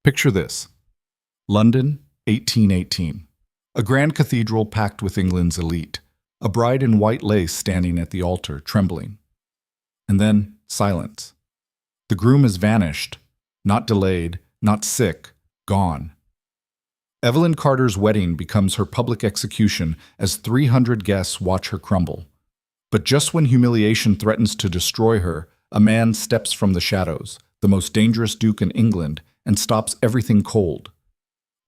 Picture this. London, 1818. A grand cathedral packed with England's elite. A bride in white lace standing at the altar, trembling. And then silence. The groom has vanished. Not delayed, not sick, gone. Evelyn Carter's wedding becomes her public execution as 300 guests watch her crumble. But just when humiliation threatens to destroy her, a man steps from the shadows, the most dangerous duke in England, and stops everything cold.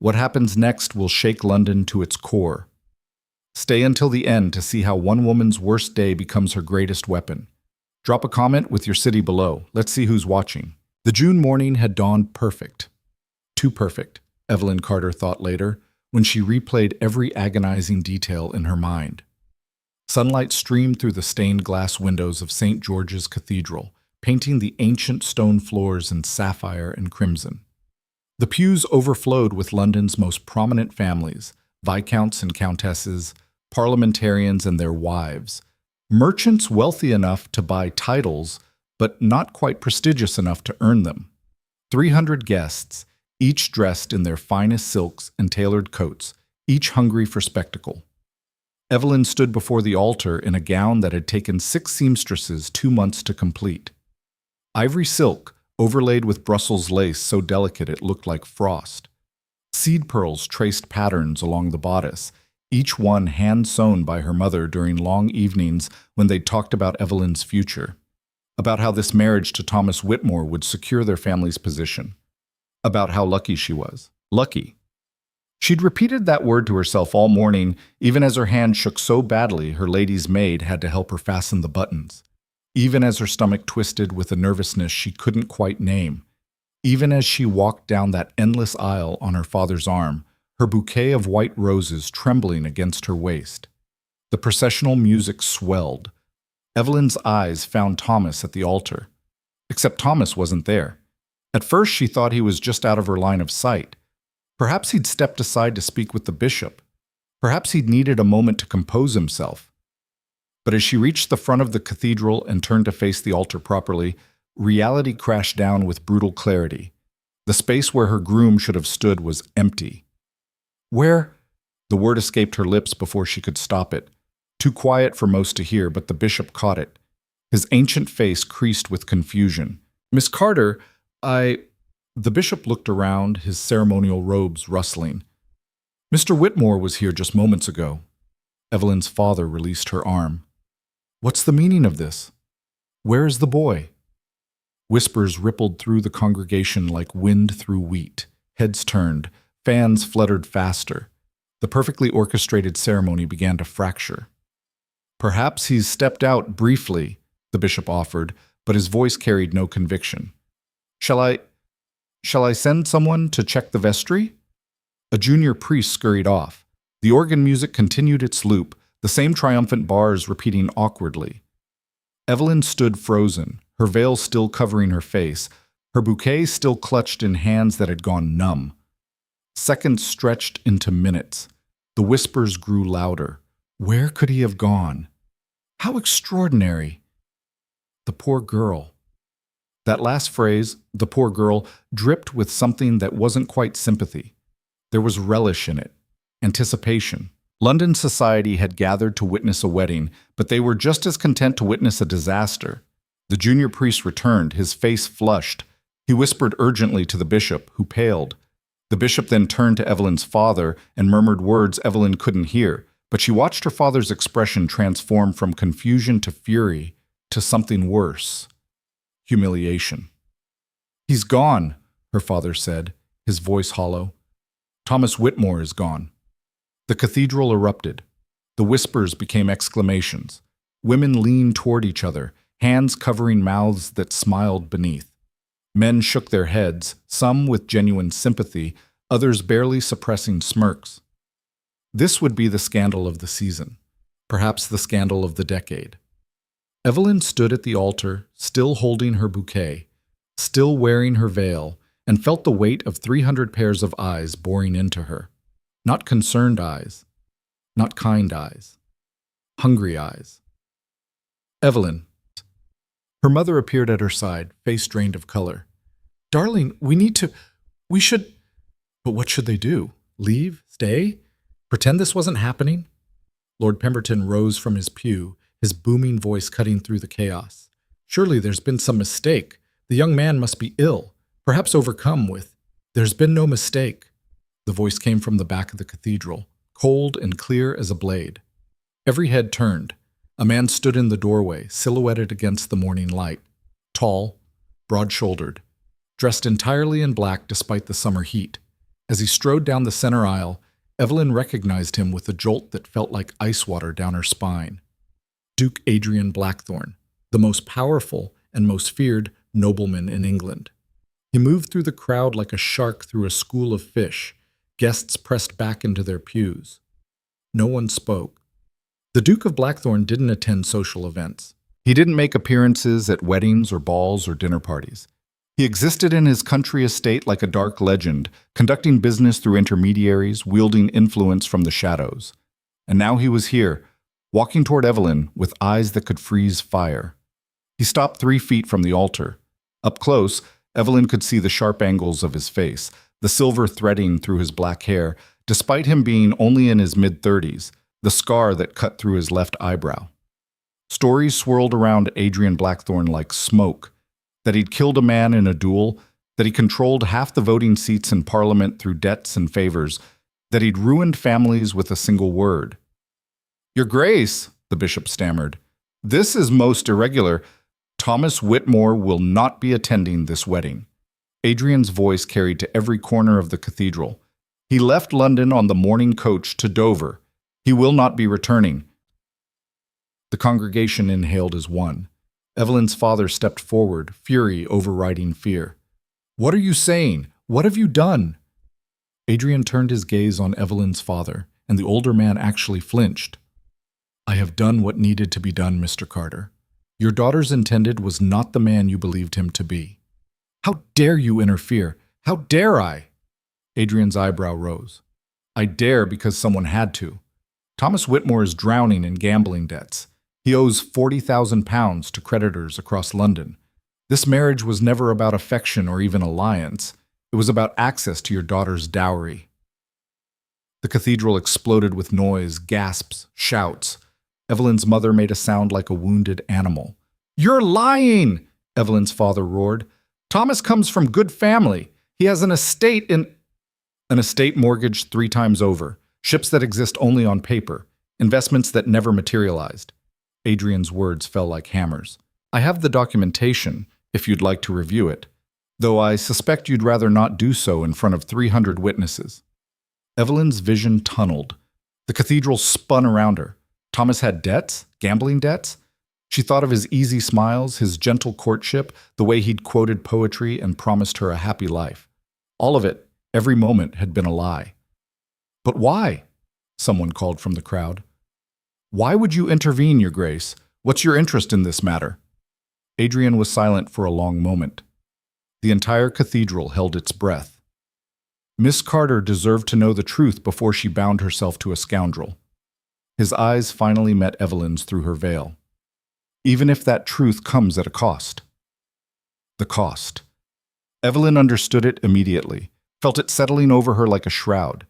What happens next will shake London to its core. Stay until the end to see how one woman's worst day becomes her greatest weapon. Drop a comment with your city below. Let's see who's watching. The June morning had dawned perfect. Too perfect, Evelyn Carter thought later, when she replayed every agonizing detail in her mind. Sunlight streamed through the stained glass windows of St. George's Cathedral, painting the ancient stone floors in sapphire and crimson. The pews overflowed with London's most prominent families, viscounts and countesses, parliamentarians and their wives, merchants wealthy enough to buy titles, but not quite prestigious enough to earn them. 300 guests, each dressed in their finest silks and tailored coats, each hungry for spectacle. Evelyn stood before the altar in a gown that had taken 6 seamstresses 2 months to complete. Ivory silk, overlaid with Brussels lace so delicate it looked like frost. Seed pearls traced patterns along the bodice, each one hand-sewn by her mother during long evenings when they talked about Evelyn's future, about how this marriage to Thomas Whitmore would secure their family's position, about how lucky she was. Lucky. She'd repeated that word to herself all morning, even as her hand shook so badly her lady's maid had to help her fasten the buttons, even as her stomach twisted with a nervousness she couldn't quite name, even as she walked down that endless aisle on her father's arm, her bouquet of white roses trembling against her waist. The processional music swelled. Evelyn's eyes found Thomas at the altar. Except Thomas wasn't there. At first she thought he was just out of her line of sight. Perhaps he'd stepped aside to speak with the bishop. Perhaps he'd needed a moment to compose himself. But as she reached the front of the cathedral and turned to face the altar properly, reality crashed down with brutal clarity. The space where her groom should have stood was empty. Where? The word escaped her lips before she could stop it. Too quiet for most to hear, but the bishop caught it. His ancient face creased with confusion. "Miss Carter, The bishop looked around, his ceremonial robes rustling. "Mr. Whitmore was here just moments ago." Evelyn's father released her arm. "What's the meaning of this? Where is the boy?" Whispers rippled through the congregation like wind through wheat. Heads turned. Fans fluttered faster. The perfectly orchestrated ceremony began to fracture. "Perhaps he's stepped out briefly," the bishop offered, but his voice carried no conviction. Shall I send someone to check the vestry?" A junior priest scurried off. The organ music continued its loop, the same triumphant bars repeating awkwardly. Evelyn stood frozen, her veil still covering her face, her bouquet still clutched in hands that had gone numb. Seconds stretched into minutes. The whispers grew louder. Where could he have gone? How extraordinary! The poor girl. That last phrase, "the poor girl," dripped with something that wasn't quite sympathy. There was relish in it, anticipation. London society had gathered to witness a wedding, but they were just as content to witness a disaster. The junior priest returned, his face flushed. He whispered urgently to the bishop, who paled. The bishop then turned to Evelyn's father and murmured words Evelyn couldn't hear, but she watched her father's expression transform from confusion to fury to something worse. Humiliation. "He's gone," her father said, his voice hollow. "Thomas Whitmore is gone." The cathedral erupted. The whispers became exclamations. Women leaned toward each other, hands covering mouths that smiled beneath. Men shook their heads, some with genuine sympathy, others barely suppressing smirks. This would be the scandal of the season, perhaps the scandal of the decade. Evelyn stood at the altar, still holding her bouquet, still wearing her veil, and felt the weight of 300 pairs of eyes boring into her. Not concerned eyes, not kind eyes, hungry eyes. "Evelyn." Her mother appeared at her side, face drained of color. "Darling, we need to..." We should... But what should they do? Leave? Stay? Pretend this wasn't happening? Lord Pemberton rose from his pew, his booming voice cutting through the chaos. Surely there's been some mistake. The young man must be ill, perhaps overcome with... There's been no mistake. The voice came from the back of the cathedral, cold and clear as a blade. Every head turned. A man stood in the doorway, silhouetted against the morning light. Tall, broad-shouldered, dressed entirely in black despite the summer heat. As he strode down the center aisle, Evelyn recognized him with a jolt that felt like ice water down her spine. Duke Adrian Blackthorne, the most powerful and most feared nobleman in England. He moved through the crowd like a shark through a school of fish, guests pressed back into their pews. No one spoke. The Duke of Blackthorne didn't attend social events. He didn't make appearances at weddings or balls or dinner parties. He existed in his country estate like a dark legend, conducting business through intermediaries, wielding influence from the shadows. And now he was here, walking toward Evelyn with eyes that could freeze fire. He stopped 3 feet from the altar. Up close, Evelyn could see the sharp angles of his face, the silver threading through his black hair, despite him being only in his mid-30s, the scar that cut through his left eyebrow. Stories swirled around Adrian Blackthorne like smoke, that he'd killed a man in a duel, that he controlled half the voting seats in Parliament through debts and favors, that he'd ruined families with a single word. "Your Grace," the bishop stammered, "this is most irregular. Thomas Whitmore will not be attending this wedding." Adrian's voice carried to every corner of the cathedral. "He left London on the morning coach to Dover. He will not be returning." The congregation inhaled as one. Evelyn's father stepped forward, fury overriding fear. "What are you saying? What have you done?" Adrian turned his gaze on Evelyn's father, and the older man actually flinched. "I have done what needed to be done, Mr. Carter. Your daughter's intended was not the man you believed him to be." "How dare you interfere? How dare I?" Adrian's eyebrow rose. "I dare because someone had to. Thomas Whitmore is drowning in gambling debts. He owes £40,000 to creditors across London. This marriage was never about affection or even alliance. It was about access to your daughter's dowry." The cathedral exploded with noise, gasps, shouts. Evelyn's mother made a sound like a wounded animal. "You're lying!" Evelyn's father roared. "Thomas comes from good family. He has an estate in..." "An estate mortgaged 3 times over. Ships that exist only on paper. Investments that never materialized." Adrian's words fell like hammers. "I have the documentation, if you'd like to review it, though I suspect you'd rather not do so in front of 300 witnesses." Evelyn's vision tunneled. The cathedral spun around her. Thomas had debts? Gambling debts? She thought of his easy smiles, his gentle courtship, the way he'd quoted poetry and promised her a happy life. All of it, every moment, had been a lie. "But why?" someone called from the crowd. "Why would you intervene, Your Grace? What's your interest in this matter?" Adrian was silent for a long moment. The entire cathedral held its breath. Miss Carter deserved to know the truth before she bound herself to a scoundrel. His eyes finally met Evelyn's through her veil. "Even if that truth comes at a cost." The cost. Evelyn understood it immediately, felt it settling over her like a shroud.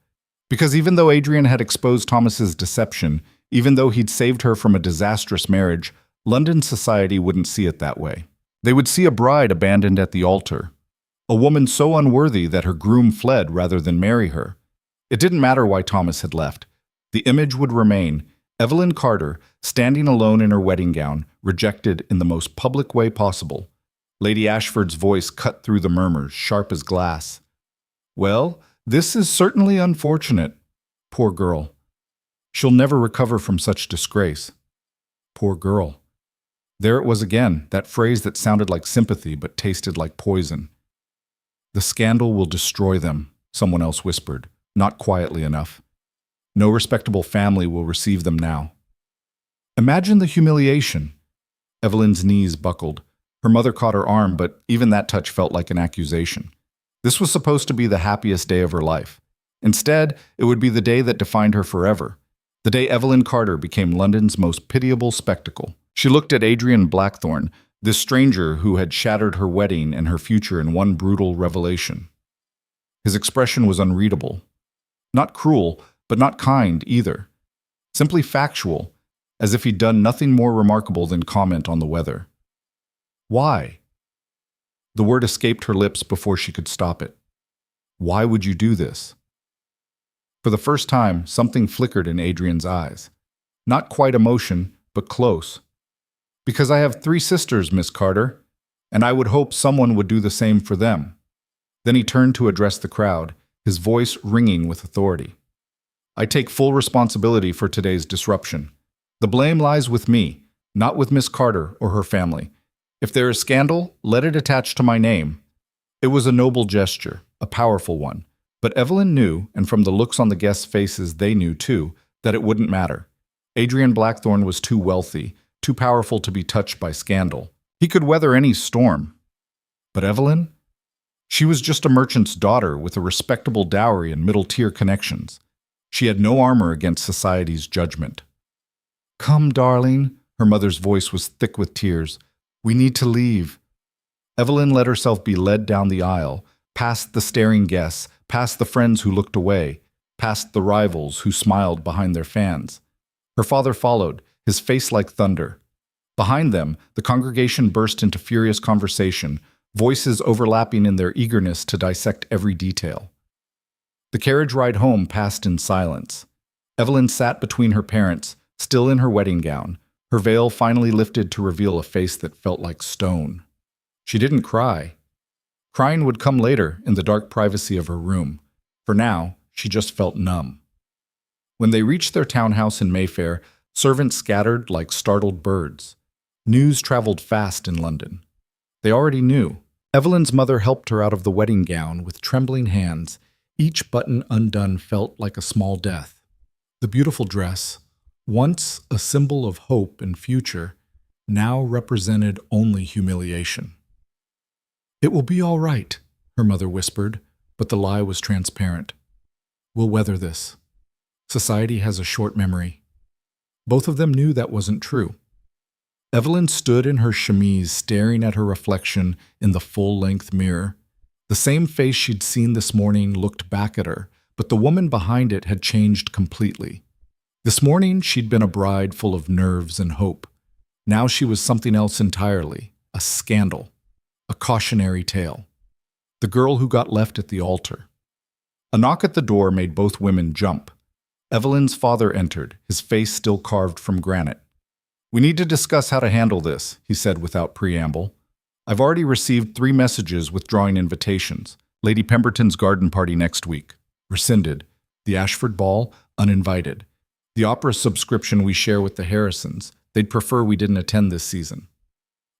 Because even though Adrian had exposed Thomas's deception, even though he'd saved her from a disastrous marriage, London society wouldn't see it that way. They would see a bride abandoned at the altar, a woman so unworthy that her groom fled rather than marry her. It didn't matter why Thomas had left. The image would remain, Evelyn Carter, standing alone in her wedding gown, rejected in the most public way possible. Lady Ashford's voice cut through the murmurs, sharp as glass. "Well, this is certainly unfortunate. Poor girl. She'll never recover from such disgrace. Poor girl." There it was again, that phrase that sounded like sympathy but tasted like poison. "The scandal will destroy them," someone else whispered, not quietly enough. "No respectable family will receive them now." Imagine the humiliation. Evelyn's knees buckled. Her mother caught her arm, but even that touch felt like an accusation. This was supposed to be the happiest day of her life. Instead, it would be the day that defined her forever. The day Evelyn Carter became London's most pitiable spectacle. She looked at Adrian Blackthorne, this stranger who had shattered her wedding and her future in one brutal revelation. His expression was unreadable. Not cruel, but not kind either. Simply factual, as if he'd done nothing more remarkable than comment on the weather. Why? The word escaped her lips before she could stop it. Why would you do this? For the first time, something flickered in Adrian's eyes. Not quite emotion, but close. Because I have 3 sisters, Miss Carter, and I would hope someone would do the same for them. Then he turned to address the crowd, his voice ringing with authority. I take full responsibility for today's disruption. The blame lies with me, not with Miss Carter or her family. If there is scandal, let it attach to my name. It was a noble gesture, a powerful one. But Evelyn knew, and from the looks on the guests' faces they knew too, that it wouldn't matter. Adrian Blackthorne was too wealthy, too powerful to be touched by scandal. He could weather any storm. But Evelyn? She was just a merchant's daughter with a respectable dowry and middle-tier connections. She had no armor against society's judgment. Come, darling, her mother's voice was thick with tears. We need to leave. Evelyn let herself be led down the aisle, past the staring guests, past the friends who looked away, past the rivals who smiled behind their fans. Her father followed, his face like thunder. Behind them, the congregation burst into furious conversation, voices overlapping in their eagerness to dissect every detail. The carriage ride home passed in silence. Evelyn sat between her parents, still in her wedding gown, her veil finally lifted to reveal a face that felt like stone. She didn't cry. Crying would come later in the dark privacy of her room. For now, she just felt numb. When they reached their townhouse in Mayfair, servants scattered like startled birds. News traveled fast in London. They already knew. Evelyn's mother helped her out of the wedding gown with trembling hands. Each button undone felt like a small death. The beautiful dress, once a symbol of hope and future, now represented only humiliation. It will be all right, her mother whispered, but the lie was transparent. We'll weather this. Society has a short memory. Both of them knew that wasn't true. Evelyn stood in her chemise staring at her reflection in the full-length mirror. The same face she'd seen this morning looked back at her, but the woman behind it had changed completely. This morning she'd been a bride full of nerves and hope. Now she was something else entirely, a scandal, a cautionary tale. The girl who got left at the altar. A knock at the door made both women jump. Evelyn's father entered, his face still carved from granite. We need to discuss how to handle this, he said without preamble. I've already received 3 messages withdrawing invitations. Lady Pemberton's garden party next week. Rescinded. The Ashford Ball, uninvited. The opera subscription we share with the Harrisons. They'd prefer we didn't attend this season.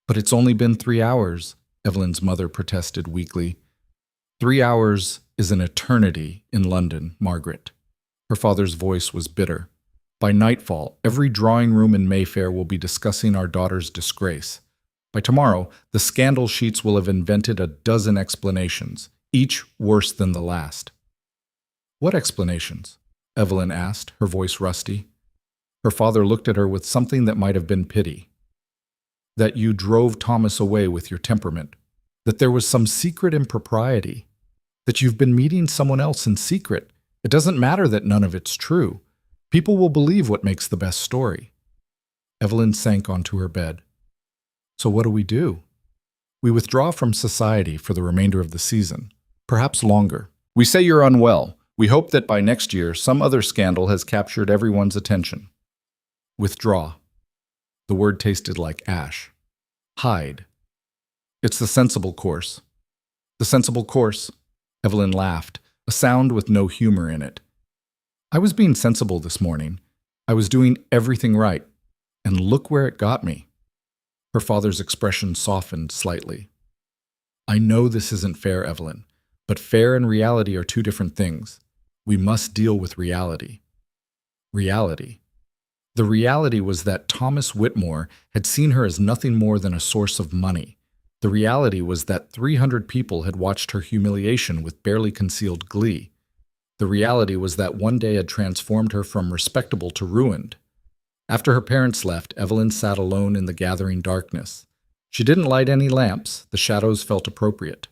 But it's only been 3 hours, Evelyn's mother protested weakly. 3 hours is an eternity in London, Margaret. Her father's voice was bitter. By nightfall, every drawing room in Mayfair will be discussing our daughter's disgrace. By tomorrow, the scandal sheets will have invented a dozen explanations, each worse than the last. What explanations? Evelyn asked, her voice rusty. Her father looked at her with something that might have been pity. That you drove Thomas away with your temperament. That there was some secret impropriety. That you've been meeting someone else in secret. It doesn't matter that none of it's true. People will believe what makes the best story. Evelyn sank onto her bed. So what do? We withdraw from society for the remainder of the season, perhaps longer. We say you're unwell. We hope that by next year, some other scandal has captured everyone's attention. Withdraw. The word tasted like ash. Hide. It's the sensible course. The sensible course? Evelyn laughed, a sound with no humor in it. I was being sensible this morning. I was doing everything right. And look where it got me. Her father's expression softened slightly. I know this isn't fair, Evelyn, but fair and reality are 2 different things. We must deal with reality. Reality. The reality was that Thomas Whitmore had seen her as nothing more than a source of money. The reality was that 300 people had watched her humiliation with barely concealed glee. The reality was that one day had transformed her from respectable to ruined. After her parents left, Evelyn sat alone in the gathering darkness. She didn't light any lamps, the shadows felt appropriate.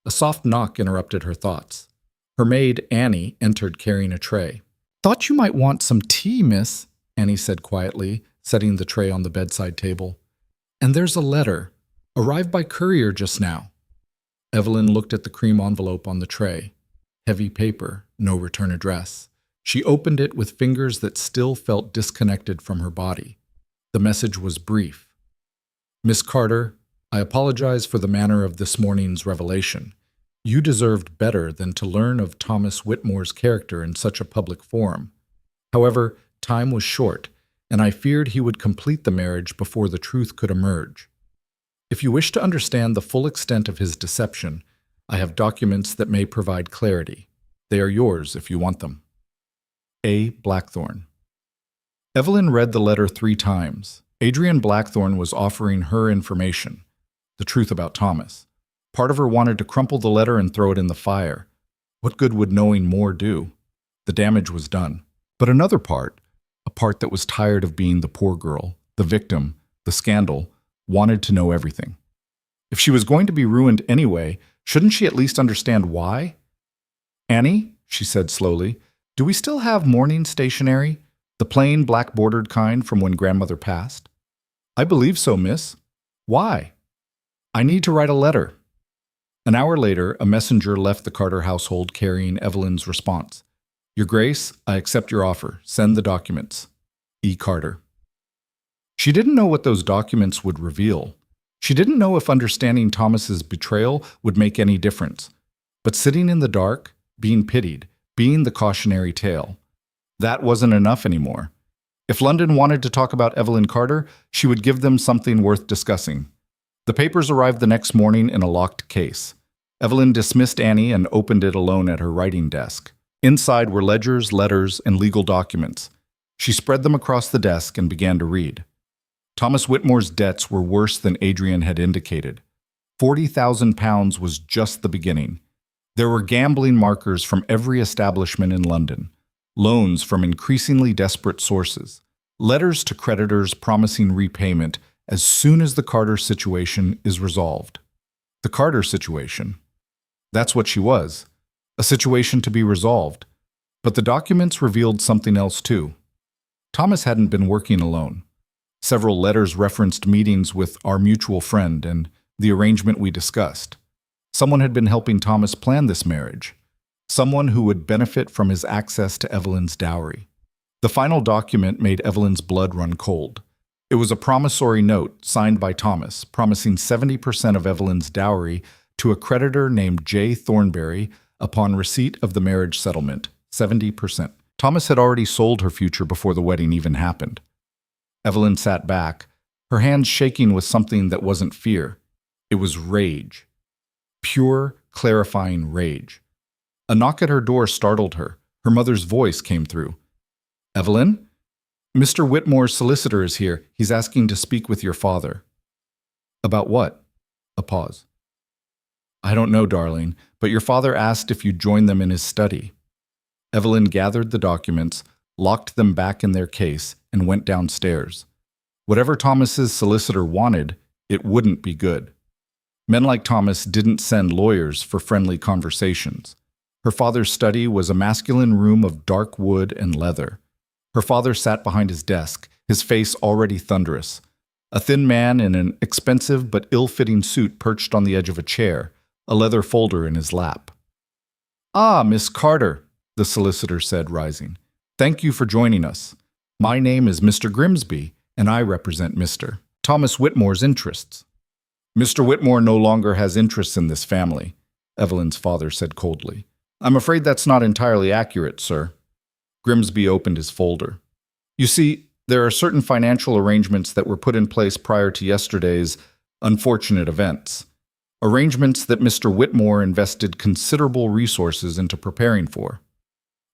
A soft knock interrupted her thoughts. Her maid, Annie, entered carrying a tray. "Thought you might want some tea, miss," Annie said quietly, setting the tray on the bedside table. "And there's a letter. Arrived by courier just now." Evelyn looked at the cream envelope on the tray. Heavy paper, no return address. She opened it with fingers that still felt disconnected from her body. The message was brief. "Miss Carter, I apologize for the manner of this morning's revelation. You deserved better than to learn of Thomas Whitmore's character in such a public forum. However, time was short, and I feared he would complete the marriage before the truth could emerge. If you wish to understand the full extent of his deception, I have documents that may provide clarity. They are yours if you want them. A. Blackthorne." Evelyn read the letter 3 times. Adrian Blackthorne was offering her information, the truth about Thomas. Part of her wanted to crumple the letter and throw it in the fire. What good would knowing more do? The damage was done. But another part, a part that was tired of being the poor girl, the victim, the scandal, wanted to know everything. If she was going to be ruined anyway, shouldn't she at least understand why? "Annie," she said slowly, "do we still have mourning stationery? The plain black-bordered kind from when grandmother passed?" "I believe so, miss." "Why?" "I need to write a letter." An hour later, a messenger left the Carter household carrying Evelyn's response. "Your Grace, I accept your offer. Send the documents. E. Carter." She didn't know what those documents would reveal. She didn't know if understanding Thomas's betrayal would make any difference. But sitting in the dark, being pitied, being the cautionary tale, that wasn't enough anymore. If London wanted to talk about Evelyn Carter, she would give them something worth discussing. The papers arrived the next morning in a locked case. Evelyn dismissed Annie and opened it alone at her writing desk. Inside were ledgers, letters, and legal documents. She spread them across the desk and began to read. Thomas Whitmore's debts were worse than Adrian had indicated. £40,000 was just the beginning. There were gambling markers from every establishment in London, loans from increasingly desperate sources, letters to creditors promising repayment as soon as the Carter situation is resolved. The Carter situation. That's what she was, a situation to be resolved. But the documents revealed something else too. Thomas hadn't been working alone. Several letters referenced meetings with our mutual friend and the arrangement we discussed. Someone had been helping Thomas plan this marriage. Someone who would benefit from his access to Evelyn's dowry. The final document made Evelyn's blood run cold. It was a promissory note signed by Thomas, promising 70% of Evelyn's dowry to a creditor named J. Thornberry upon receipt of the marriage settlement, 70%. Thomas had already sold her future before the wedding even happened. Evelyn sat back, her hands shaking with something that wasn't fear. It was rage. Pure, clarifying rage. A knock at her door startled her. Her mother's voice came through. "Evelyn? Mr. Whitmore's solicitor is here. He's asking to speak with your father." "About what?" A pause. "I don't know, darling, but your father asked if you'd join them in his study." Evelyn gathered the documents, locked them back in their case, and went downstairs. Whatever Thomas's solicitor wanted, it wouldn't be good. Men like Thomas didn't send lawyers for friendly conversations. Her father's study was a masculine room of dark wood and leather. Her father sat behind his desk, his face already thunderous. A thin man in an expensive but ill-fitting suit perched on the edge of a chair, a leather folder in his lap. "Ah, Miss Carter," the solicitor said, rising. "Thank you for joining us. My name is Mr. Grimsby, and I represent Mr. Thomas Whitmore's interests." "Mr. Whitmore no longer has interests in this family," Evelyn's father said coldly. "I'm afraid that's not entirely accurate, sir." Grimsby opened his folder. "You see, there are certain financial arrangements that were put in place prior to yesterday's unfortunate events. Arrangements that Mr. Whitmore invested considerable resources into preparing for."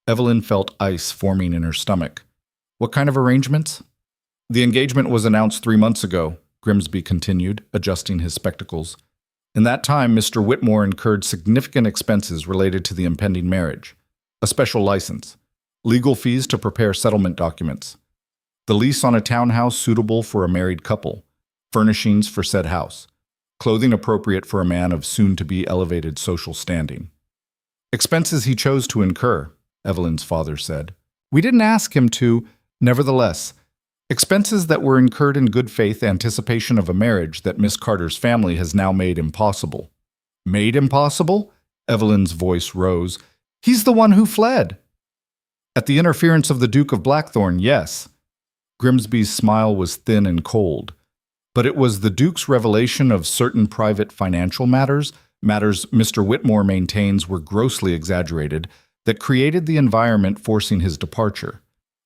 Evelyn felt ice forming in her stomach. "What kind of arrangements?" "The engagement was announced 3 months ago," Grimsby continued, adjusting his spectacles. "In that time, Mr. Whitmore incurred significant expenses related to the impending marriage. A special license, legal fees to prepare settlement documents, the lease on a townhouse suitable for a married couple, furnishings for said house, clothing appropriate for a man of soon-to-be elevated social standing." Expenses he chose to incur, Evelyn's father said. We didn't ask him to. Nevertheless, expenses that were incurred in good faith anticipation of a marriage that Miss Carter's family has now made impossible. Made impossible? Evelyn's voice rose. He's the one who fled. At the interference of the Duke of Blackthorn, yes. Grimsby's smile was thin and cold. But it was the Duke's revelation of certain private financial matters Mr. Whitmore maintains were grossly exaggerated, that created the environment forcing his departure.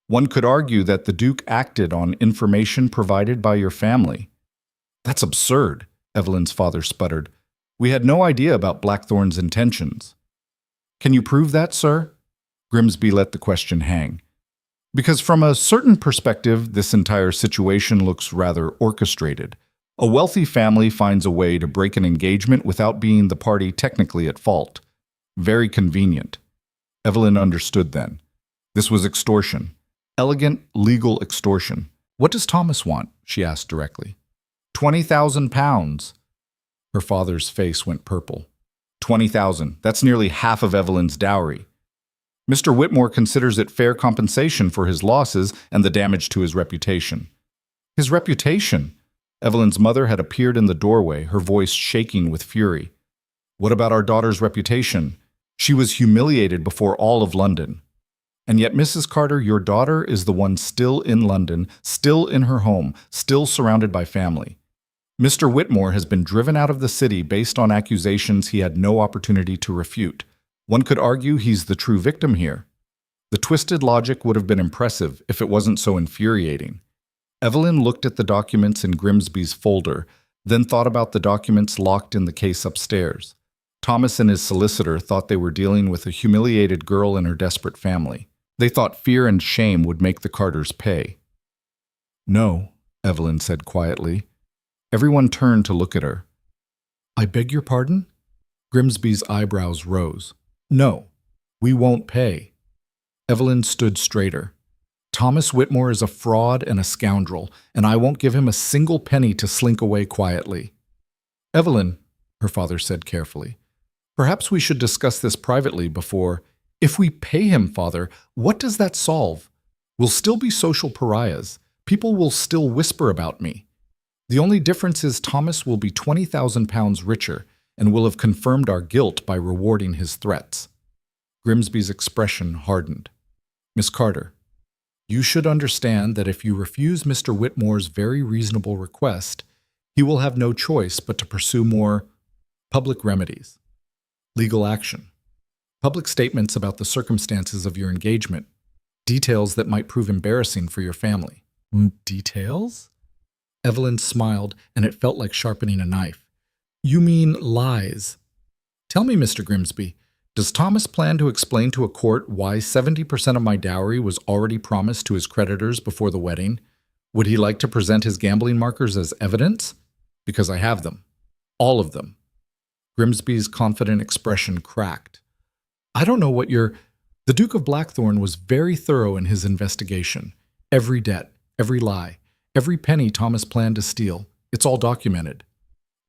One could argue that the Duke acted on information provided by your family. That's absurd, Evelyn's father sputtered. We had no idea about Blackthorn's intentions. Can you prove that, sir? Grimsby let the question hang. Because from a certain perspective, this entire situation looks rather orchestrated. A wealthy family finds a way to break an engagement without being the party technically at fault. Very convenient. Evelyn understood then. This was extortion. Elegant, legal extortion. What does Thomas want? She asked directly. £20,000. Her father's face went purple. 20,000. That's nearly half of Evelyn's dowry. Mr. Whitmore considers it fair compensation for his losses and the damage to his reputation. His reputation? Evelyn's mother had appeared in the doorway, her voice shaking with fury. What about our daughter's reputation? She was humiliated before all of London. And yet, Mrs. Carter, your daughter is the one still in London, still in her home, still surrounded by family. Mr. Whitmore has been driven out of the city based on accusations he had no opportunity to refute. One could argue he's the true victim here. The twisted logic would have been impressive if it wasn't so infuriating. Evelyn looked at the documents in Grimsby's folder, then thought about the documents locked in the case upstairs. Thomas and his solicitor thought they were dealing with a humiliated girl and her desperate family. They thought fear and shame would make the Carters pay. No, Evelyn said quietly. Everyone turned to look at her. I beg your pardon? Grimsby's eyebrows rose. No, we won't pay. Evelyn stood straighter. Thomas Whitmore is a fraud and a scoundrel, and I won't give him a single penny to slink away quietly. Evelyn, her father said carefully, perhaps we should discuss this privately before. If we pay him, father, what does that solve? We'll still be social pariahs. People will still whisper about me. The only difference is Thomas will be £20,000 richer and will have confirmed our guilt by rewarding his threats. Grimsby's expression hardened. Miss Carter, you should understand that if you refuse Mr. Whitmore's very reasonable request, he will have no choice but to pursue more public remedies, legal action, public statements about the circumstances of your engagement, details that might prove embarrassing for your family. Details? Evelyn smiled, and it felt like sharpening a knife. You mean lies. Tell me, Mr. Grimsby, does Thomas plan to explain to a court why 70% of my dowry was already promised to his creditors before the wedding? Would he like to present his gambling markers as evidence? Because I have them. All of them. Grimsby's confident expression cracked. I don't know what you're... The Duke of Blackthorn was very thorough in his investigation. Every debt, every lie, every penny Thomas planned to steal. It's all documented.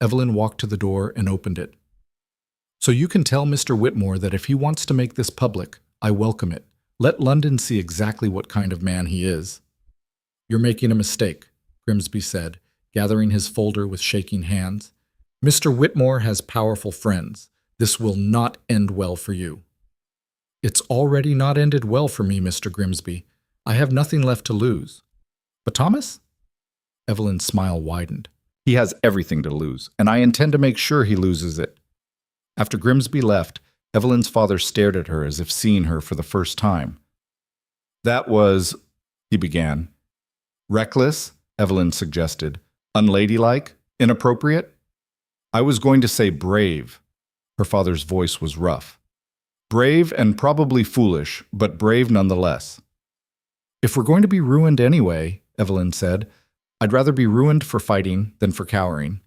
Evelyn walked to the door and opened it. So you can tell Mr. Whitmore that if he wants to make this public, I welcome it. Let London see exactly what kind of man he is. You're making a mistake, Grimsby said, gathering his folder with shaking hands. Mr. Whitmore has powerful friends. This will not end well for you. It's already not ended well for me, Mr. Grimsby. I have nothing left to lose. But Thomas? Evelyn's smile widened. He has everything to lose, and I intend to make sure he loses it. After Grimsby left, Evelyn's father stared at her as if seeing her for the first time. That was, he began. Reckless, Evelyn suggested. Unladylike? Inappropriate? I was going to say brave. Her father's voice was rough. Brave and probably foolish, but brave nonetheless. If we're going to be ruined anyway, Evelyn said, I'd rather be ruined for fighting than for cowering.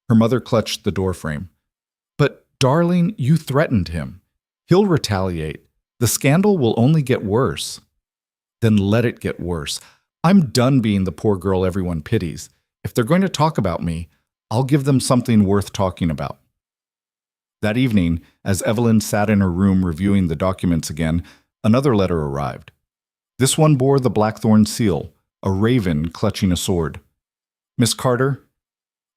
Her mother clutched the doorframe. But, darling, you threatened him. He'll retaliate. The scandal will only get worse. Then let it get worse. I'm done being the poor girl everyone pities. If they're going to talk about me, I'll give them something worth talking about. That evening, as Evelyn sat in her room reviewing the documents again, another letter arrived. This one bore the blackthorn seal, a raven clutching a sword. Miss Carter,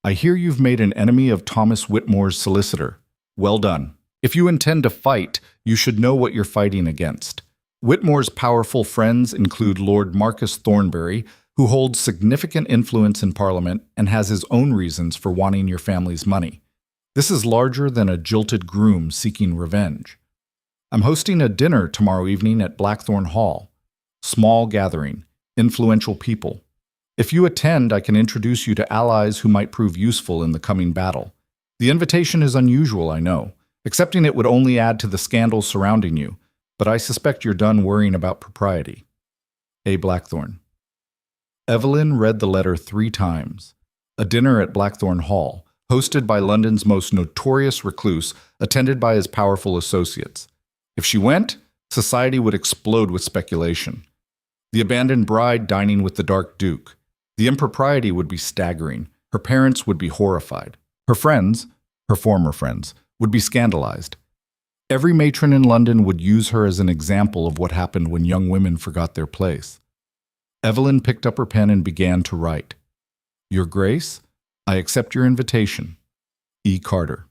I hear you've made an enemy of Thomas Whitmore's solicitor. Well done. If you intend to fight, you should know what you're fighting against. Whitmore's powerful friends include Lord Marcus Thornbury, who holds significant influence in Parliament and has his own reasons for wanting your family's money. This is larger than a jilted groom seeking revenge. I'm hosting a dinner tomorrow evening at Blackthorn Hall. Small gathering, influential people. If you attend, I can introduce you to allies who might prove useful in the coming battle. The invitation is unusual, I know. Accepting it would only add to the scandals surrounding you, but I suspect you're done worrying about propriety. A. Blackthorn. Evelyn read the letter 3 times. A dinner at Blackthorn Hall, hosted by London's most notorious recluse, attended by his powerful associates. If she went, society would explode with speculation. The abandoned bride dining with the Dark Duke. The impropriety would be staggering. Her parents would be horrified. Her friends, her former friends, would be scandalized. Every matron in London would use her as an example of what happened when young women forgot their place. Evelyn picked up her pen and began to write. Your Grace, I accept your invitation. E. Carter.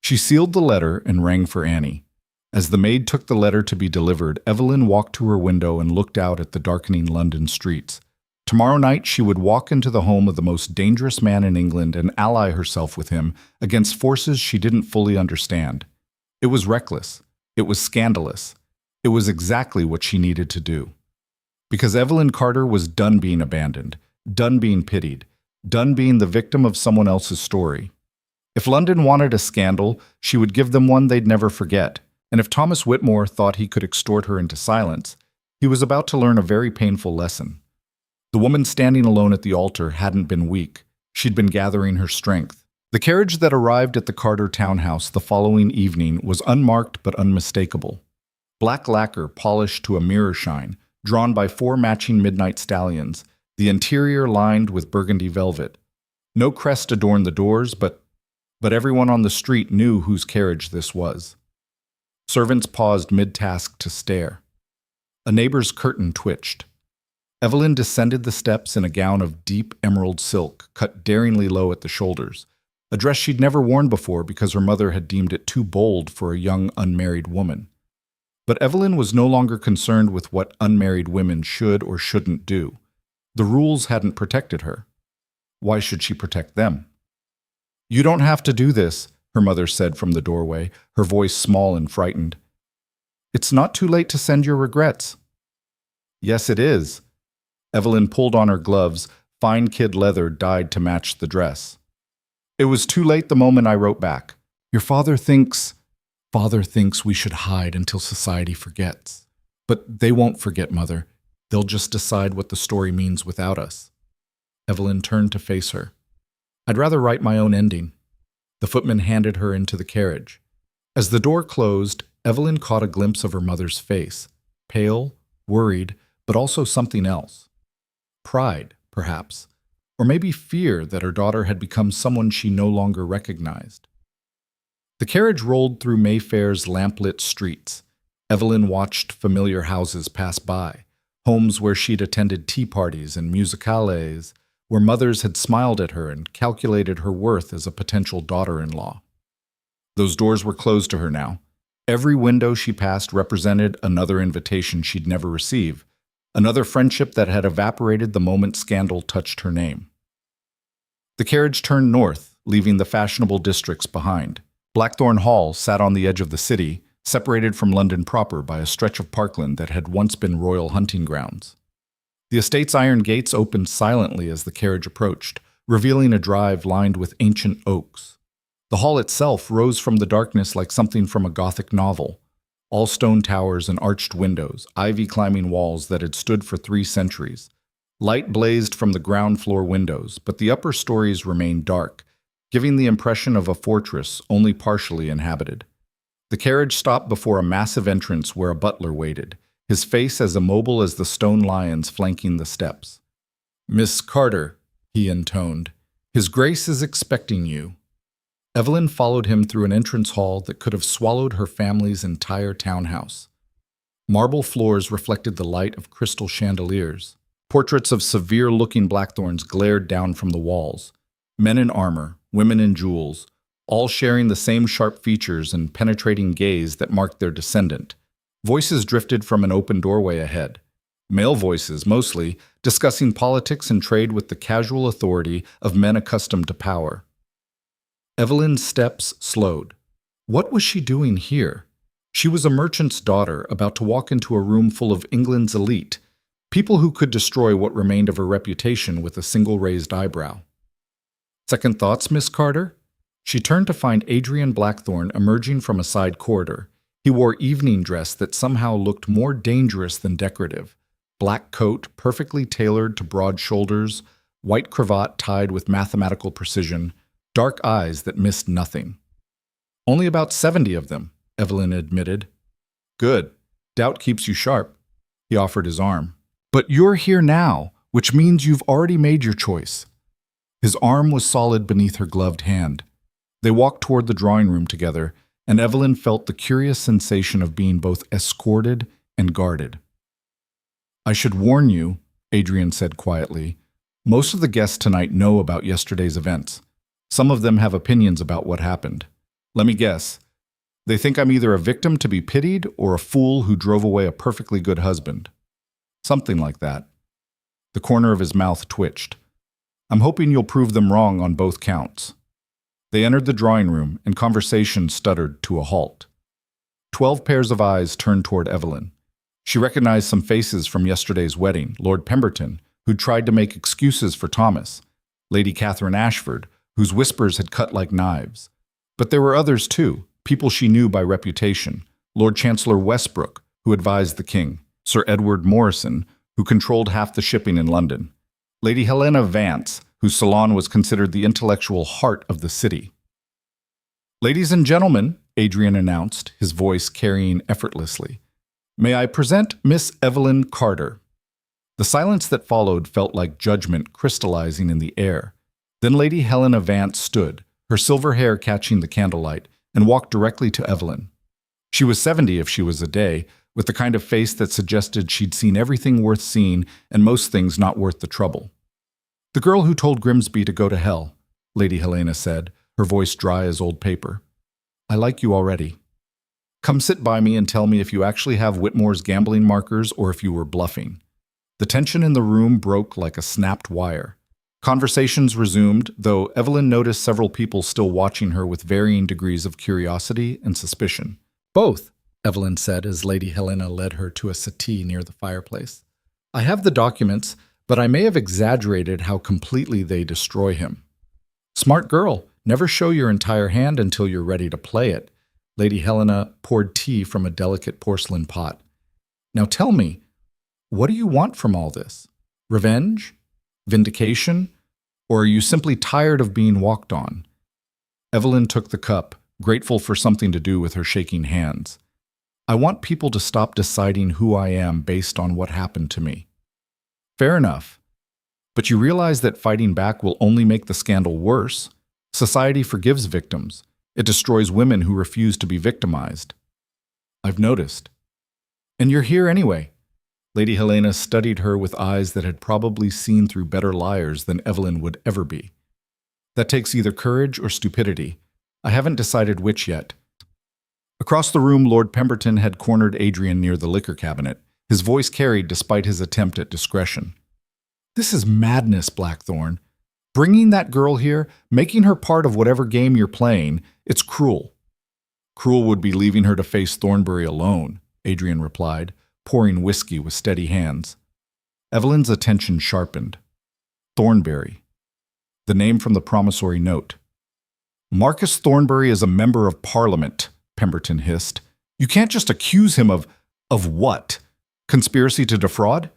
She sealed the letter and rang for Annie. As the maid took the letter to be delivered, Evelyn walked to her window and looked out at the darkening London streets. Tomorrow night she would walk into the home of the most dangerous man in England and ally herself with him against forces she didn't fully understand. It was reckless. It was scandalous. It was exactly what she needed to do. Because Evelyn Carter was done being abandoned, done being pitied, done being the victim of someone else's story. If London wanted a scandal, she would give them one they'd never forget. And if Thomas Whitmore thought he could extort her into silence, he was about to learn a very painful lesson. The woman standing alone at the altar hadn't been weak. She'd been gathering her strength. The carriage that arrived at the Carter townhouse the following evening was unmarked but unmistakable. Black lacquer polished to a mirror shine, drawn by 4 matching midnight stallions, the interior lined with burgundy velvet. No crest adorned the doors, but everyone on the street knew whose carriage this was. Servants paused mid-task to stare. A neighbor's curtain twitched. Evelyn descended the steps in a gown of deep emerald silk, cut daringly low at the shoulders, a dress she'd never worn before because her mother had deemed it too bold for a young unmarried woman. But Evelyn was no longer concerned with what unmarried women should or shouldn't do. The rules hadn't protected her. Why should she protect them? You don't have to do this, her mother said from the doorway, her voice small and frightened. It's not too late to send your regrets. Yes, it is. Evelyn pulled on her gloves, fine kid leather dyed to match the dress. It was too late the moment I wrote back. Your father thinks we should hide until society forgets. But they won't forget, Mother. They'll just decide what the story means without us. Evelyn turned to face her. I'd rather write my own ending. The footman handed her into the carriage. As the door closed, Evelyn caught a glimpse of her mother's face, pale, worried, but also something else. Pride, perhaps, or maybe fear that her daughter had become someone she no longer recognized. The carriage rolled through Mayfair's lamplit streets. Evelyn watched familiar houses pass by, homes where she'd attended tea parties and musicales, where mothers had smiled at her and calculated her worth as a potential daughter-in-law. Those doors were closed to her now. Every window she passed represented another invitation she'd never receive, another friendship that had evaporated the moment scandal touched her name. The carriage turned north, leaving the fashionable districts behind. Blackthorn Hall sat on the edge of the city, separated from London proper by a stretch of parkland that had once been royal hunting grounds. The estate's iron gates opened silently as the carriage approached, revealing a drive lined with ancient oaks. The hall itself rose from the darkness like something from a Gothic novel. All stone towers and arched windows, ivy-climbing walls that had stood for 3 centuries. Light blazed from the ground floor windows, but the upper stories remained dark, giving the impression of a fortress only partially inhabited. The carriage stopped before a massive entrance where a butler waited, his face as immobile as the stone lions flanking the steps. Miss Carter, he intoned, His Grace is expecting you. Evelyn followed him through an entrance hall that could have swallowed her family's entire townhouse. Marble floors reflected the light of crystal chandeliers. Portraits of severe-looking blackthorns glared down from the walls. Men in armor, women in jewels, all sharing the same sharp features and penetrating gaze that marked their descendant. Voices drifted from an open doorway ahead. Male voices, mostly, discussing politics and trade with the casual authority of men accustomed to power. Evelyn's steps slowed. What was she doing here? She was a merchant's daughter about to walk into a room full of England's elite, people who could destroy what remained of her reputation with a single raised eyebrow. Second thoughts, Miss Carter? She turned to find Adrian Blackthorne emerging from a side corridor. He wore evening dress that somehow looked more dangerous than decorative. Black coat, perfectly tailored to broad shoulders, white cravat tied with mathematical precision, dark eyes that missed nothing. Only about 70 of them, Evelyn admitted. Good. Doubt keeps you sharp. He offered his arm. But you're here now, which means you've already made your choice. His arm was solid beneath her gloved hand. They walked toward the drawing room together, and Evelyn felt the curious sensation of being both escorted and guarded. I should warn you, Adrian said quietly, most of the guests tonight know about yesterday's events. Some of them have opinions about what happened. Let me guess. They think I'm either a victim to be pitied or a fool who drove away a perfectly good husband. Something like that. The corner of his mouth twitched. I'm hoping you'll prove them wrong on both counts. They entered the drawing room, and conversation stuttered to a halt. 12 pairs of eyes turned toward Evelyn. She recognized some faces from yesterday's wedding, Lord Pemberton, who'd tried to make excuses for Thomas, Lady Catherine Ashford, whose whispers had cut like knives. But there were others too, people she knew by reputation, Lord Chancellor Westbrook, who advised the king, Sir Edward Morrison, who controlled half the shipping in London, Lady Helena Vance, whose salon was considered the intellectual heart of the city. Ladies and gentlemen, Adrian announced, his voice carrying effortlessly, may I present Miss Evelyn Carter. The silence that followed felt like judgment crystallizing in the air. Then Lady Helena Vance stood, her silver hair catching the candlelight, and walked directly to Evelyn. She was 70 if she was a day, with the kind of face that suggested she'd seen everything worth seeing and most things not worth the trouble. The girl who told Grimsby to go to hell, Lady Helena said, her voice dry as old paper. I like you already. Come sit by me and tell me if you actually have Whitmore's gambling markers or if you were bluffing. The tension in the room broke like a snapped wire. Conversations resumed, though Evelyn noticed several people still watching her with varying degrees of curiosity and suspicion. Both, Evelyn said as Lady Helena led her to a settee near the fireplace. I have the documents, but I may have exaggerated how completely they destroy him. Smart girl, never show your entire hand until you're ready to play it. Lady Helena poured tea from a delicate porcelain pot. Now tell me, what do you want from all this? Revenge? Vindication? Or are you simply tired of being walked on? Evelyn took the cup, grateful for something to do with her shaking hands. I want people to stop deciding who I am based on what happened to me. Fair enough. But you realize that fighting back will only make the scandal worse. Society forgives victims. It destroys women who refuse to be victimized. I've noticed. And you're here anyway. Lady Helena studied her with eyes that had probably seen through better liars than Evelyn would ever be. That takes either courage or stupidity. I haven't decided which yet. Across the room, Lord Pemberton had cornered Adrian near the liquor cabinet. His voice carried despite his attempt at discretion. This is madness, Blackthorne. Bringing that girl here, making her part of whatever game you're playing, it's cruel. Cruel would be leaving her to face Thornbury alone, Adrian replied, pouring whiskey with steady hands. Evelyn's attention sharpened. Thornbury. The name from the promissory note. Marcus Thornbury is a member of Parliament, Pemberton hissed. You can't just accuse him of what? Conspiracy to defraud?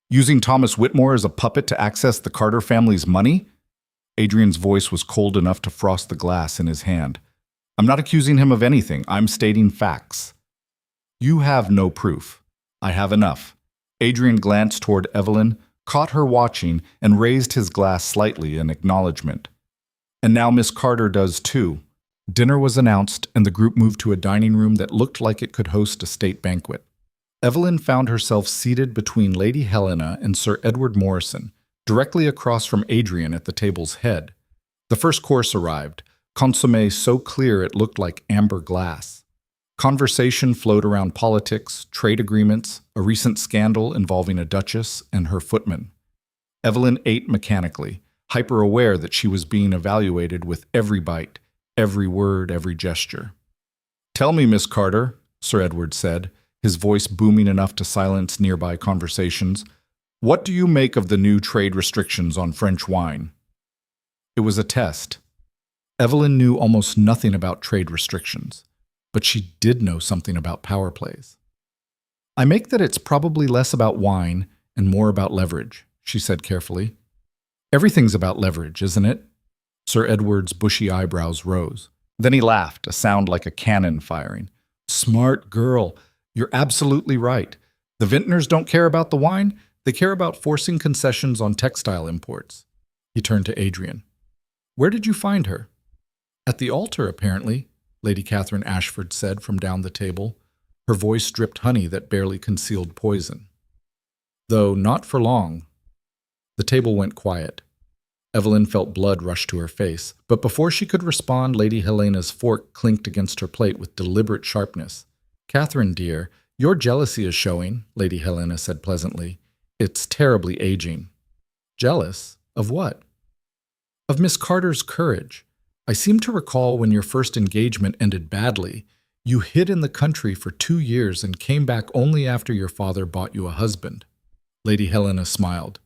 Using Thomas Whitmore as a puppet to access the Carter family's money? Adrian's voice was cold enough to frost the glass in his hand. I'm not accusing him of anything. I'm stating facts. You have no proof. I have enough. Adrian glanced toward Evelyn, caught her watching, and raised his glass slightly in acknowledgement. And now Miss Carter does too. Dinner was announced, and the group moved to a dining room that looked like it could host a state banquet. Evelyn found herself seated between Lady Helena and Sir Edward Morrison, directly across from Adrian at the table's head. The first course arrived, consommé so clear it looked like amber glass. Conversation flowed around politics, trade agreements, a recent scandal involving a duchess and her footman. Evelyn ate mechanically, hyper-aware that she was being evaluated with every bite, every word, every gesture. "Tell me, Miss Carter," Sir Edward said, his voice booming enough to silence nearby conversations, "what do you make of the new trade restrictions on French wine?" It was a test. Evelyn knew almost nothing about trade restrictions, but she did know something about power plays. "I make that it's probably less about wine and more about leverage," she said carefully. "Everything's about leverage, isn't it?" Sir Edward's bushy eyebrows rose. Then he laughed, a sound like a cannon firing. "Smart girl. You're absolutely right. The vintners don't care about the wine. They care about forcing concessions on textile imports." He turned to Adrian. "Where did you find her?" "At the altar, apparently," Lady Catherine Ashford said from down the table. Her voice dripped honey that barely concealed poison. "Though not for long." The table went quiet. Evelyn felt blood rush to her face, but before she could respond, Lady Helena's fork clinked against her plate with deliberate sharpness. "Catherine, dear, your jealousy is showing," Lady Helena said pleasantly. "It's terribly aging." "Jealous? Of what?" "Of Miss Carter's courage. I seem to recall when your first engagement ended badly. You hid in the country for 2 years and came back only after your father bought you a husband." Lady Helena smiled.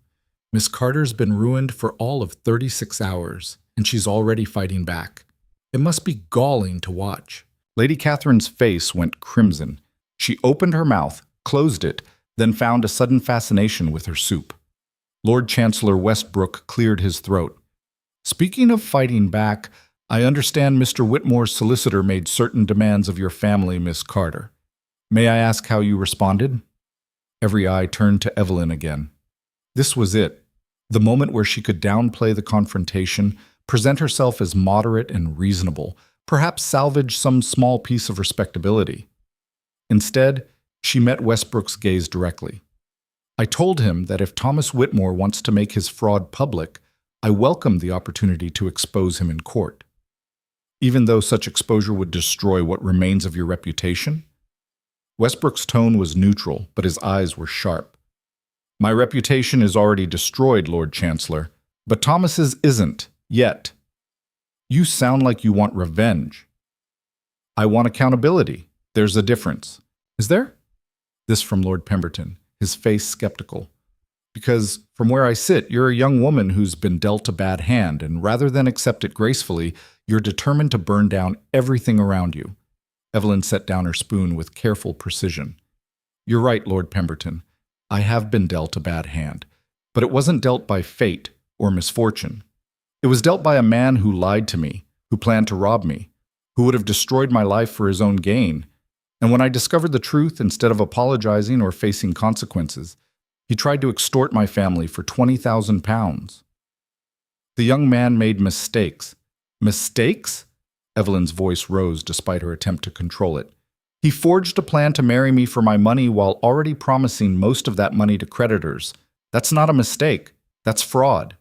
"Miss Carter's been ruined for all of 36 hours, and she's already fighting back. It must be galling to watch." Lady Catherine's face went crimson. She opened her mouth, closed it, then found a sudden fascination with her soup. Lord Chancellor Westbrook cleared his throat. "Speaking of fighting back, I understand Mr. Whitmore's solicitor made certain demands of your family, Miss Carter. May I ask how you responded?" Every eye turned to Evelyn again. This was it, the moment where she could downplay the confrontation, present herself as moderate and reasonable, perhaps salvage some small piece of respectability. Instead, she met Westbrook's gaze directly. "I told him that if Thomas Whitmore wants to make his fraud public, I welcome the opportunity to expose him in court." "Even though such exposure would destroy what remains of your reputation?" Westbrook's tone was neutral, but his eyes were sharp. "My reputation is already destroyed, Lord Chancellor, but Thomas's isn't, yet. You sound like you want revenge." "I want accountability. There's a difference." "Is there?" This from Lord Pemberton, his face skeptical. "Because, from where I sit, you're a young woman who's been dealt a bad hand, and rather than accept it gracefully, you're determined to burn down everything around you." Evelyn set down her spoon with careful precision. "You're right, Lord Pemberton. I have been dealt a bad hand, but it wasn't dealt by fate or misfortune. It was dealt by a man who lied to me, who planned to rob me, who would have destroyed my life for his own gain. And when I discovered the truth, instead of apologizing or facing consequences, he tried to extort my family for £20,000. The young man made mistakes." "Mistakes?" Evelyn's voice rose despite her attempt to control it. "He forged a plan to marry me for my money while already promising most of that money to creditors. That's not a mistake. That's fraud."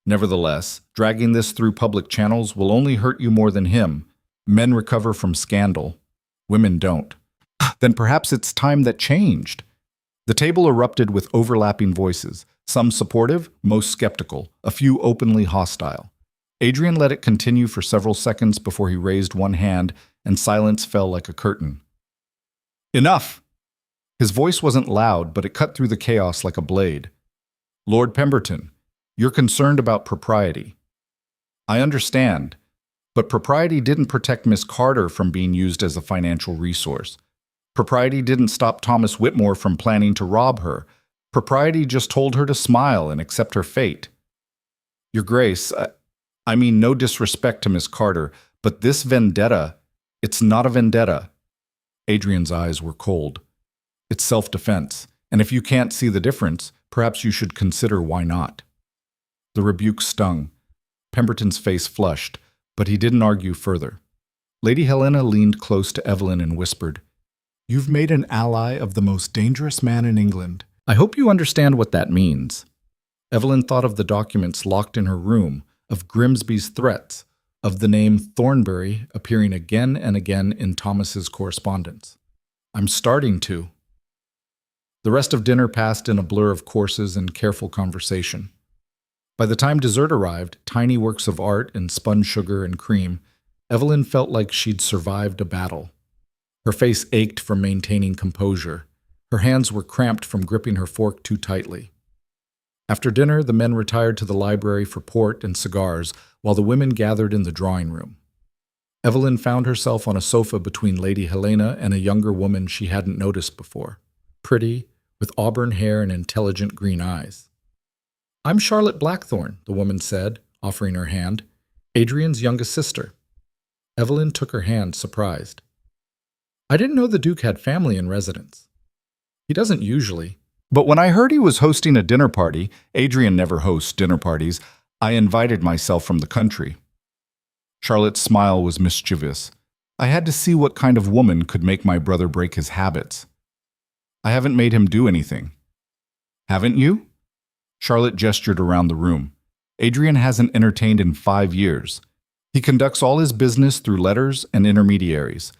"Nevertheless, dragging this through public channels will only hurt you more than him. Men recover from scandal. Women don't." "Then perhaps it's time that changed." The table erupted with overlapping voices, some supportive, most skeptical, a few openly hostile. Adrian let it continue for several seconds before he raised one hand, and silence fell like a curtain. "Enough!" His voice wasn't loud, but it cut through the chaos like a blade. "Lord Pemberton, you're concerned about propriety. I understand, but propriety didn't protect Miss Carter from being used as a financial resource. Propriety didn't stop Thomas Whitmore from planning to rob her. Propriety just told her to smile and accept her fate. Your Grace, I mean no disrespect to Miss Carter, but this vendetta, it's not a vendetta." Adrian's eyes were cold. "It's self-defense, and if you can't see the difference, perhaps you should consider why not." The rebuke stung. Pemberton's face flushed, But he didn't argue further. Lady Helena leaned close to Evelyn and whispered, "You've made an ally of the most dangerous man in England. I hope you understand what that means." Evelyn thought of the documents locked in her room, of Grimsby's threats, of the name Thornbury appearing again and again in Thomas's correspondence. "I'm starting to." The rest of dinner passed in a blur of courses and careful conversation. By the time dessert arrived, tiny works of art in spun sugar and cream, Evelyn felt like she'd survived a battle. Her face ached from maintaining composure. Her hands were cramped from gripping her fork too tightly. After dinner, the men retired to the library for port and cigars, while the women gathered in the drawing room. Evelyn found herself on a sofa between Lady Helena and a younger woman she hadn't noticed before, pretty, with auburn hair and intelligent green eyes. "I'm Charlotte Blackthorne," the woman said, offering her hand, "Adrian's youngest sister." Evelyn took her hand, surprised. "I didn't know the Duke had family in residence." "He doesn't usually. But when I heard he was hosting a dinner party, Adrian never hosts dinner parties, I invited myself from the country." Charlotte's smile was mischievous. "I had to see what kind of woman could make my brother break his habits. I haven't made him do anything." "Haven't you?" Charlotte gestured around the room. "Adrian hasn't entertained in 5 years. He conducts all his business through letters and intermediaries.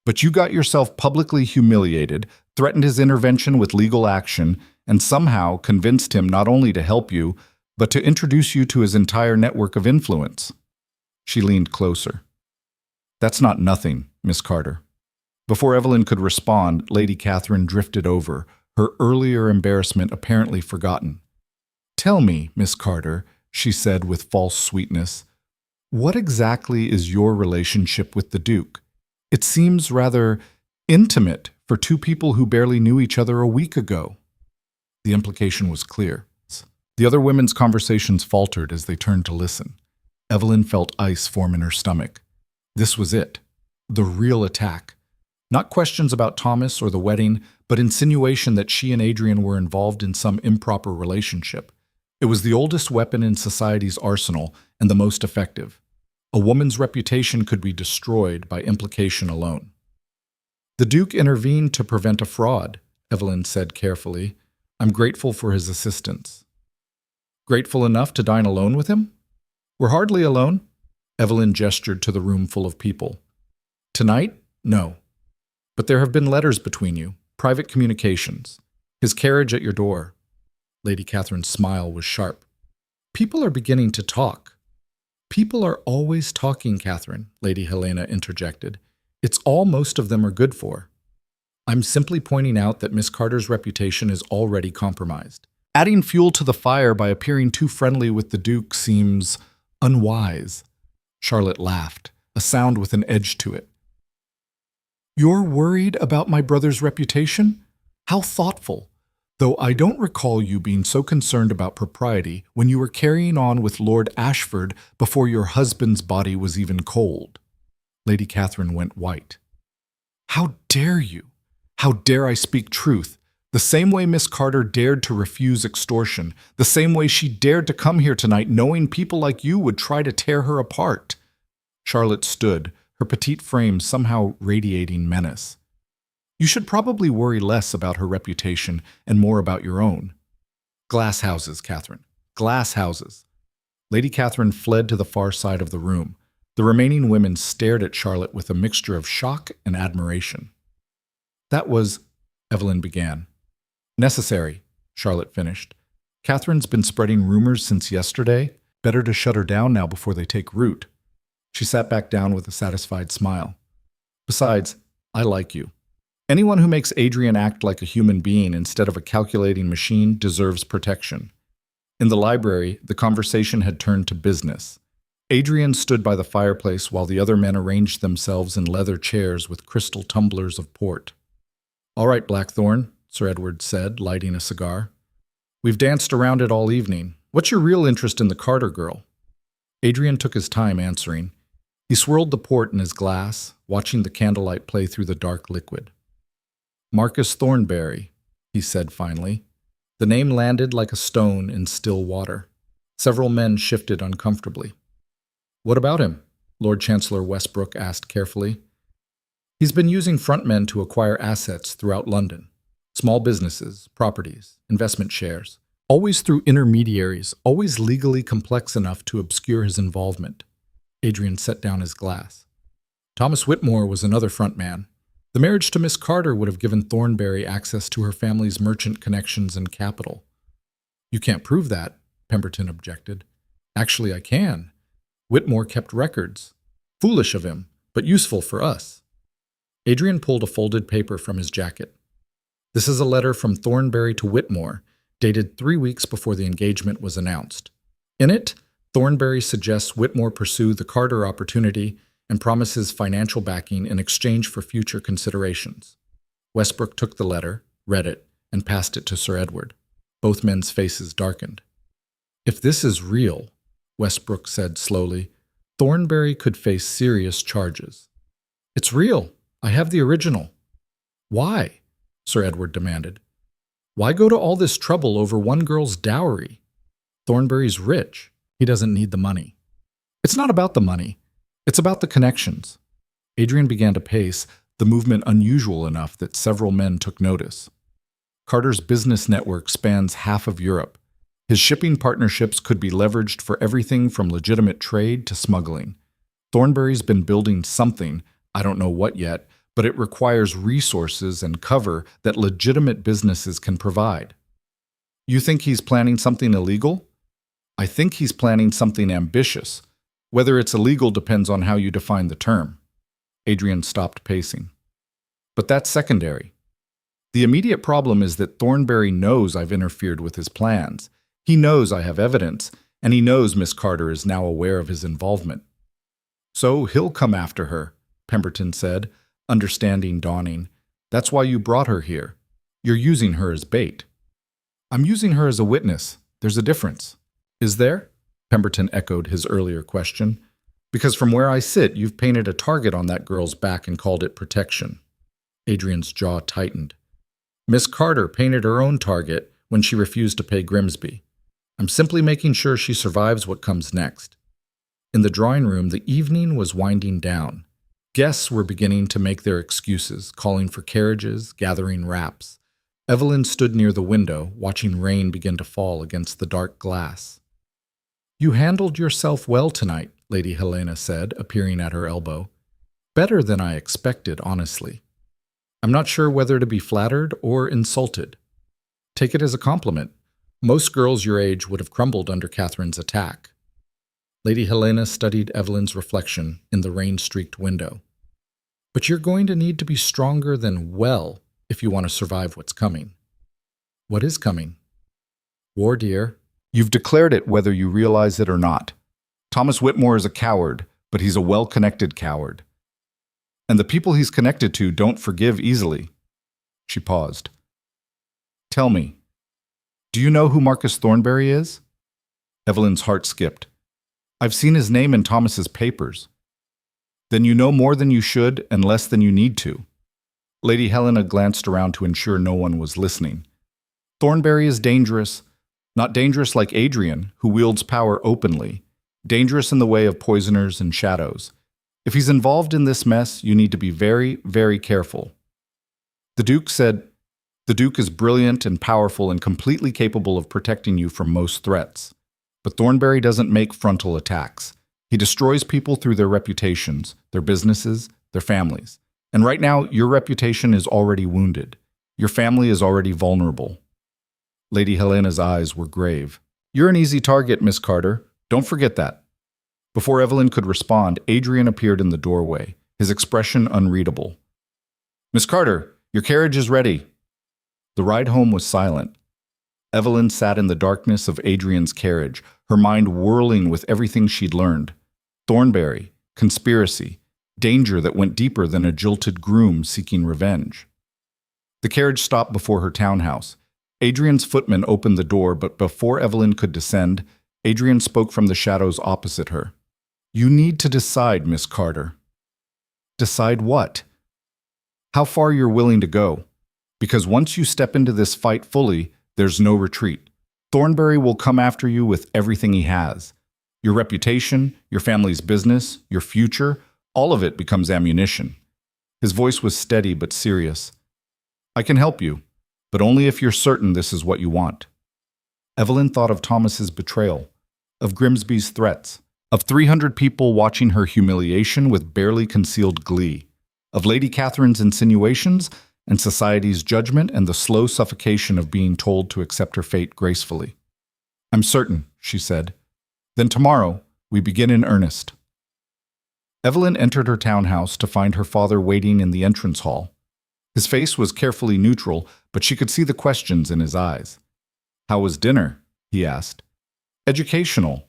But you got yourself publicly humiliated, threatened his intervention with legal action, and somehow convinced him not only to help you, but to introduce you to his entire network of influence." She leaned closer. "That's not nothing, Miss Carter." Before Evelyn could respond, Lady Catherine drifted over, her earlier embarrassment apparently forgotten. "Tell me, Miss Carter," she said with false sweetness, "what exactly is your relationship with the Duke? It seems rather intimate for two people who barely knew each other a week ago." The implication was clear. The other women's conversations faltered as they turned to listen. Evelyn felt ice form in her stomach. This was it. The real attack. Not questions about Thomas or the wedding, but insinuation that she and Adrian were involved in some improper relationship. It was the oldest weapon in society's arsenal and the most effective. A woman's reputation could be destroyed by implication alone. "The Duke intervened to prevent a fraud," Evelyn said carefully. "I'm grateful for his assistance." "Grateful enough to dine alone with him?" "We're hardly alone." Evelyn gestured to the room full of people. "Tonight? No. But there have been letters between you, private communications, his carriage at your door." Lady Catherine's smile was sharp. "People are beginning to talk." "People are always talking, Catherine," Lady Helena interjected. "It's all most of them are good for. I'm simply pointing out that Miss Carter's reputation is already compromised. Adding fuel to the fire by appearing too friendly with the Duke seems unwise." Charlotte laughed, a sound with an edge to it. "You're worried about my brother's reputation? How thoughtful. Though I don't recall you being so concerned about propriety when you were carrying on with Lord Ashford before your husband's body was even cold." Lady Catherine went white. "How dare you? How dare I speak truth? The same way Miss Carter dared to refuse extortion, the same way she dared to come here tonight knowing people like you would try to tear her apart." Charlotte stood, her petite frame somehow radiating menace. "You should probably worry less about her reputation and more about your own." "Glass houses, Catherine. Glass houses." Lady Catherine fled to the far side of the room. The remaining women stared at Charlotte with a mixture of shock and admiration. "That was," Evelyn began. "Necessary," Charlotte finished. "Catherine's been spreading rumors since yesterday. Better to shut her down now before they take root." She sat back down with a satisfied smile. "Besides, I like you. Anyone who makes Adrian act like a human being instead of a calculating machine deserves protection." In the library, the conversation had turned to business. Adrian stood by the fireplace while the other men arranged themselves in leather chairs with crystal tumblers of port. "All right, Blackthorne," Sir Edward said, lighting a cigar. "We've danced around it all evening. What's your real interest in the Carter girl?" Adrian took his time answering. He swirled the port in his glass, watching the candlelight play through the dark liquid. "Marcus Thornbury," he said finally. The name landed like a stone in still water. Several men shifted uncomfortably. "What about him?" Lord Chancellor Westbrook asked carefully. He's been using frontmen to acquire assets throughout London. Small businesses, properties, investment shares. Always through intermediaries, always legally complex enough to obscure his involvement. Adrian set down his glass. Thomas Whitmore was another frontman. The marriage to Miss Carter would have given Thornbury access to her family's merchant connections and capital. You can't prove that, Pemberton objected. Actually, I can. Whitmore kept records. Foolish of him, but useful for us. Adrian pulled a folded paper from his jacket. This is a letter from Thornbury to Whitmore, dated 3 weeks before the engagement was announced. In it, Thornbury suggests Whitmore pursue the Carter opportunity and promises financial backing in exchange for future considerations. Westbrook took the letter, read it, and passed it to Sir Edward. Both men's faces darkened. If this is real, Westbrook said slowly, Thornbury could face serious charges. It's real. I have the original. Why? Sir Edward demanded. Why go to all this trouble over one girl's dowry? Thornbury's rich. He doesn't need the money. It's not about the money. It's about the connections. Adrian began to pace, the movement unusual enough that several men took notice. Carter's business network spans half of Europe. His shipping partnerships could be leveraged for everything from legitimate trade to smuggling. Thornbury's been building something, I don't know what yet, but it requires resources and cover that legitimate businesses can provide. You think he's planning something illegal? I think he's planning something ambitious. Whether it's illegal depends on how you define the term. Adrian stopped pacing. But that's secondary. The immediate problem is that Thornbury knows I've interfered with his plans. He knows I have evidence, and he knows Miss Carter is now aware of his involvement. So he'll come after her, Pemberton said, understanding dawning. That's why you brought her here. You're using her as bait. I'm using her as a witness. There's a difference. Is there? Pemberton echoed his earlier question. Because from where I sit, you've painted a target on that girl's back and called it protection. Adrian's jaw tightened. Miss Carter painted her own target when she refused to pay Grimsby. I'm simply making sure she survives what comes next. In the drawing room, the evening was winding down. Guests were beginning to make their excuses, calling for carriages, gathering wraps. Evelyn stood near the window, watching rain begin to fall against the dark glass. You handled yourself well tonight, Lady Helena said, appearing at her elbow. Better than I expected, honestly. I'm not sure whether to be flattered or insulted. Take it as a compliment. Most girls your age would have crumbled under Catherine's attack. Lady Helena studied Evelyn's reflection in the rain-streaked window. But you're going to need to be stronger than well if you want to survive what's coming. What is coming? War, dear. You've declared it whether you realize it or not. Thomas Whitmore is a coward, but he's a well-connected coward. And the people he's connected to don't forgive easily. She paused. Tell me, do you know who Marcus Thornbury is? Evelyn's heart skipped. I've seen his name in Thomas's papers. Then you know more than you should and less than you need to. Lady Helena glanced around to ensure no one was listening. Thornbury is dangerous, not dangerous like Adrian, who wields power openly, dangerous in the way of poisoners and shadows. If he's involved in this mess, you need to be very, very careful. The Duke said, the Duke is brilliant and powerful and completely capable of protecting you from most threats. But Thornbury doesn't make frontal attacks. He destroys people through their reputations, their businesses, their families. And right now, your reputation is already wounded. Your family is already vulnerable. Lady Helena's eyes were grave. You're an easy target, Miss Carter. Don't forget that. Before Evelyn could respond, Adrian appeared in the doorway, his expression unreadable. Miss Carter, your carriage is ready. The ride home was silent. Evelyn sat in the darkness of Adrian's carriage, her mind whirling with everything she'd learned. Thornbury, conspiracy, danger that went deeper than a jilted groom seeking revenge. The carriage stopped before her townhouse. Adrian's footman opened the door, but before Evelyn could descend, Adrian spoke from the shadows opposite her. You need to decide, Miss Carter. Decide what? How far you're willing to go. Because once you step into this fight fully, there's no retreat. Thornbury will come after you with everything he has. Your reputation, your family's business, your future, all of it becomes ammunition. His voice was steady but serious. I can help you, but only if you're certain this is what you want. Evelyn thought of Thomas's betrayal, of Grimsby's threats, of 300 people watching her humiliation with barely concealed glee, of Lady Catherine's insinuations and society's judgment and the slow suffocation of being told to accept her fate gracefully. I'm certain, she said. Then tomorrow, we begin in earnest. Evelyn entered her townhouse to find her father waiting in the entrance hall. His face was carefully neutral, but she could see the questions in his eyes. How was dinner? He asked. Educational.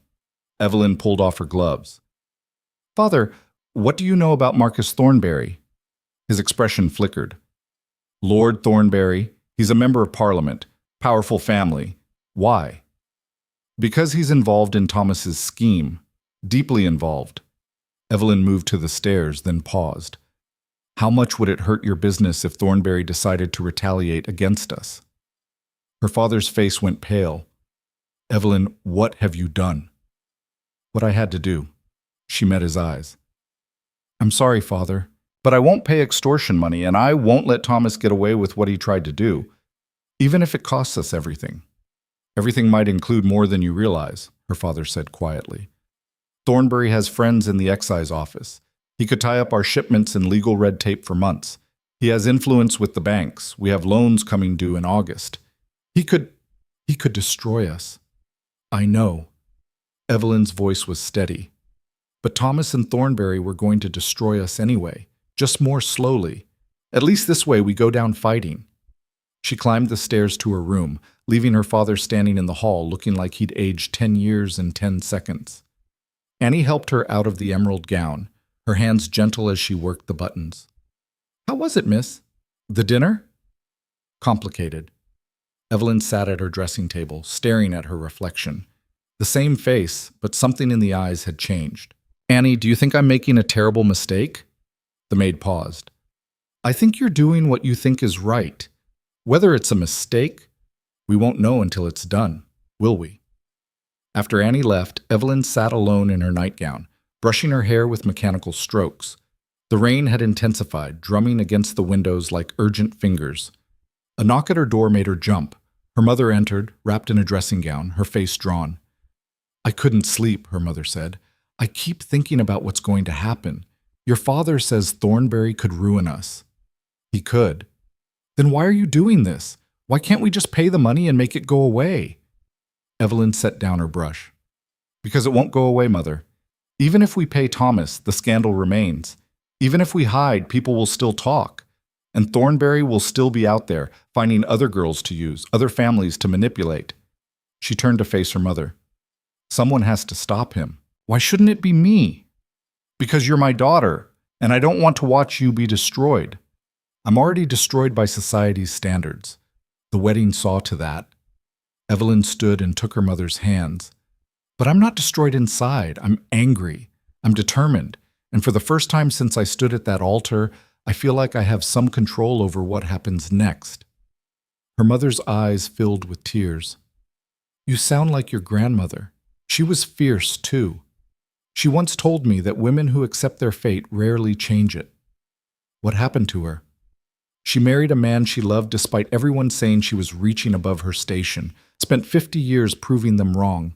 Evelyn pulled off her gloves. Father, what do you know about Marcus Thornbury? His expression flickered. Lord Thornbury, he's a member of Parliament, powerful family. Why? Because he's involved in Thomas's scheme, deeply involved. Evelyn moved to the stairs, then paused. How much would it hurt your business if Thornbury decided to retaliate against us? Her father's face went pale. Evelyn, what have you done? What I had to do. She met his eyes. I'm sorry, Father, but I won't pay extortion money, and I won't let Thomas get away with what he tried to do, even if it costs us everything. Everything might include more than you realize, her father said quietly. Thornbury has friends in the excise office. He could tie up our shipments in legal red tape for months. He has influence with the banks. We have loans coming due in August. He could destroy us. I know. Evelyn's voice was steady. But Thomas and Thornbury were going to destroy us anyway, just more slowly. At least this way we go down fighting. She climbed the stairs to her room, leaving her father standing in the hall looking like he'd aged 10 years in 10 seconds. Annie helped her out of the emerald gown, her hands gentle as she worked the buttons. How was it, miss? The dinner? Complicated. Evelyn sat at her dressing table, staring at her reflection. The same face, but something in the eyes had changed. Annie, do you think I'm making a terrible mistake? The maid paused. I think you're doing what you think is right. Whether it's a mistake, we won't know until it's done, will we? After Annie left, Evelyn sat alone in her nightgown, brushing her hair with mechanical strokes. The rain had intensified, drumming against the windows like urgent fingers. A knock at her door made her jump. Her mother entered, wrapped in a dressing gown, her face drawn. I couldn't sleep, her mother said. I keep thinking about what's going to happen. Your father says Thornbury could ruin us. He could. Then why are you doing this? Why can't we just pay the money and make it go away? Evelyn set down her brush. Because it won't go away, Mother. Even if we pay Thomas, the scandal remains. Even if we hide, people will still talk. And Thornbury will still be out there, finding other girls to use, other families to manipulate. She turned to face her mother. Someone has to stop him. Why shouldn't it be me? Because you're my daughter, and I don't want to watch you be destroyed. I'm already destroyed by society's standards. The wedding saw to that. Evelyn stood and took her mother's hands. But I'm not destroyed inside. I'm angry. I'm determined. And for the first time since I stood at that altar, I feel like I have some control over what happens next. Her mother's eyes filled with tears. You sound like your grandmother. She was fierce, too. She once told me that women who accept their fate rarely change it. What happened to her? She married a man she loved despite everyone saying she was reaching above her station, spent 50 years proving them wrong.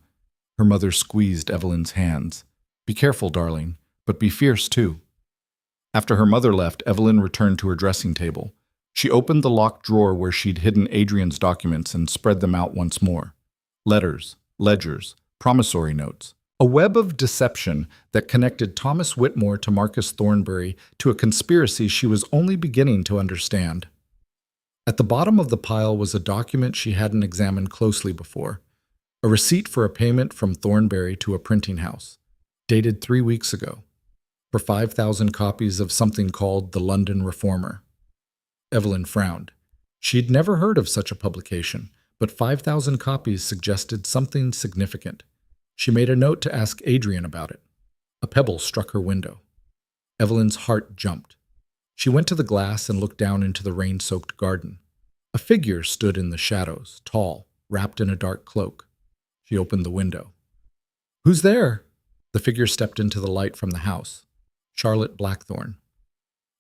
Her mother squeezed Evelyn's hands. Be careful, darling, but be fierce, too. After her mother left, Evelyn returned to her dressing table. She opened the locked drawer where she'd hidden Adrian's documents and spread them out once more. Letters, ledgers, promissory notes. A web of deception that connected Thomas Whitmore to Marcus Thornbury to a conspiracy she was only beginning to understand. At the bottom of the pile was a document she hadn't examined closely before, a receipt for a payment from Thornbury to a printing house, dated 3 weeks ago, for 5,000 copies of something called the London Reformer. Evelyn frowned. She'd never heard of such a publication, but 5,000 copies suggested something significant. She made a note to ask Adrian about it. A pebble struck her window. Evelyn's heart jumped. She went to the glass and looked down into the rain-soaked garden. A figure stood in the shadows, tall, wrapped in a dark cloak. She opened the window. Who's there? The figure stepped into the light from the house. Charlotte Blackthorne.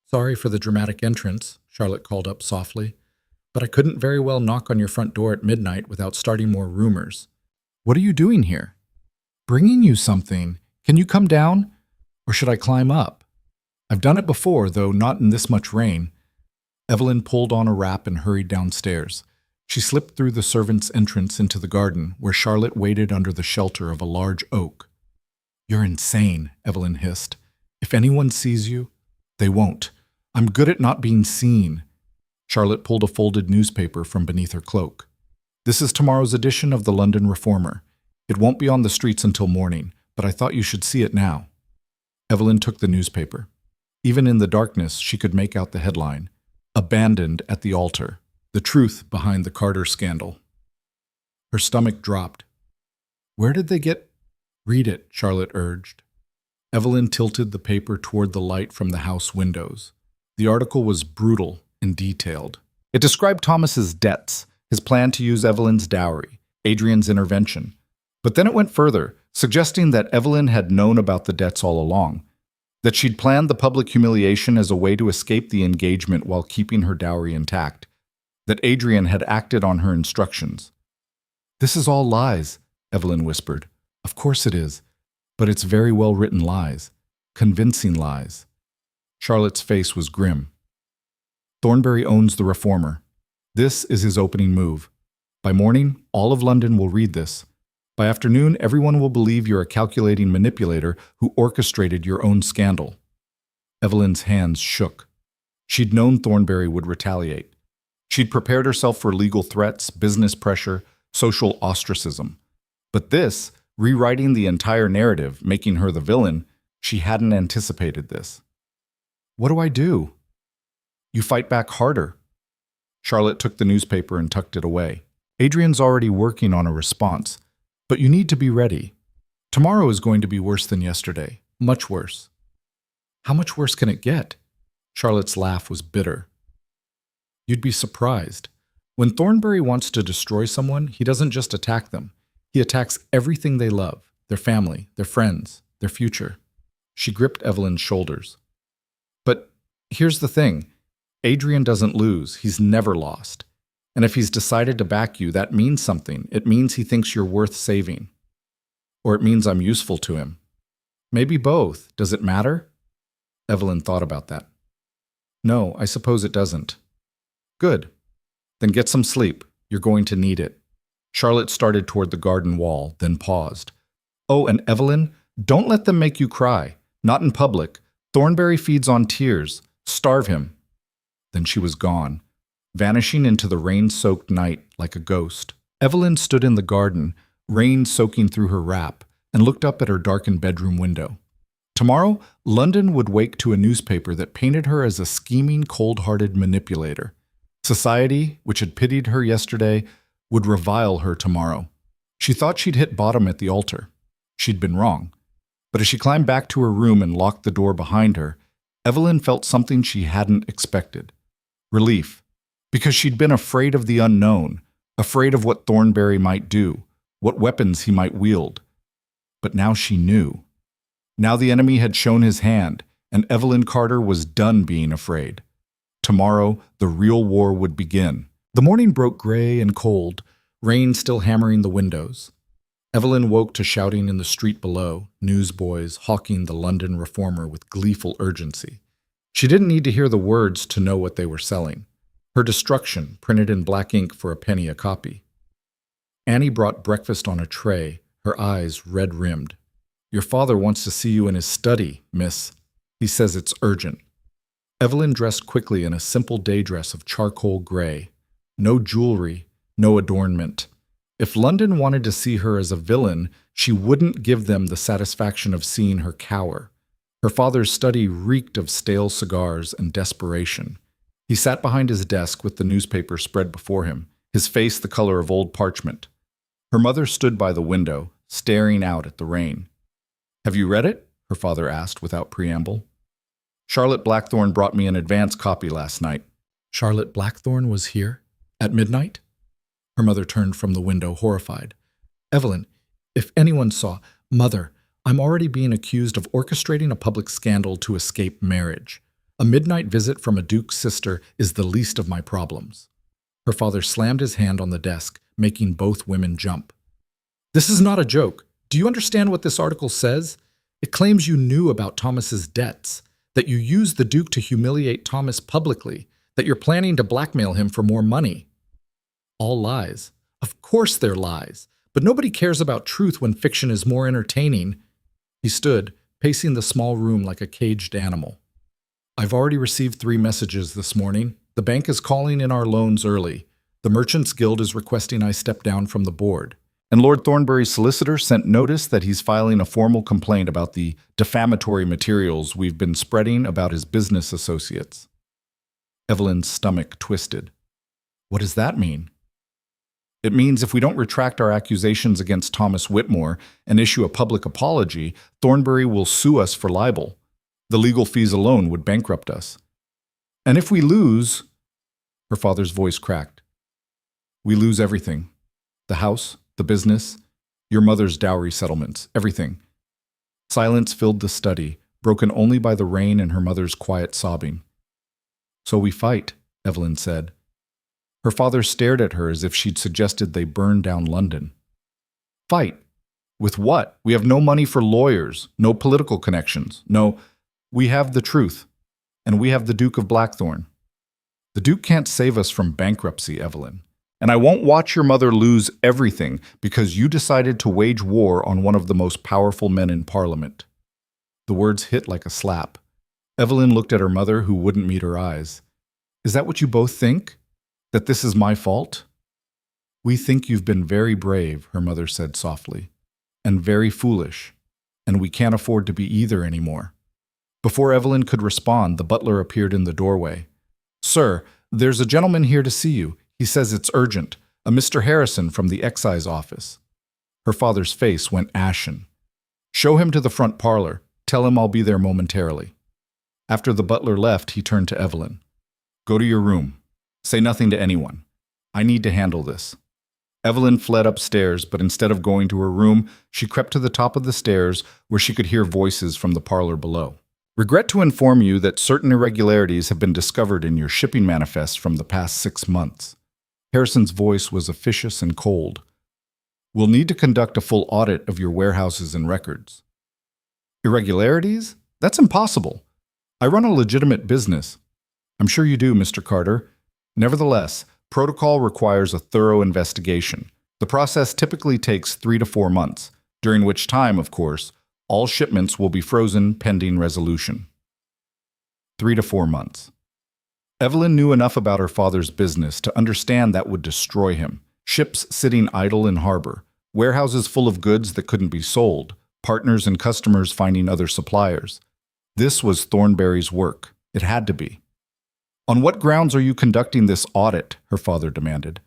"Sorry for the dramatic entrance," Charlotte called up softly, "but I couldn't very well knock on your front door at midnight without starting more rumors. What are you doing here?" "Bringing you something. Can you come down? Or should I climb up? I've done it before, though not in this much rain." Evelyn pulled on a wrap and hurried downstairs. She slipped through the servants' entrance into the garden, where Charlotte waited under the shelter of a large oak. "You're insane," Evelyn hissed. "If anyone sees you, they won't. I'm good at not being seen." Charlotte pulled a folded newspaper from beneath her cloak. "This is tomorrow's edition of the London Reformer. It won't be on the streets until morning, but I thought you should see it now." Evelyn took the newspaper. Even in the darkness, she could make out the headline, "Abandoned at the Altar. The Truth Behind the Carter Scandal." Her stomach dropped. "Where did they get—" "Read it," Charlotte urged. Evelyn tilted the paper toward the light from the house windows. The article was brutal and detailed. It described Thomas's debts, his plan to use Evelyn's dowry, Adrian's intervention. But then it went further, suggesting that Evelyn had known about the debts all along, that she'd planned the public humiliation as a way to escape the engagement while keeping her dowry intact, that Adrian had acted on her instructions. "This is all lies," Evelyn whispered. "Of course it is, but it's very well-written lies, convincing lies." Charlotte's face was grim. "Thornbury owns the Reformer. This is his opening move. By morning, all of London will read this. By afternoon, everyone will believe you're a calculating manipulator who orchestrated your own scandal." Evelyn's hands shook. She'd known Thornbury would retaliate. She'd prepared herself for legal threats, business pressure, social ostracism. But this, rewriting the entire narrative, making her the villain, she hadn't anticipated this. "What do I do?" "You fight back harder." Charlotte took the newspaper and tucked it away. "Adrian's already working on a response, but you need to be ready. Tomorrow is going to be worse than yesterday, much worse." "How much worse can it get?" Charlotte's laugh was bitter. "You'd be surprised. When Thornbury wants to destroy someone, he doesn't just attack them. He attacks everything they love, their family, their friends, their future." She gripped Evelyn's shoulders. "But here's the thing. Adrian doesn't lose. He's never lost. And if he's decided to back you, that means something. It means he thinks you're worth saving. Or it means I'm useful to him. Maybe both. Does it matter?" Evelyn thought about that. "No, I suppose it doesn't." "Good. Then get some sleep. You're going to need it." Charlotte started toward the garden wall, then paused. "Oh, and Evelyn, don't let them make you cry. Not in public. Thornbury feeds on tears. Starve him." Then she was gone, vanishing into the rain-soaked night like a ghost. Evelyn stood in the garden, rain soaking through her wrap, and looked up at her darkened bedroom window. Tomorrow, London would wake to a newspaper that painted her as a scheming, cold-hearted manipulator. Society, which had pitied her yesterday, would revile her tomorrow. She thought she'd hit bottom at the altar. She'd been wrong. But as she climbed back to her room and locked the door behind her, Evelyn felt something she hadn't expected. Relief. Because she'd been afraid of the unknown, afraid of what Thornbury might do, what weapons he might wield. But now she knew. Now the enemy had shown his hand, and Evelyn Carter was done being afraid. Tomorrow, the real war would begin. The morning broke gray and cold, rain still hammering the windows. Evelyn woke to shouting in the street below, newsboys hawking the London Reformer with gleeful urgency. She didn't need to hear the words to know what they were selling. Her destruction, printed in black ink for a penny a copy. Annie brought breakfast on a tray, her eyes red-rimmed. "Your father wants to see you in his study, miss. He says it's urgent." Evelyn dressed quickly in a simple day dress of charcoal gray. No jewelry, no adornment. If London wanted to see her as a villain, she wouldn't give them the satisfaction of seeing her cower. Her father's study reeked of stale cigars and desperation. He sat behind his desk with the newspaper spread before him, his face the color of old parchment. Her mother stood by the window, staring out at the rain. "Have you read it?" her father asked without preamble. "Charlotte Blackthorne brought me an advance copy last night." Charlotte Blackthorne was here? At midnight? Her mother turned from the window, horrified. "Evelyn, if anyone saw—" "Mother, I'm already being accused of orchestrating a public scandal to escape marriage. A midnight visit from a duke's sister is the least of my problems." Her father slammed his hand on the desk, making both women jump. "This is not a joke. Do you understand what this article says? It claims you knew about Thomas's debts, that you used the Duke to humiliate Thomas publicly, that you're planning to blackmail him for more money." All lies. Of course they're lies, but nobody cares about truth when fiction is more entertaining. He stood, pacing the small room like a caged animal. "I've already received 3 messages this morning. The bank is calling in our loans early. The Merchants Guild is requesting I step down from the board. And Lord Thornbury's solicitor sent notice that he's filing a formal complaint about the defamatory materials we've been spreading about his business associates." Evelyn's stomach twisted. "What does that mean?" "It means if we don't retract our accusations against Thomas Whitmore and issue a public apology, Thornbury will sue us for libel. The legal fees alone would bankrupt us. And if we lose—" Her father's voice cracked. "We lose everything. The house, the business, your mother's dowry settlements, everything." Silence filled the study, broken only by the rain and her mother's quiet sobbing. "So we fight," Evelyn said. Her father stared at her as if she'd suggested they burn down London. "Fight? With what? We have no money for lawyers, no political connections, no— We have the truth, and we have the Duke of Blackthorn. The Duke can't save us from bankruptcy, Evelyn. And I won't watch your mother lose everything because you decided to wage war on one of the most powerful men in Parliament." The words hit like a slap. Evelyn looked at her mother, who wouldn't meet her eyes. "Is that what you both think? That this is my fault?" "We think you've been very brave," her mother said softly, "and very foolish, and we can't afford to be either anymore." Before Evelyn could respond, the butler appeared in the doorway. "Sir, there's a gentleman here to see you. He says it's urgent. A Mr. Harrison from the excise office." Her father's face went ashen. "Show him to the front parlor. Tell him I'll be there momentarily." After the butler left, he turned to Evelyn. "Go to your room. Say nothing to anyone. I need to handle this." Evelyn fled upstairs, but instead of going to her room, she crept to the top of the stairs where she could hear voices from the parlor below. "Regret to inform you that certain irregularities have been discovered in your shipping manifests from the past 6 months. Harrison's voice was officious and cold. "We'll need to conduct a full audit of your warehouses and records." "Irregularities? That's impossible. I run a legitimate business." "I'm sure you do, Mr. Carter. Nevertheless, protocol requires a thorough investigation. The process typically takes 3 to 4 months, during which time, of course, all shipments will be frozen pending resolution." 3 to 4 months. Evelyn knew enough about her father's business to understand that would destroy him. Ships sitting idle in harbor, warehouses full of goods that couldn't be sold, partners and customers finding other suppliers. This was Thornbury's work. It had to be. "On what grounds are you conducting this audit?" her father demanded.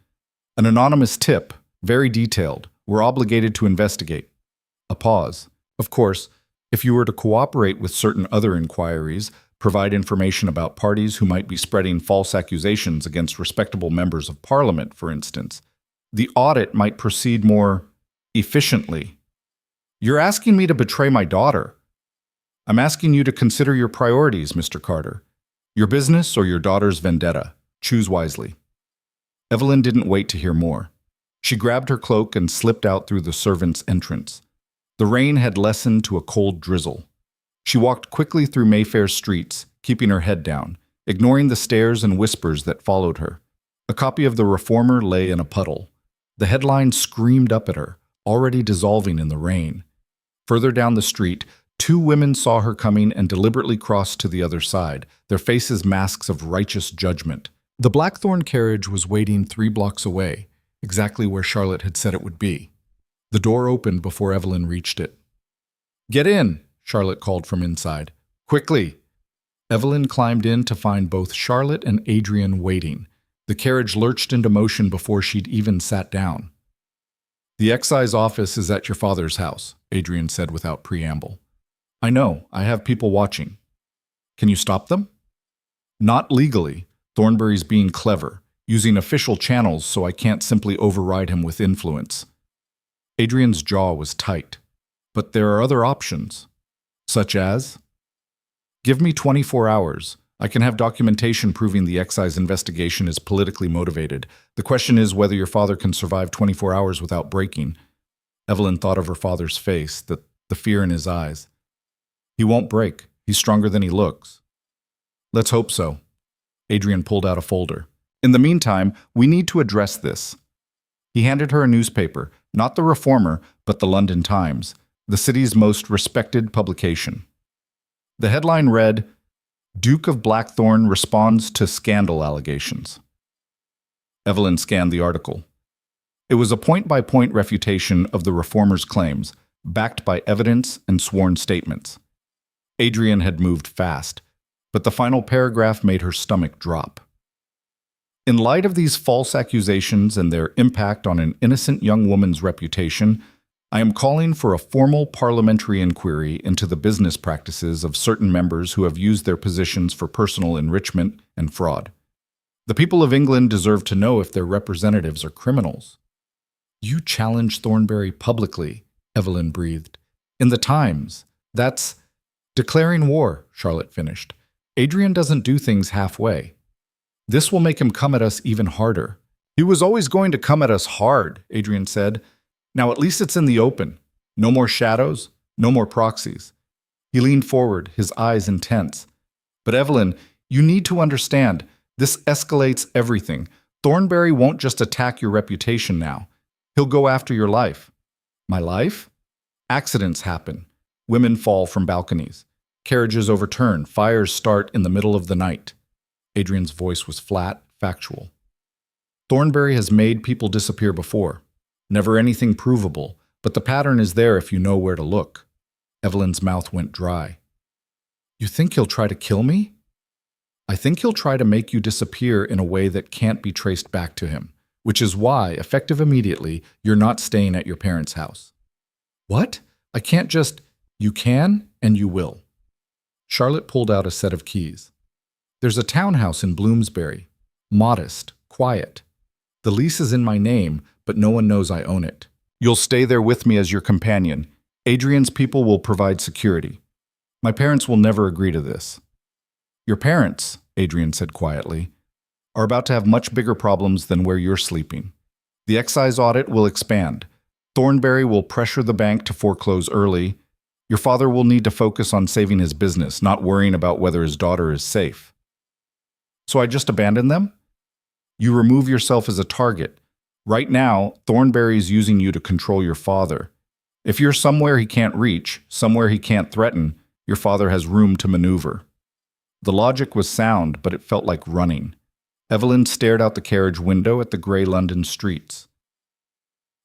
"An anonymous tip, very detailed. We're obligated to investigate." A pause. "Of course, if you were to cooperate with certain other inquiries, provide information about parties who might be spreading false accusations against respectable members of Parliament, for instance, the audit might proceed more efficiently." "You're asking me to betray my daughter." "I'm asking you to consider your priorities, Mr. Carter. Your business or your daughter's vendetta. Choose wisely." Evelyn didn't wait to hear more. She grabbed her cloak and slipped out through the servants' entrance. The rain had lessened to a cold drizzle. She walked quickly through Mayfair's streets, keeping her head down, ignoring the stares and whispers that followed her. A copy of the Reformer lay in a puddle. The headline screamed up at her, already dissolving in the rain. Further down the street, 2 women saw her coming and deliberately crossed to the other side, their faces masks of righteous judgment. The Blackthorn carriage was waiting 3 blocks away, exactly where Charlotte had said it would be. The door opened before Evelyn reached it. "Get in," Charlotte called from inside. "Quickly." Evelyn climbed in to find both Charlotte and Adrian waiting. The carriage lurched into motion before she'd even sat down. "The excise office is at your father's house," Adrian said without preamble. "I know. I have people watching." "Can you stop them?" "Not legally. Thornbury's being clever, using official channels, so I can't simply override him with influence." Adrian's jaw was tight. But there are other options, such as, give me 24 hours. I can have documentation proving the excise investigation is politically motivated. The question is whether your father can survive 24 hours without breaking. Evelyn thought of her father's face, the fear in his eyes. He won't break. He's stronger than he looks. Let's hope so. Adrian pulled out a folder. In the meantime, we need to address this. He handed her a newspaper, not the Reformer, but the London Times, the city's most respected publication. The headline read, Duke of Blackthorn responds to scandal allegations. Evelyn scanned the article. It was a point-by-point refutation of the Reformer's claims, backed by evidence and sworn statements. Adrian had moved fast, but the final paragraph made her stomach drop. In light of these false accusations and their impact on an innocent young woman's reputation, I am calling for a formal parliamentary inquiry into the business practices of certain members who have used their positions for personal enrichment and fraud. The people of England deserve to know if their representatives are criminals. You challenged Thornbury publicly, Evelyn breathed. In the Times. That's declaring war, Charlotte finished. Adrian doesn't do things halfway. This will make him come at us even harder. He was always going to come at us hard, Adrian said. Now at least it's in the open. No more shadows, no more proxies. He leaned forward, his eyes intense. But Evelyn, you need to understand, this escalates everything. Thornbury won't just attack your reputation now. He'll go after your life. My life? Accidents happen. Women fall from balconies. Carriages overturn. Fires start in the middle of the night. Adrian's voice was flat, factual. Thornbury has made people disappear before. Never anything provable, but the pattern is there if you know where to look. Evelyn's mouth went dry. You think he'll try to kill me? I think he'll try to make you disappear in a way that can't be traced back to him, which is why, effective immediately, you're not staying at your parents' house. What? I can't just… You can, and you will. Charlotte pulled out a set of keys. There's a townhouse in Bloomsbury. Modest, quiet. The lease is in my name, but no one knows I own it. You'll stay there with me as your companion. Adrian's people will provide security. My parents will never agree to this. Your parents, Adrian said quietly, are about to have much bigger problems than where you're sleeping. The excise audit will expand. Thornbury will pressure the bank to foreclose early. Your father will need to focus on saving his business, not worrying about whether his daughter is safe. So I just abandon them? You remove yourself as a target. Right now, Thornbury's using you to control your father. If you're somewhere he can't reach, somewhere he can't threaten, your father has room to maneuver. The logic was sound, but it felt like running. Evelyn stared out the carriage window at the grey London streets.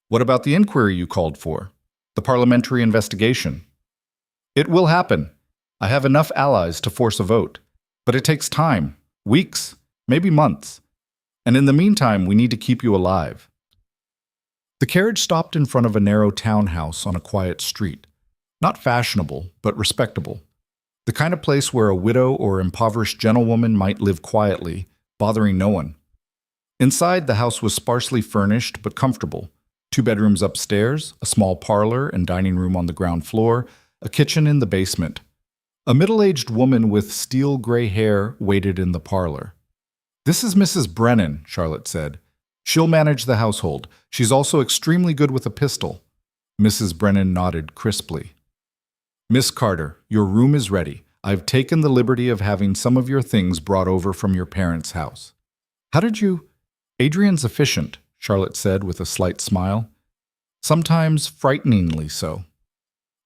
What about the inquiry you called for? The parliamentary investigation? It will happen. I have enough allies to force a vote. But it takes time. Weeks, maybe months. And in the meantime, we need to keep you alive. The carriage stopped in front of a narrow townhouse on a quiet street. Not fashionable, but respectable. The kind of place where a widow or impoverished gentlewoman might live quietly, bothering no one. Inside, the house was sparsely furnished but comfortable. 2 bedrooms upstairs, a small parlor and dining room on the ground floor, a kitchen in the basement. A middle-aged woman with steel gray hair waited in the parlor. This is Mrs. Brennan, Charlotte said. She'll manage the household. She's also extremely good with a pistol. Mrs. Brennan nodded crisply. Miss Carter, your room is ready. I've taken the liberty of having some of your things brought over from your parents' house. How did you… Adrian's efficient, Charlotte said with a slight smile. Sometimes frighteningly so.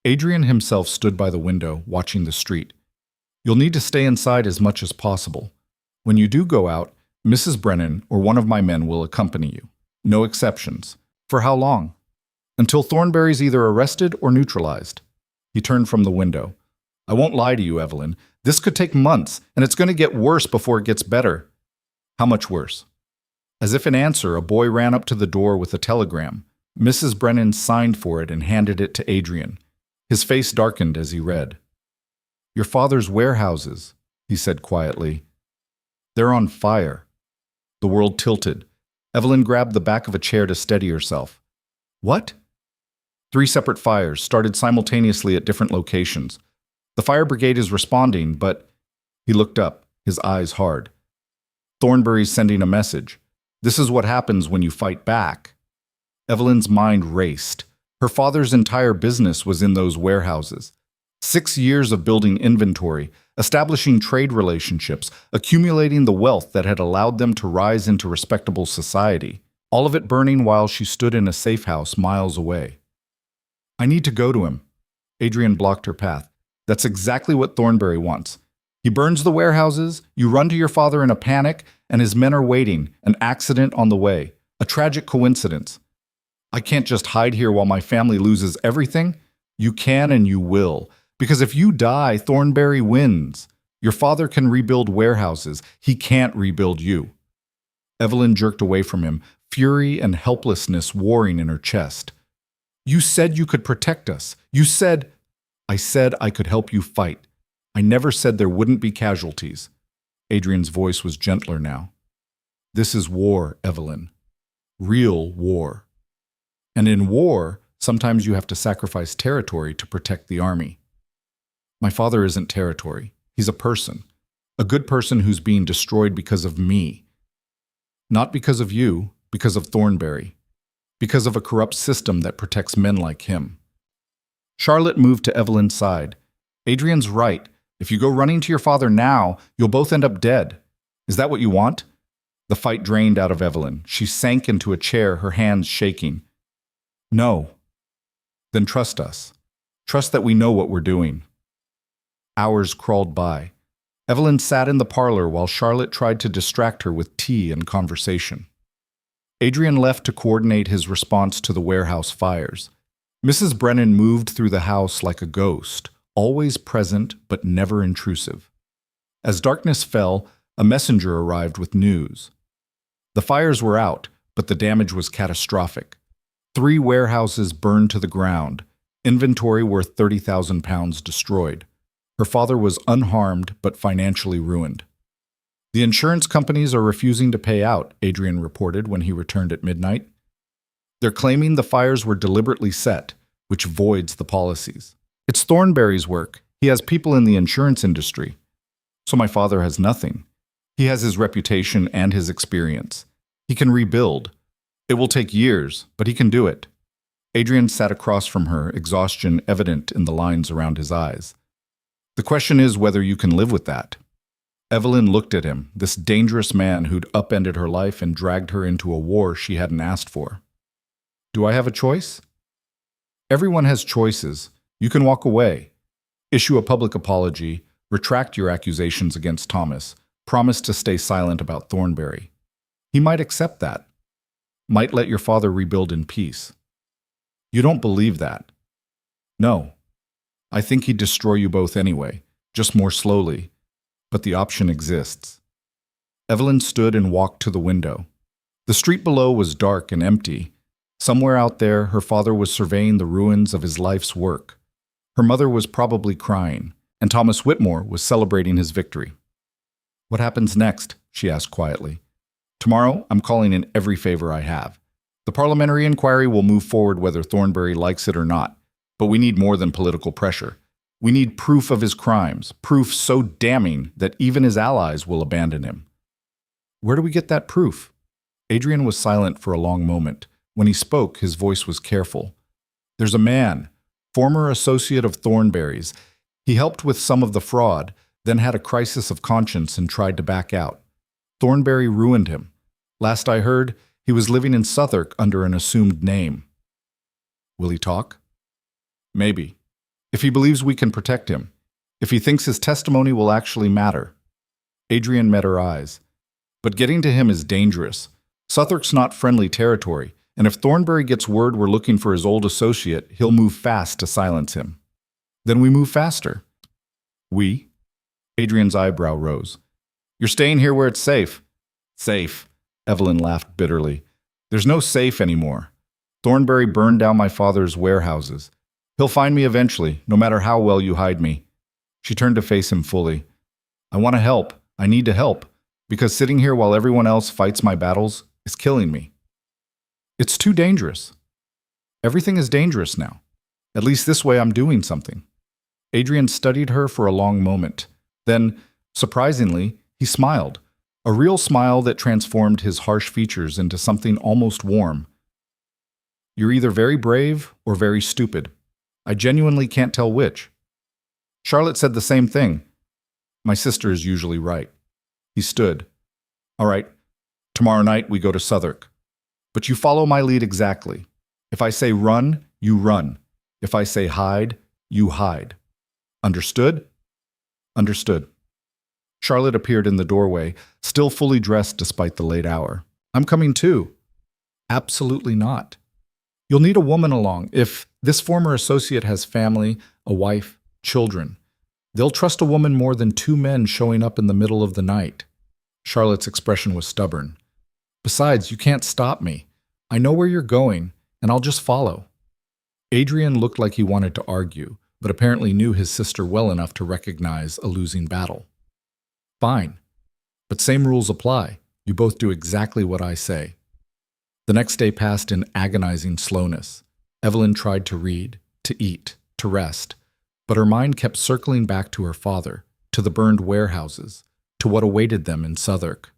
Adrian himself stood by the window, watching the street. You'll need to stay inside as much as possible. When you do go out, Mrs. Brennan or one of my men will accompany you. No exceptions. For how long? Until Thornbury's either arrested or neutralized. He turned from the window. I won't lie to you, Evelyn. This could take months, and it's going to get worse before it gets better. How much worse? As if in answer, a boy ran up to the door with a telegram. Mrs. Brennan signed for it and handed it to Adrian. His face darkened as he read. Your father's warehouses, he said quietly. They're on fire. The world tilted. Evelyn grabbed the back of a chair to steady herself. What? 3 separate fires started simultaneously at different locations. The fire brigade is responding, but he looked up, his eyes hard. Thornbury's sending a message. This is what happens when you fight back. Evelyn's mind raced. Her father's entire business was in those warehouses. 6 years of building inventory, establishing trade relationships, accumulating the wealth that had allowed them to rise into respectable society. All of it burning while she stood in a safe house miles away. I need to go to him. Adrian blocked her path. That's exactly what Thornbury wants. He burns the warehouses, you run to your father in a panic, and his men are waiting, an accident on the way, a tragic coincidence. I can't just hide here while my family loses everything. You can and you will. Because if you die, Thornbury wins. Your father can rebuild warehouses. He can't rebuild you. Evelyn jerked away from him, fury and helplessness warring in her chest. You said you could protect us. I said I could help you fight. I never said there wouldn't be casualties. Adrian's voice was gentler now. This is war, Evelyn. Real war. And in war, sometimes you have to sacrifice territory to protect the army. My father isn't territory. He's a person. A good person who's being destroyed because of me. Not because of you, because of Thornbury. Because of a corrupt system that protects men like him. Charlotte moved to Evelyn's side. Adrian's right. If you go running to your father now, you'll both end up dead. Is that what you want? The fight drained out of Evelyn. She sank into a chair, her hands shaking. No. Then trust us. Trust that we know what we're doing. Hours crawled by. Evelyn sat in the parlor while Charlotte tried to distract her with tea and conversation. Adrian left to coordinate his response to the warehouse fires. Mrs. Brennan moved through the house like a ghost, always present but never intrusive. As darkness fell, a messenger arrived with news. The fires were out, but the damage was catastrophic. 3 warehouses burned to the ground, inventory worth £30,000 destroyed. Her father was unharmed but financially ruined. The insurance companies are refusing to pay out, Adrian reported when he returned at midnight. They're claiming the fires were deliberately set, which voids the policies. It's Thornbury's work. He has people in the insurance industry. So my father has nothing. He has his reputation and his experience. He can rebuild. It will take years, but he can do it. Adrian sat across from her, exhaustion evident in the lines around his eyes. The question is whether you can live with that. Evelyn looked at him, this dangerous man who'd upended her life and dragged her into a war she hadn't asked for. Do I have a choice? Everyone has choices. You can walk away, issue a public apology, retract your accusations against Thomas, promise to stay silent about Thornbury. He might accept that. Might let your father rebuild in peace. You don't believe that. No. I think he'd destroy you both anyway, just more slowly. But the option exists. Evelyn stood and walked to the window. The street below was dark and empty. Somewhere out there, her father was surveying the ruins of his life's work. Her mother was probably crying, and Thomas Whitmore was celebrating his victory. What happens next? She asked quietly. Tomorrow, I'm calling in every favor I have. The parliamentary inquiry will move forward whether Thornbury likes it or not. But we need more than political pressure. We need proof of his crimes, proof so damning that even his allies will abandon him. Where do we get that proof? Adrian was silent for a long moment. When he spoke, his voice was careful. There's a man, former associate of Thornbury's. He helped with some of the fraud, then had a crisis of conscience and tried to back out. Thornbury ruined him. Last I heard, he was living in Southwark under an assumed name. Will he talk? Maybe. If he believes we can protect him. If he thinks his testimony will actually matter. Adrian met her eyes. But getting to him is dangerous. Southwark's not friendly territory, and if Thornbury gets word we're looking for his old associate, he'll move fast to silence him. Then we move faster. We? Adrian's eyebrow rose. You're staying here where it's safe. Safe. Evelyn laughed bitterly. There's no safe anymore. Thornbury burned down my father's warehouses. He'll find me eventually, no matter how well you hide me. She turned to face him fully. I want to help. I need to help. Because sitting here while everyone else fights my battles is killing me. It's too dangerous. Everything is dangerous now. At least this way I'm doing something. Adrian studied her for a long moment. Then, surprisingly, he smiled. A real smile that transformed his harsh features into something almost warm. You're either very brave or very stupid. I genuinely can't tell which. Charlotte said the same thing. My sister is usually right. He stood. All right, tomorrow night we go to Southwark. But you follow my lead exactly. If I say run, you run. If I say hide, you hide. Understood? Understood. Charlotte appeared in the doorway, still fully dressed despite the late hour. I'm coming too. Absolutely not. You'll need a woman along. If this former associate has family, a wife, children, they'll trust a woman more than two men showing up in the middle of the night. Charlotte's expression was stubborn. Besides, you can't stop me. I know where you're going, and I'll just follow. Adrian looked like he wanted to argue, but apparently knew his sister well enough to recognize a losing battle. Fine. But same rules apply. You both do exactly what I say. The next day passed in agonizing slowness. Evelyn tried to read, to eat, to rest, but her mind kept circling back to her father, to the burned warehouses, to what awaited them in Southwark.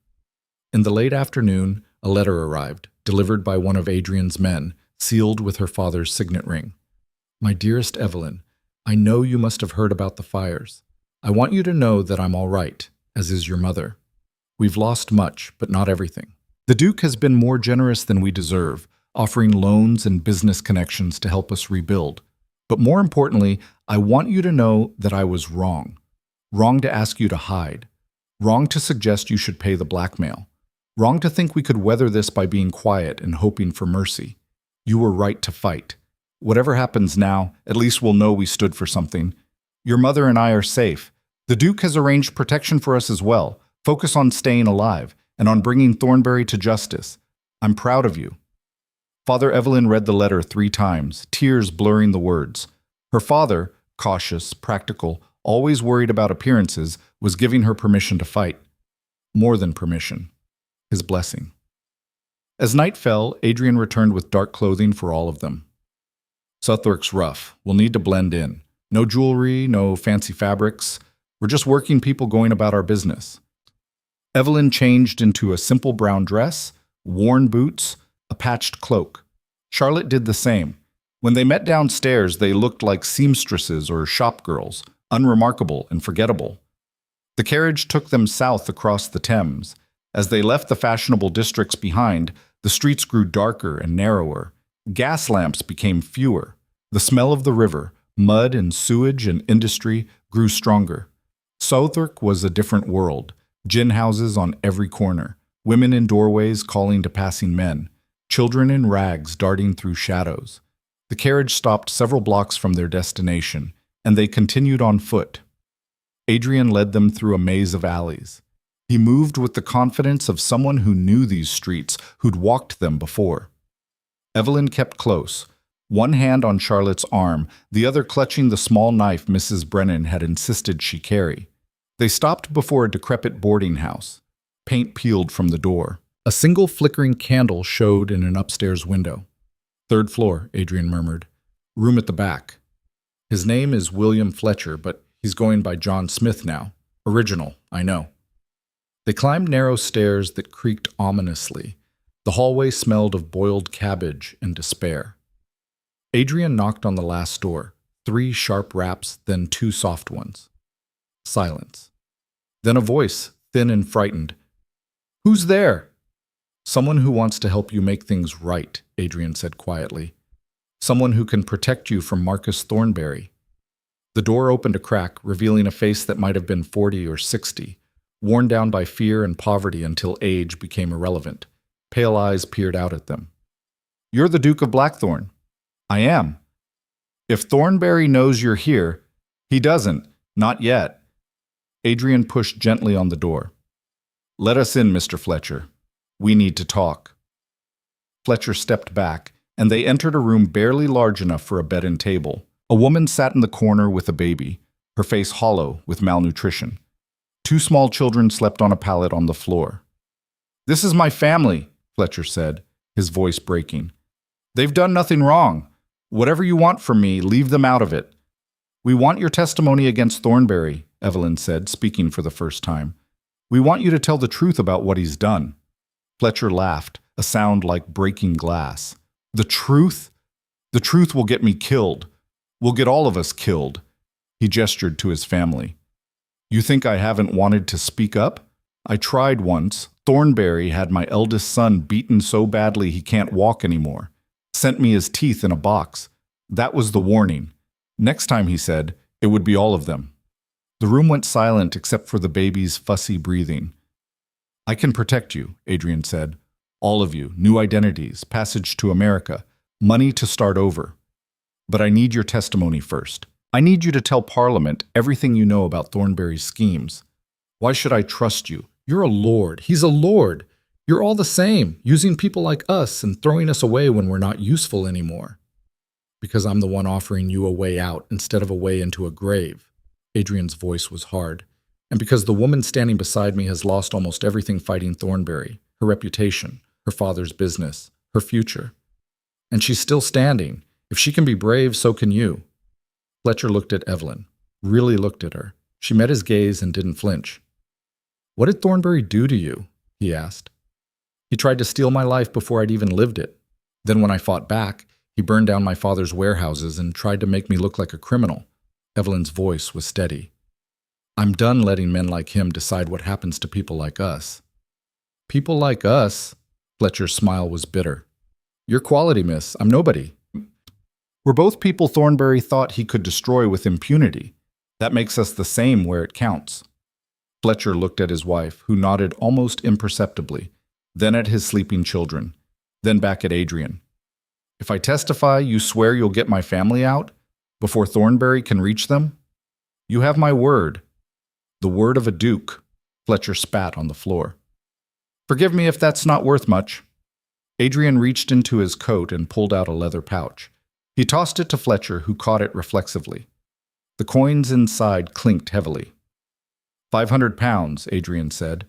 In the late afternoon, a letter arrived, delivered by one of Adrian's men, sealed with her father's signet ring. My dearest Evelyn, I know you must have heard about the fires. I want you to know that I'm all right, as is your mother. We've lost much, but not everything. The Duke has been more generous than we deserve, offering loans and business connections to help us rebuild. But more importantly, I want you to know that I was wrong. Wrong to ask you to hide. Wrong to suggest you should pay the blackmail. Wrong to think we could weather this by being quiet and hoping for mercy. You were right to fight. Whatever happens now, at least we'll know we stood for something. Your mother and I are safe. The Duke has arranged protection for us as well. Focus on staying alive and on bringing Thornbury to justice. I'm proud of you. Father Evelyn read the letter 3 times, tears blurring the words. Her father, cautious, practical, always worried about appearances, was giving her permission to fight. More than permission. His blessing. As night fell, Adrian returned with dark clothing for all of them. Southwark's rough. We'll need to blend in. No jewelry, no fancy fabrics. We're just working people going about our business. Evelyn changed into a simple brown dress, worn boots, a patched cloak. Charlotte did the same. When they met downstairs, they looked like seamstresses or shopgirls, unremarkable and forgettable. The carriage took them south across the Thames. As they left the fashionable districts behind, the streets grew darker and narrower. Gas lamps became fewer. The smell of the river, mud and sewage and industry grew stronger. Southwark was a different world. Gin houses on every corner, women in doorways calling to passing men, children in rags darting through shadows. The carriage stopped several blocks from their destination, and they continued on foot. Adrian led them through a maze of alleys. He moved with the confidence of someone who knew these streets, who'd walked them before. Evelyn kept close, one hand on Charlotte's arm, the other clutching the small knife Mrs. Brennan had insisted she carry. They stopped before a decrepit boarding house. Paint peeled from the door. A single flickering candle showed in an upstairs window. "Third floor," Adrian murmured. "Room at the back. His name is William Fletcher, but he's going by John Smith now. Original, I know." They climbed narrow stairs that creaked ominously. The hallway smelled of boiled cabbage and despair. Adrian knocked on the last door, 3 sharp raps, then 2 soft ones. Silence. Then a voice, thin and frightened. "Who's there?" "Someone who wants to help you make things right," Adrian said quietly. "Someone who can protect you from Marcus Thornbury." The door opened a crack, revealing a face that might have been 40 or 60, worn down by fear and poverty until age became irrelevant. Pale eyes peered out at them. "You're the Duke of Blackthorn." "I am." "If Thornbury knows you're here—" "He doesn't. Not yet." Adrian pushed gently on the door. "Let us in, Mr. Fletcher. We need to talk." Fletcher stepped back, and they entered a room barely large enough for a bed and table. A woman sat in the corner with a baby, her face hollow with malnutrition. 2 small children slept on a pallet on the floor. "This is my family," Fletcher said, his voice breaking. "They've done nothing wrong. Whatever you want from me, leave them out of it. We want your testimony against Thornberry, Evelyn said, speaking for the first time. We want you to tell the truth about what he's done. Fletcher laughed, a sound like breaking glass. The truth? The truth will get me killed. Will get all of us killed. He gestured to his family. You think I haven't wanted to speak up? I tried once. Thornberry had my eldest son beaten so badly he can't walk anymore. Sent me his teeth in a box. That was the warning. Next time, he said, it would be all of them. The room went silent except for the baby's fussy breathing. I can protect you, Adrian said. All of you, new identities, passage to America, money to start over. But I need your testimony first. I need you to tell Parliament everything you know about Thornberry's schemes. Why should I trust you? You're a lord. He's a lord. You're all the same, using people like us and throwing us away when we're not useful anymore. Because I'm the one offering you a way out instead of a way into a grave. Adrian's voice was hard. And because the woman standing beside me has lost almost everything fighting Thornberry, her reputation, her father's business, her future. And she's still standing. If she can be brave, so can you. Fletcher looked at Evelyn, really looked at her. She met his gaze and didn't flinch. What did Thornberry do to you? He asked. He tried to steal my life before I'd even lived it. Then when I fought back, he burned down my father's warehouses and tried to make me look like a criminal. Evelyn's voice was steady. I'm done letting men like him decide what happens to people like us. People like us? Fletcher's smile was bitter. You're quality, miss. I'm nobody. We're both people Thornberry thought he could destroy with impunity. That makes us the same where it counts. Fletcher looked at his wife, who nodded almost imperceptibly, then at his sleeping children, then back at Adrian. If I testify, you swear you'll get my family out before Thornberry can reach them? You have my word. The word of a duke. Fletcher spat on the floor. Forgive me if that's not worth much. Adrian reached into his coat and pulled out a leather pouch. He tossed it to Fletcher, who caught it reflexively. The coins inside clinked heavily. 500 pounds, Adrian said.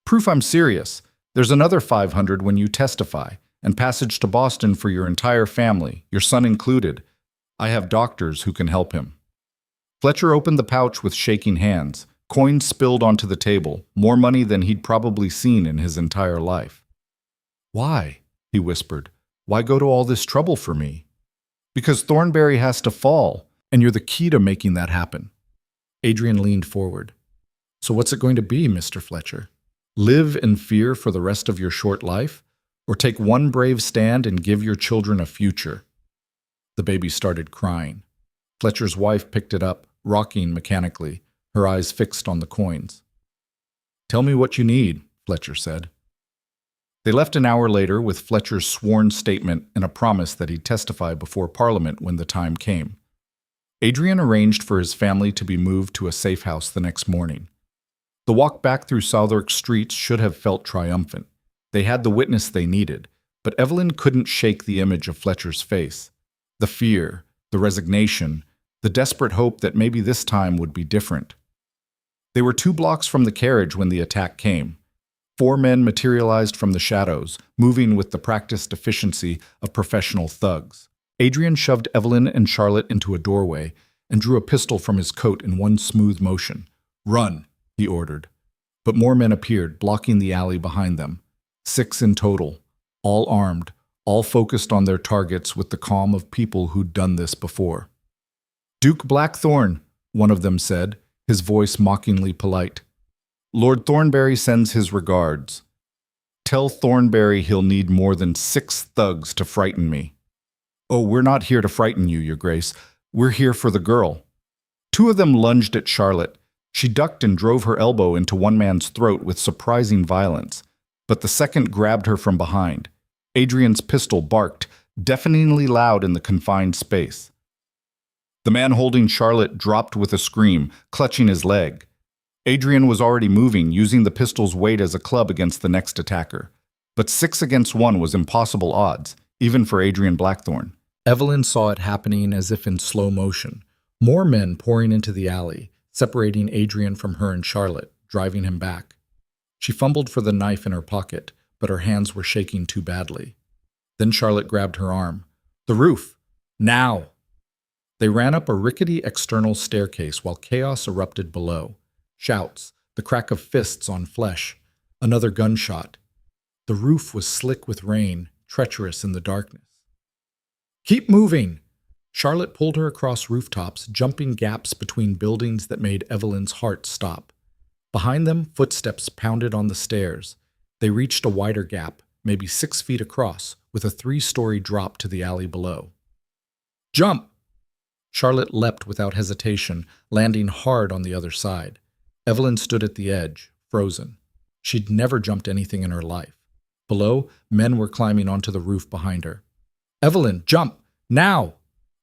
Proof I'm serious. There's another 500 when you testify, and passage to Boston for your entire family, your son included. I have doctors who can help him. Fletcher opened the pouch with shaking hands. Coins spilled onto the table, more money than he'd probably seen in his entire life. Why? He whispered. Why go to all this trouble for me? Because Thornberry has to fall, and you're the key to making that happen. Adrian leaned forward. So what's it going to be, Mr. Fletcher? Live in fear for the rest of your short life? Or take one brave stand and give your children a future? The baby started crying. Fletcher's wife picked it up, rocking mechanically, her eyes fixed on the coins. Tell me what you need, Fletcher said. They left an hour later with Fletcher's sworn statement and a promise that he'd testify before Parliament when the time came. Adrian arranged for his family to be moved to a safe house the next morning. The walk back through Southwark streets should have felt triumphant. They had the witness they needed, but Evelyn couldn't shake the image of Fletcher's face. The fear, the resignation, the desperate hope that maybe this time would be different. They were 2 blocks from the carriage when the attack came. 4 men materialized from the shadows, moving with the practiced efficiency of professional thugs. Adrian shoved Evelyn and Charlotte into a doorway and drew a pistol from his coat in one smooth motion. Run, he ordered. But more men appeared, blocking the alley behind them. 6 in total, all armed, all focused on their targets with the calm of people who'd done this before. Duke Blackthorne, one of them said, his voice mockingly polite. Lord Thornberry sends his regards. Tell Thornberry he'll need more than 6 thugs to frighten me. Oh, we're not here to frighten you, Your Grace. We're here for the girl. 2 of them lunged at Charlotte. She ducked and drove her elbow into one man's throat with surprising violence, but the second grabbed her from behind. Adrian's pistol barked, deafeningly loud in the confined space. The man holding Charlotte dropped with a scream, clutching his leg. Adrian was already moving, using the pistol's weight as a club against the next attacker. But 6 against 1 was impossible odds, even for Adrian Blackthorne. Evelyn saw it happening as if in slow motion. More men pouring into the alley, separating Adrian from her and Charlotte, driving him back. She fumbled for the knife in her pocket, but her hands were shaking too badly. Then Charlotte grabbed her arm. The roof! Now! They ran up a rickety external staircase while chaos erupted below. Shouts, the crack of fists on flesh, another gunshot. The roof was slick with rain, treacherous in the darkness. Keep moving! Charlotte pulled her across rooftops, jumping gaps between buildings that made Evelyn's heart stop. Behind them, footsteps pounded on the stairs. They reached a wider gap, maybe 6 feet across, with a 3-story drop to the alley below. Jump! Charlotte leapt without hesitation, landing hard on the other side. Evelyn stood at the edge, frozen. She'd never jumped anything in her life. Below, men were climbing onto the roof behind her. Evelyn, jump! Now!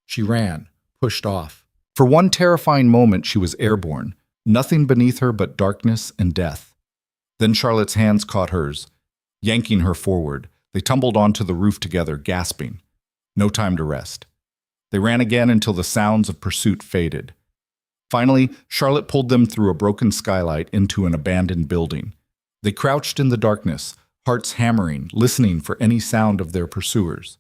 She ran, pushed off. For one terrifying moment, she was airborne. Nothing beneath her but darkness and death. Then Charlotte's hands caught hers, yanking her forward. They tumbled onto the roof together, gasping. No time to rest. They ran again until the sounds of pursuit faded. Finally, Charlotte pulled them through a broken skylight into an abandoned building. They crouched in the darkness, hearts hammering, listening for any sound of their pursuers.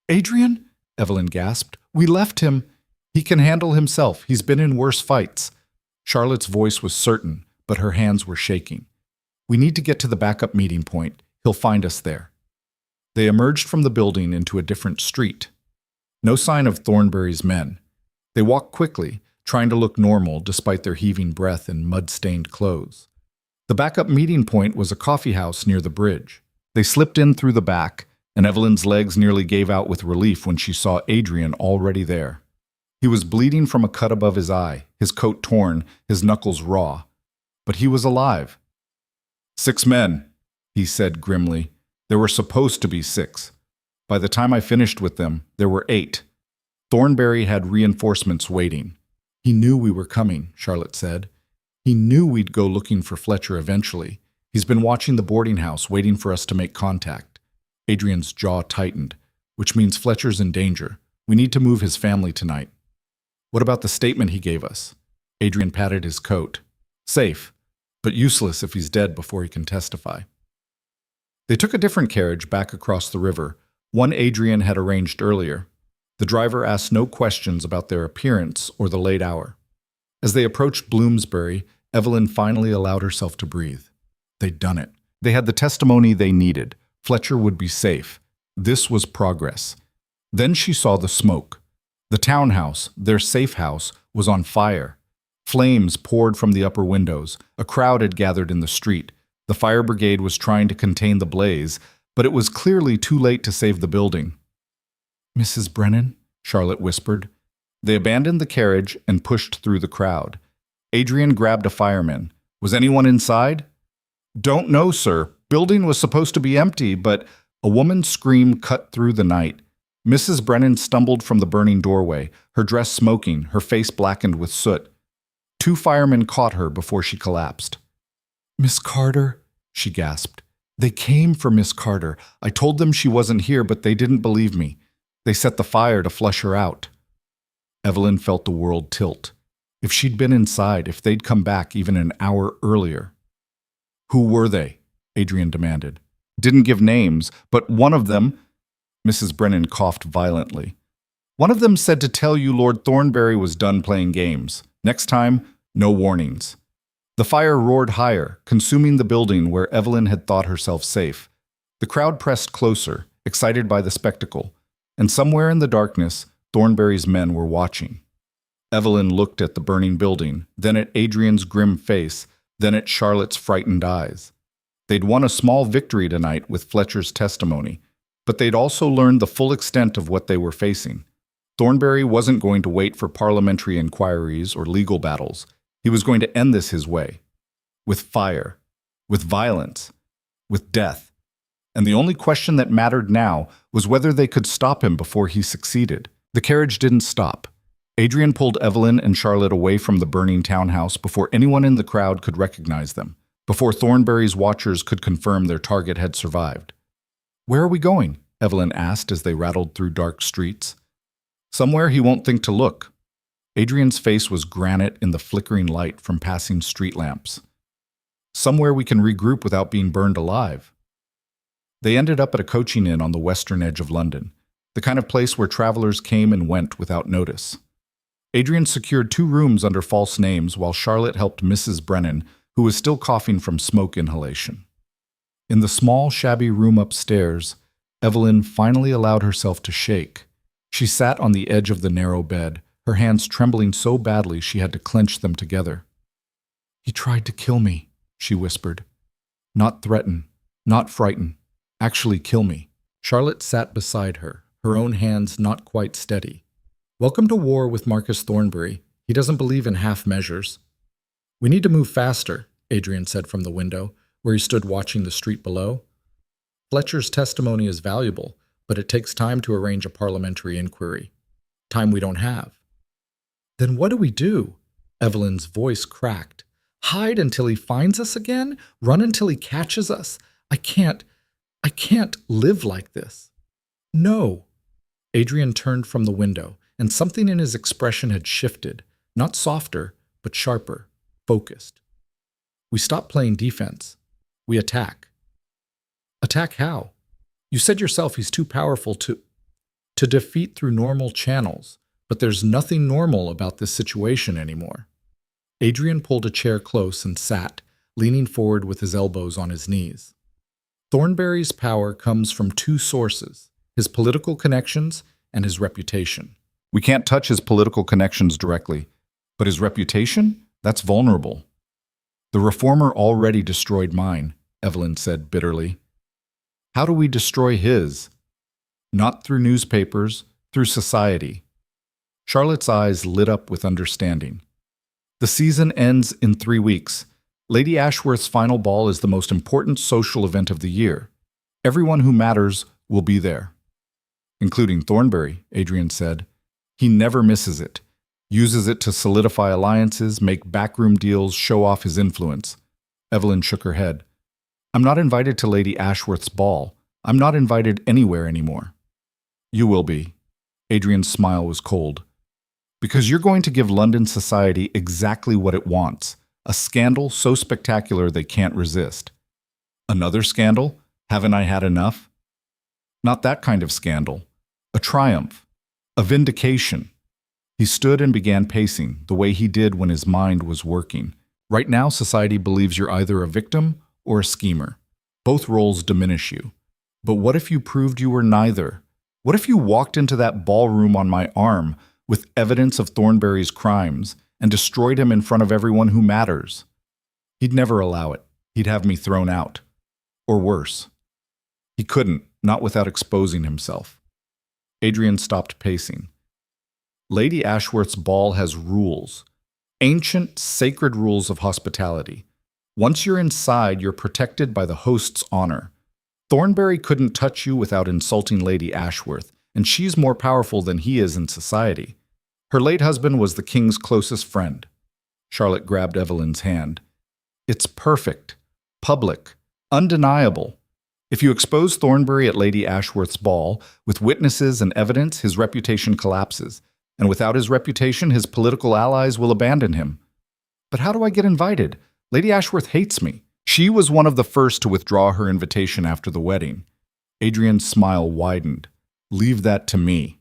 Adrian? Evelyn gasped. We left him. He can handle himself. He's been in worse fights. Charlotte's voice was certain, but her hands were shaking. We need to get to the backup meeting point. He'll find us there. They emerged from the building into a different street. No sign of Thornberry's men. They walked quickly, trying to look normal despite their heaving breath and mud-stained clothes. The backup meeting point was a coffeehouse near the bridge. They slipped in through the back, and Evelyn's legs nearly gave out with relief when she saw Adrian already there. He was bleeding from a cut above his eye, his coat torn, his knuckles raw. But he was alive. 6 men, he said grimly. There were supposed to be 6. By the time I finished with them, there were 8. Thornberry had reinforcements waiting. He knew we were coming, Charlotte said. He knew we'd go looking for Fletcher eventually. He's been watching the boarding house, waiting for us to make contact. Adrian's jaw tightened, which means Fletcher's in danger. We need to move his family tonight. What about the statement he gave us? Adrian patted his coat. Safe, but useless if he's dead before he can testify. They took a different carriage back across the river, one Adrian had arranged earlier. The driver asked no questions about their appearance or the late hour. As they approached Bloomsbury, Evelyn finally allowed herself to breathe. They'd done it. They had the testimony they needed. Fletcher would be safe. This was progress. Then she saw the smoke. The townhouse, their safe house, was on fire. Flames poured from the upper windows. A crowd had gathered in the street. The fire brigade was trying to contain the blaze, but it was clearly too late to save the building. Mrs. Brennan, Charlotte whispered. They abandoned the carriage and pushed through the crowd. Adrian grabbed a fireman. Was anyone inside? Don't know, sir. Building was supposed to be empty, but a woman's scream cut through the night. Mrs. Brennan stumbled from the burning doorway, her dress smoking, her face blackened with soot. 2 firemen caught her before she collapsed. Miss Carter, she gasped. They came for Miss Carter. I told them she wasn't here, but they didn't believe me. They set the fire to flush her out. Evelyn felt the world tilt. If she'd been inside, if they'd come back even an hour earlier. Who were they? Adrian demanded. Didn't give names, but one of them... Mrs. Brennan coughed violently. One of them said to tell you Lord Thornberry was done playing games. Next time, no warnings. The fire roared higher, consuming the building where Evelyn had thought herself safe. The crowd pressed closer, excited by the spectacle, and somewhere in the darkness, Thornberry's men were watching. Evelyn looked at the burning building, then at Adrian's grim face, then at Charlotte's frightened eyes. They'd won a small victory tonight with Fletcher's testimony, but they'd also learned the full extent of what they were facing. Thornberry wasn't going to wait for parliamentary inquiries or legal battles. He was going to end this his way. With fire, with violence, with death. And the only question that mattered now was whether they could stop him before he succeeded. The carriage didn't stop. Adrian pulled Evelyn and Charlotte away from the burning townhouse before anyone in the crowd could recognize them, before Thornberry's watchers could confirm their target had survived. Where are we going? Evelyn asked as they rattled through dark streets. Somewhere he won't think to look. Adrian's face was granite in the flickering light from passing street lamps. Somewhere we can regroup without being burned alive. They ended up at a coaching inn on the western edge of London. the kind of place where travelers came and went without notice. Adrian secured 2 rooms under false names while Charlotte helped Mrs. Brennan, who was still coughing from smoke inhalation. In the small, shabby room upstairs, Evelyn finally allowed herself to shake. She sat on the edge of the narrow bed, her hands trembling so badly she had to clench them together. "He tried to kill me," she whispered. "Not threaten, not frighten, actually kill me." Charlotte sat beside her, her own hands not quite steady. "Welcome to war with Marcus Thornbury. He doesn't believe in half measures." "We need to move faster," Adrian said from the window, where he stood watching the street below. "Fletcher's testimony is valuable, but it takes time to arrange a parliamentary inquiry. Time we don't have." "Then what do we do?" Evelyn's voice cracked. "Hide until he finds us again? Run until he catches us? I can't live like this." "No." Adrian turned from the window, and something in his expression had shifted, not softer, but sharper, focused. "We stop playing defense. We attack." "Attack how? You said yourself he's too powerful to defeat through normal channels, but there's nothing normal about this situation anymore." Adrian pulled a chair close and sat, leaning forward with his elbows on his knees. "Thornbury's power comes from 2 sources, his political connections and his reputation. We can't touch his political connections directly, but his reputation? That's vulnerable." "The reformer already destroyed mine," Evelyn said bitterly. "How do we destroy his?" "Not through newspapers, through society." Charlotte's eyes lit up with understanding. "The season ends in 3 weeks. Lady Ashworth's final ball is the most important social event of the year. Everyone who matters will be there." "Including Thornbury," Adrian said. "He never misses it. Uses it to solidify alliances, make backroom deals, show off his influence." Evelyn shook her head. "I'm not invited to Lady Ashworth's ball. I'm not invited anywhere anymore." "You will be." Adrian's smile was cold. "Because you're going to give London society exactly what it wants, a scandal so spectacular they can't resist." "Another scandal? Haven't I had enough?" "Not that kind of scandal. A triumph. A vindication." He stood and began pacing, the way he did when his mind was working. "Right now, society believes you're either a victim or a schemer. Both roles diminish you. But what if you proved you were neither? What if you walked into that ballroom on my arm with evidence of Thornbury's crimes and destroyed him in front of everyone who matters?" He'd never allow it. He'd have me thrown out. Or worse. He couldn't, not without exposing himself. Adrian stopped pacing. "Lady Ashworth's ball has rules. Ancient, sacred rules of hospitality. Once you're inside, you're protected by the host's honor. Thornbury couldn't touch you without insulting Lady Ashworth, and she's more powerful than he is in society. Her late husband was the king's closest friend." Charlotte grabbed Evelyn's hand. "It's perfect, public, undeniable. If you expose Thornbury at Lady Ashworth's ball, with witnesses and evidence, his reputation collapses. And without his reputation, his political allies will abandon him." "But how do I get invited? Lady Ashworth hates me. She was one of the first to withdraw her invitation after the wedding." Adrian's smile widened. "Leave that to me."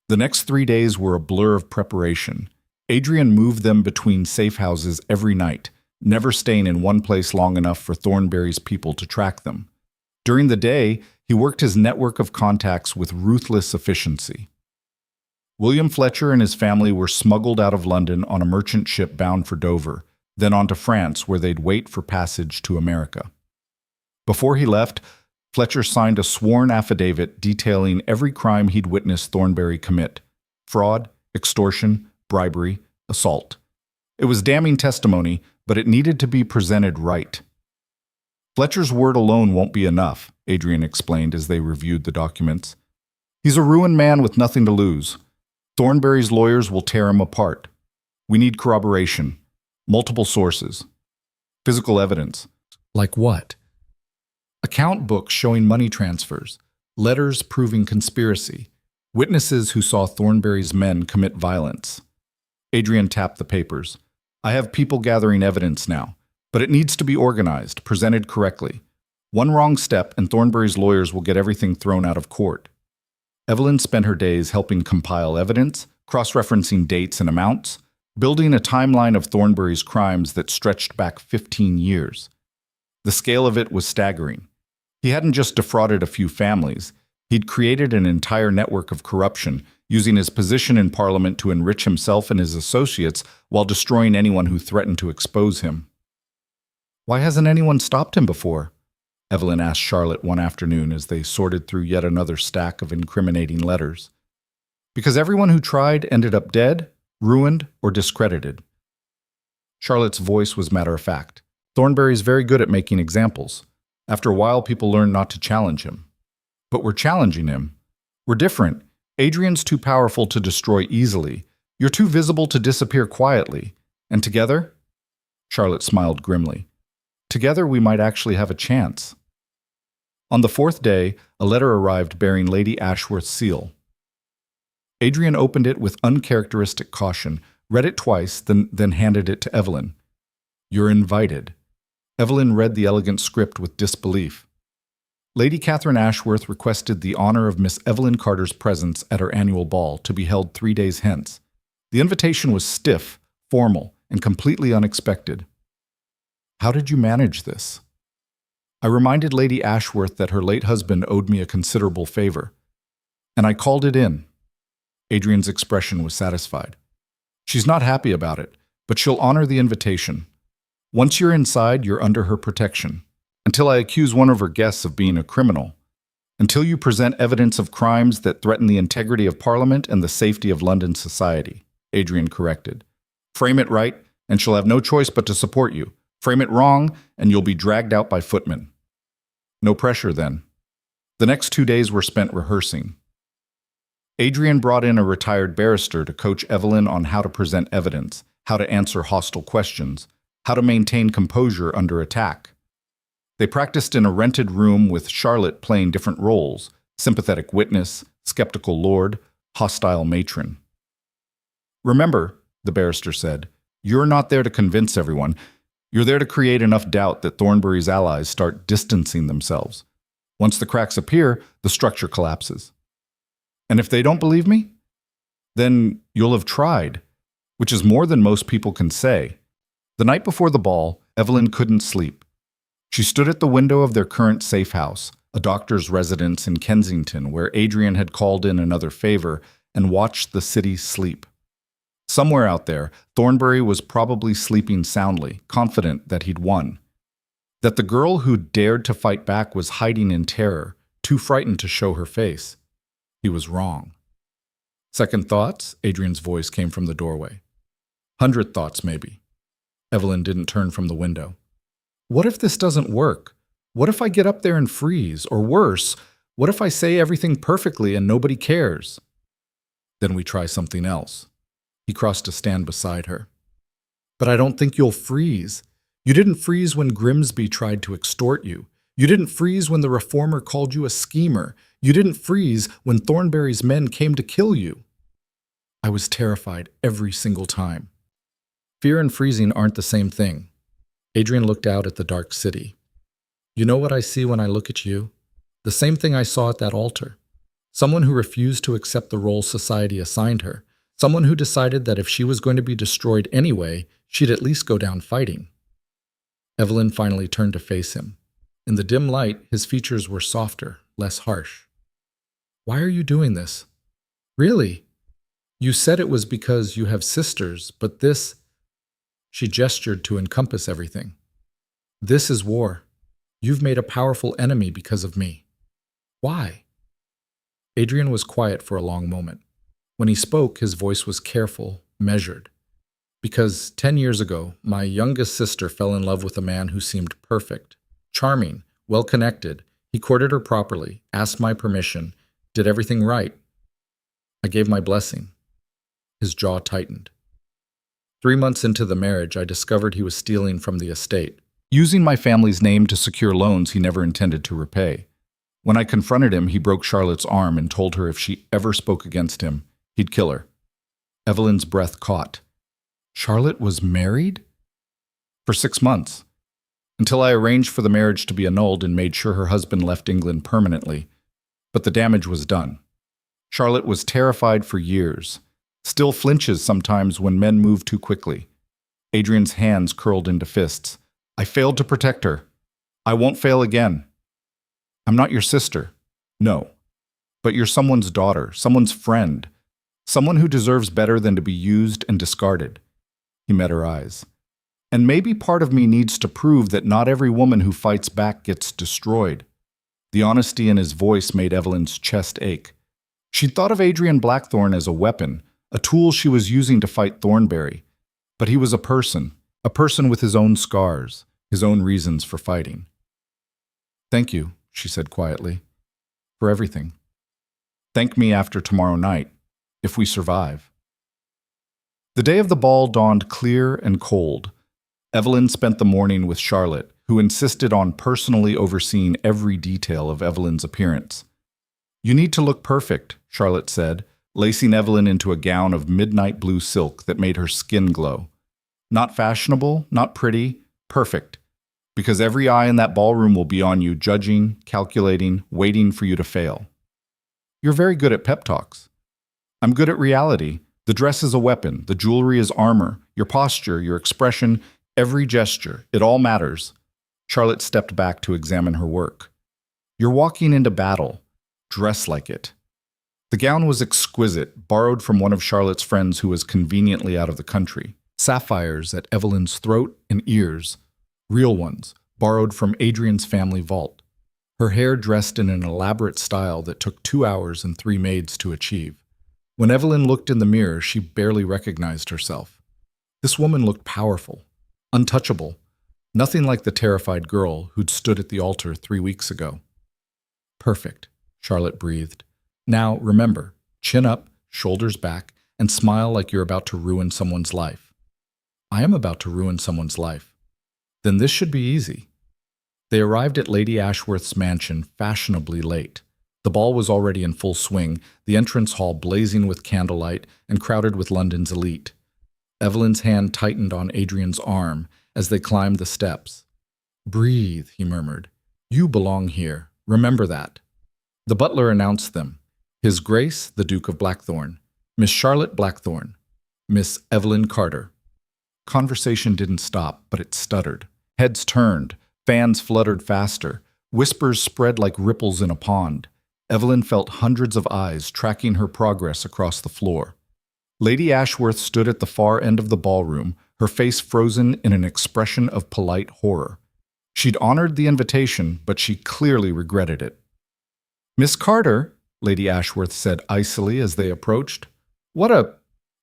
The next 3 days were a blur of preparation. Adrian moved them between safe houses every night, never staying in one place long enough for Thornbury's people to track them. During the day, he worked his network of contacts with ruthless efficiency. William Fletcher and his family were smuggled out of London on a merchant ship bound for Dover, then on to France, where they'd wait for passage to America. Before he left, Fletcher signed a sworn affidavit detailing every crime he'd witnessed Thornbury commit: fraud, extortion, bribery, assault. It was damning testimony, but it needed to be presented right. "Fletcher's word alone won't be enough," Adrian explained as they reviewed the documents. "He's a ruined man with nothing to lose. Thornbury's lawyers will tear him apart. We need corroboration, multiple sources, physical evidence." "Like what?" "Account books showing money transfers, letters proving conspiracy, witnesses who saw Thornbury's men commit violence." Adrian tapped the papers. "I have people gathering evidence now, but it needs to be organized, presented correctly. One wrong step and Thornbury's lawyers will get everything thrown out of court." Evelyn spent her days helping compile evidence, cross-referencing dates and amounts, building a timeline of Thornbury's crimes that stretched back 15 years. The scale of it was staggering. He hadn't just defrauded a few families. He'd created an entire network of corruption, using his position in Parliament to enrich himself and his associates while destroying anyone who threatened to expose him. "Why hasn't anyone stopped him before?" Evelyn asked Charlotte one afternoon as they sorted through yet another stack of incriminating letters. "Because everyone who tried ended up dead, ruined, or discredited." Charlotte's voice was matter-of-fact. "Thornbury's very good at making examples. After a while, people learn not to challenge him. But we're challenging him. We're different. Adrian's too powerful to destroy easily. You're too visible to disappear quietly. And together?" Charlotte smiled grimly. "Together we might actually have a chance." On the fourth day, a letter arrived bearing Lady Ashworth's seal. Adrian opened it with uncharacteristic caution, read it twice, then handed it to Evelyn. "You're invited." Evelyn read the elegant script with disbelief. Lady Catherine Ashworth requested the honor of Miss Evelyn Carter's presence at her annual ball, to be held 3 days hence. The invitation was stiff, formal, and completely unexpected. "How did you manage this?" "I reminded Lady Ashworth that her late husband owed me a considerable favor, and I called it in." Adrian's expression was satisfied. "She's not happy about it, but she'll honor the invitation. Once you're inside, you're under her protection. Until I accuse one of her guests of being a criminal. Until you present evidence of crimes that threaten the integrity of Parliament and the safety of London society," Adrian corrected. "Frame it right, and she'll have no choice but to support you. Frame it wrong, and you'll be dragged out by footmen." No pressure, then. The next 2 days were spent rehearsing. Adrian brought in a retired barrister to coach Evelyn on how to present evidence, how to answer hostile questions, how to maintain composure under attack. They practiced in a rented room with Charlotte playing different roles: sympathetic witness, skeptical lord, hostile matron. "Remember," the barrister said, "you're not there to convince everyone. You're there to create enough doubt that Thornbury's allies start distancing themselves. Once the cracks appear, the structure collapses. And if they don't believe me, then you'll have tried, which is more than most people can say." The night before the ball, Evelyn couldn't sleep. She stood at the window of their current safe house, a doctor's residence in Kensington, where Adrian had called in another favor, and watched the city sleep. Somewhere out there, Thornbury was probably sleeping soundly, confident that he'd won. That the girl who dared to fight back was hiding in terror, too frightened to show her face. He was wrong. "Second thoughts?" Adrian's voice came from the doorway. "100 thoughts, maybe." Evelyn didn't turn from the window. "What if this doesn't work? What if I get up there and freeze? Or worse, what if I say everything perfectly and nobody cares?" "Then we try something else." He crossed to stand beside her. "But I don't think you'll freeze. You didn't freeze when Grimsby tried to extort you. You didn't freeze when the reformer called you a schemer. You didn't freeze when Thornbury's men came to kill you." "I was terrified every single time." "Fear and freezing aren't the same thing." Adrian looked out at the dark city. "You know what I see when I look at you? The same thing I saw at that altar. Someone who refused to accept the role society assigned her. Someone who decided that if she was going to be destroyed anyway, she'd at least go down fighting." Evelyn finally turned to face him. In the dim light, his features were softer, less harsh. "Why are you doing this? Really? You said it was because you have sisters, but this—" She gestured to encompass everything. "This is war. You've made a powerful enemy because of me. Why?" Adrian was quiet for a long moment. When he spoke, his voice was careful, measured. "Because 10 years ago, my youngest sister fell in love with a man who seemed perfect, charming, well-connected. He courted her properly, asked my permission, did everything right. I gave my blessing." His jaw tightened. 3 months into the marriage, I discovered he was stealing from the estate, using my family's name to secure loans he never intended to repay. When I confronted him, he broke Charlotte's arm and told her if she ever spoke against him, he'd kill her. Evelyn's breath caught. Charlotte was married? For 6 months. Until I arranged for the marriage to be annulled and made sure her husband left England permanently. But the damage was done. Charlotte was terrified for years, still flinches sometimes when men move too quickly. Adrian's hands curled into fists. I failed to protect her. I won't fail again. I'm not your sister. No. But you're someone's daughter, someone's friend, someone who deserves better than to be used and discarded. He met her eyes. And maybe part of me needs to prove that not every woman who fights back gets destroyed. The honesty in his voice made Evelyn's chest ache. She'd thought of Adrian Blackthorne as a weapon, a tool she was using to fight Thornberry. But he was a person with his own scars, his own reasons for fighting. Thank you, she said quietly, for everything. Thank me after tomorrow night, if we survive. The day of the ball dawned clear and cold. Evelyn spent the morning with Charlotte, who insisted on personally overseeing every detail of Evelyn's appearance. You need to look perfect, Charlotte said, lacing Evelyn into a gown of midnight blue silk that made her skin glow. Not fashionable, not pretty, perfect. Because every eye in that ballroom will be on you, judging, calculating, waiting for you to fail. You're very good at pep talks. I'm good at reality. The dress is a weapon, the jewelry is armor, your posture, your expression, every gesture, it all matters. Charlotte stepped back to examine her work. You're walking into battle. Dress like it. The gown was exquisite, borrowed from one of Charlotte's friends who was conveniently out of the country. Sapphires at Evelyn's throat and ears. Real ones, borrowed from Adrian's family vault. Her hair dressed in an elaborate style that took 2 hours and 3 maids to achieve. When Evelyn looked in the mirror, she barely recognized herself. This woman looked powerful, untouchable, nothing like the terrified girl who'd stood at the altar 3 weeks ago. Perfect, Charlotte breathed. Now, remember, chin up, shoulders back, and smile like you're about to ruin someone's life. I am about to ruin someone's life. Then this should be easy. They arrived at Lady Ashworth's mansion fashionably late. The ball was already in full swing, the entrance hall blazing with candlelight and crowded with London's elite. Evelyn's hand tightened on Adrian's arm as they climbed the steps. Breathe, he murmured. You belong here. Remember that. The butler announced them. His Grace, the Duke of Blackthorne. Miss Charlotte Blackthorne. Miss Evelyn Carter. Conversation didn't stop, but it stuttered. Heads turned. Fans fluttered faster. Whispers spread like ripples in a pond. Evelyn felt hundreds of eyes tracking her progress across the floor. Lady Ashworth stood at the far end of the ballroom, her face frozen in an expression of polite horror. She'd honored the invitation, but she clearly regretted it. Miss Carter, Lady Ashworth said icily as they approached. What a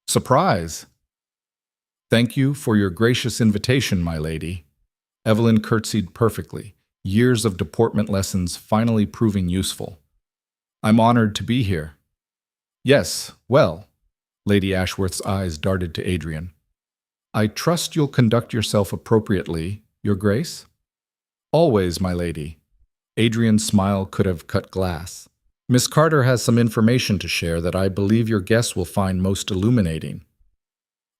surprise! Thank you for your gracious invitation, my lady. Evelyn curtsied perfectly, years of deportment lessons finally proving useful. I'm honored to be here. Yes, well, Lady Ashworth's eyes darted to Adrian. I trust you'll conduct yourself appropriately, Your Grace? Always, my lady. Adrian's smile could have cut glass. Miss Carter has some information to share that I believe your guests will find most illuminating.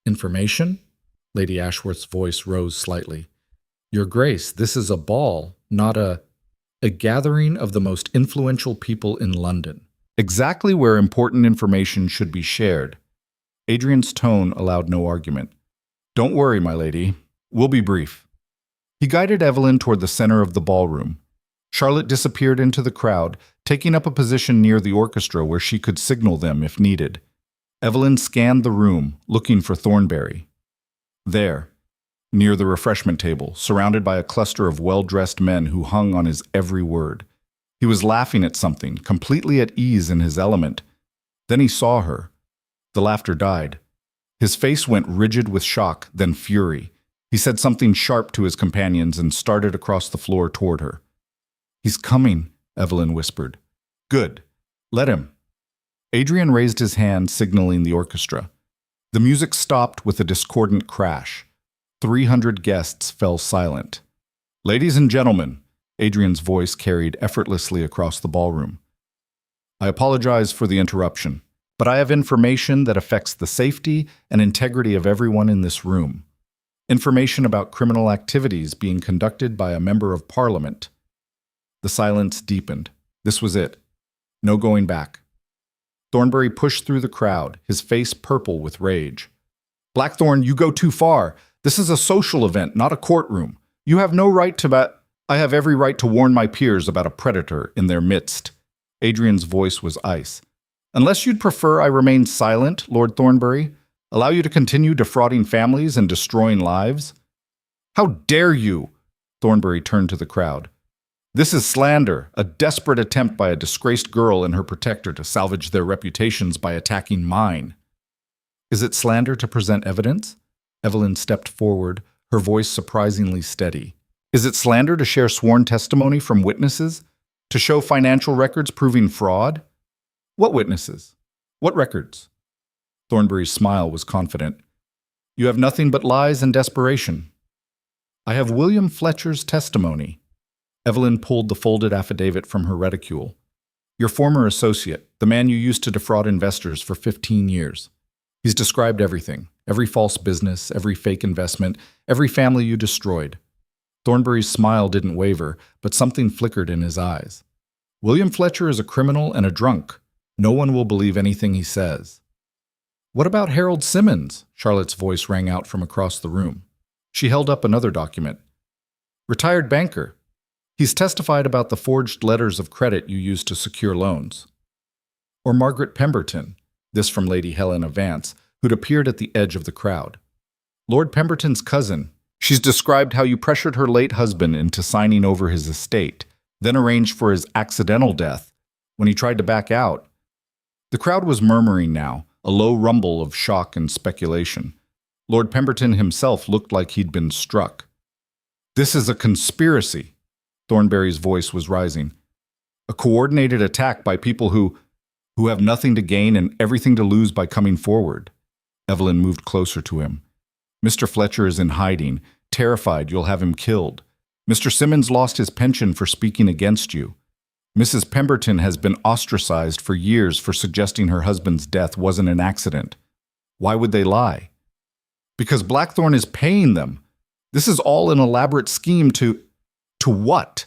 Information? Lady Ashworth's voice rose slightly. Your Grace, this is a ball, not a gathering of the most influential people in London. Exactly where important information should be shared. Adrian's tone allowed no argument. Don't worry, my lady. We'll be brief. He guided Evelyn toward the center of the ballroom. Charlotte disappeared into the crowd, taking up a position near the orchestra where she could signal them if needed. Evelyn scanned the room, looking for Thornberry. There, near the refreshment table, surrounded by a cluster of well-dressed men who hung on his every word. He was laughing at something, completely at ease in his element. Then he saw her. The laughter died. His face went rigid with shock, then fury. He said something sharp to his companions and started across the floor toward her. He's coming, Evelyn whispered. Good. Let him. Adrian raised his hand, signaling the orchestra. The music stopped with a discordant crash. 300 guests fell silent. Ladies and gentlemen, Adrian's voice carried effortlessly across the ballroom. I apologize for the interruption, but I have information that affects the safety and integrity of everyone in this room. Information about criminal activities being conducted by a member of Parliament. The silence deepened. This was it. No going back. Thornbury pushed through the crowd, his face purple with rage. Blackthorne, you go too far. This is a social event, not a courtroom. You have no right to I have every right to warn my peers about a predator in their midst. Adrian's voice was ice. Unless you'd prefer I remain silent, Lord Thornbury, allow you to continue defrauding families and destroying lives? How dare you? Thornbury turned to the crowd. This is slander, a desperate attempt by a disgraced girl and her protector to salvage their reputations by attacking mine. Is it slander to present evidence? Evelyn stepped forward, her voice surprisingly steady. Is it slander to share sworn testimony from witnesses? To show financial records proving fraud? What witnesses? What records? Thornbury's smile was confident. You have nothing but lies and desperation. I have William Fletcher's testimony. Evelyn pulled the folded affidavit from her reticule. Your former associate, the man you used to defraud investors for 15 years. He's described everything, every false business, every fake investment, every family you destroyed. Thornbury's smile didn't waver, but something flickered in his eyes. William Fletcher is a criminal and a drunk. No one will believe anything he says. What about Harold Simmons? Charlotte's voice rang out from across the room. She held up another document. Retired banker. He's testified about the forged letters of credit you used to secure loans. Or Margaret Pemberton, this from Lady Helena Vance, who'd appeared at the edge of the crowd. Lord Pemberton's cousin. She's described how you pressured her late husband into signing over his estate, then arranged for his accidental death when he tried to back out. The crowd was murmuring now, a low rumble of shock and speculation. Lord Pemberton himself looked like he'd been struck. This is a conspiracy. Thornbury's voice was rising. A coordinated attack by people who have nothing to gain and everything to lose by coming forward. Evelyn moved closer to him. Mr. Fletcher is in hiding, terrified you'll have him killed. Mr. Simmons lost his pension for speaking against you. Mrs. Pemberton has been ostracized for years for suggesting her husband's death wasn't an accident. Why would they lie? Because Blackthorne is paying them. This is all an elaborate scheme to what?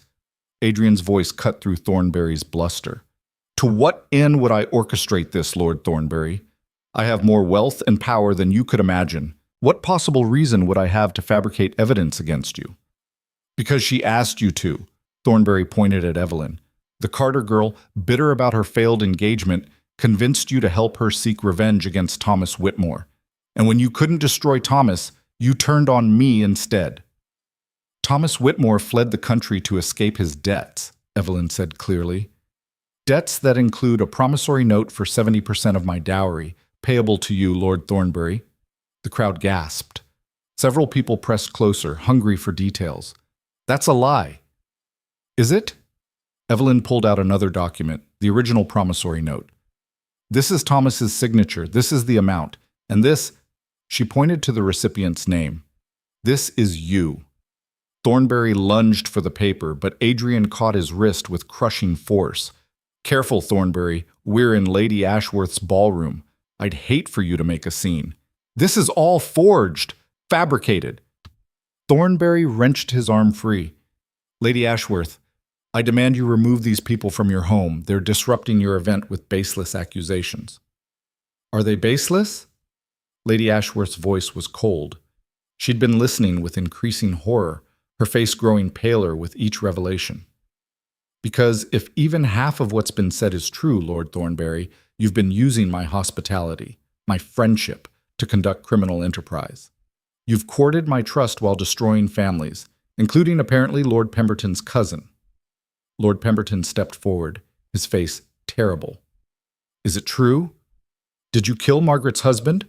Adrian's voice cut through Thornbury's bluster. To what end would I orchestrate this, Lord Thornbury? I have more wealth and power than you could imagine. What possible reason would I have to fabricate evidence against you? Because she asked you to, Thornbury pointed at Evelyn. The Carter girl, bitter about her failed engagement, convinced you to help her seek revenge against Thomas Whitmore. And when you couldn't destroy Thomas, you turned on me instead. Thomas Whitmore fled the country to escape his debts, Evelyn said clearly. Debts that include a promissory note for 70% of my dowry, payable to you, Lord Thornbury. The crowd gasped. Several people pressed closer, hungry for details. That's a lie. Is it? Evelyn pulled out another document, the original promissory note. This is Thomas's signature, this is the amount, and this, she pointed to the recipient's name. This is you. Thornbury lunged for the paper, but Adrian caught his wrist with crushing force. Careful, Thornbury, we're in Lady Ashworth's ballroom. I'd hate for you to make a scene. This is all forged, fabricated. Thornbury wrenched his arm free. Lady Ashworth, I demand you remove these people from your home. They're disrupting your event with baseless accusations. Are they baseless? Lady Ashworth's voice was cold. She'd been listening with increasing horror, her face growing paler with each revelation. Because if even half of what's been said is true, Lord Thornbury, you've been using my hospitality, my friendship, to conduct criminal enterprise. You've courted my trust while destroying families, including apparently Lord Pemberton's cousin. Lord Pemberton stepped forward, his face terrible. Is it true? Did you kill Margaret's husband?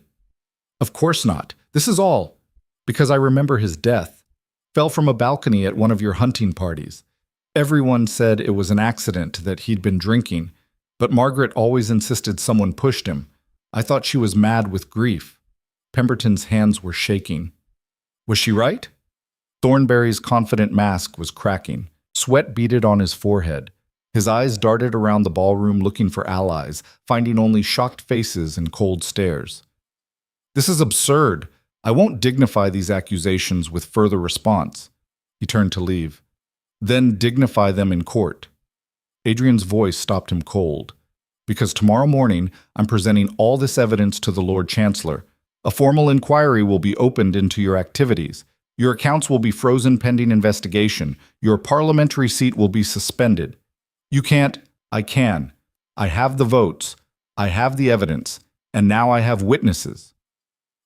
Of course not. This is all because I remember his death. Fell from a balcony at one of your hunting parties. Everyone said it was an accident, that he'd been drinking, but Margaret always insisted someone pushed him. I thought she was mad with grief. Pemberton's hands were shaking. Was she right? Thornbury's confident mask was cracking. Sweat beaded on his forehead. His eyes darted around the ballroom looking for allies, finding only shocked faces and cold stares. This is absurd. I won't dignify these accusations with further response. He turned to leave. Then dignify them in court. Adrian's voice stopped him cold. because tomorrow morning I'm presenting all this evidence to the Lord Chancellor. A formal inquiry will be opened into your activities. Your accounts will be frozen pending investigation. Your parliamentary seat will be suspended. You can't. I can. I have the votes. I have the evidence. And now I have witnesses.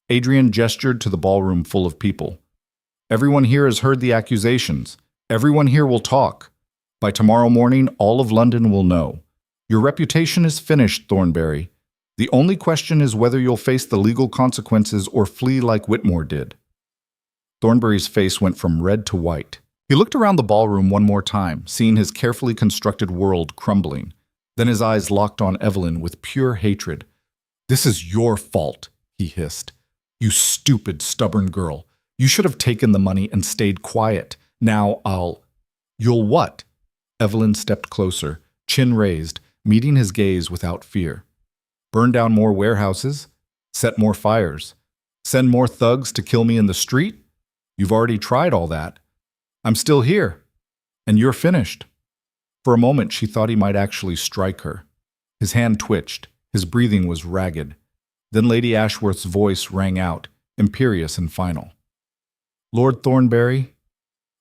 Adrian gestured to the ballroom full of people. Everyone here has heard the accusations. Everyone here will talk. By tomorrow morning, all of London will know. Your reputation is finished, Thornberry. The only question is whether you'll face the legal consequences or flee like Whitmore did. Thornberry's face went from red to white. He looked around the ballroom one more time, seeing his carefully constructed world crumbling. Then his eyes locked on Evelyn with pure hatred. "This is your fault," he hissed. "You stupid, stubborn girl. You should have taken the money and stayed quiet. Now You'll what?" Evelyn stepped closer, chin raised, meeting his gaze without fear. "Burn down more warehouses? Set more fires? Send more thugs to kill me in the street? You've already tried all that. I'm still here. And you're finished." For a moment, she thought he might actually strike her. His hand twitched. His breathing was ragged. Then Lady Ashworth's voice rang out, imperious and final. "Lord Thornberry,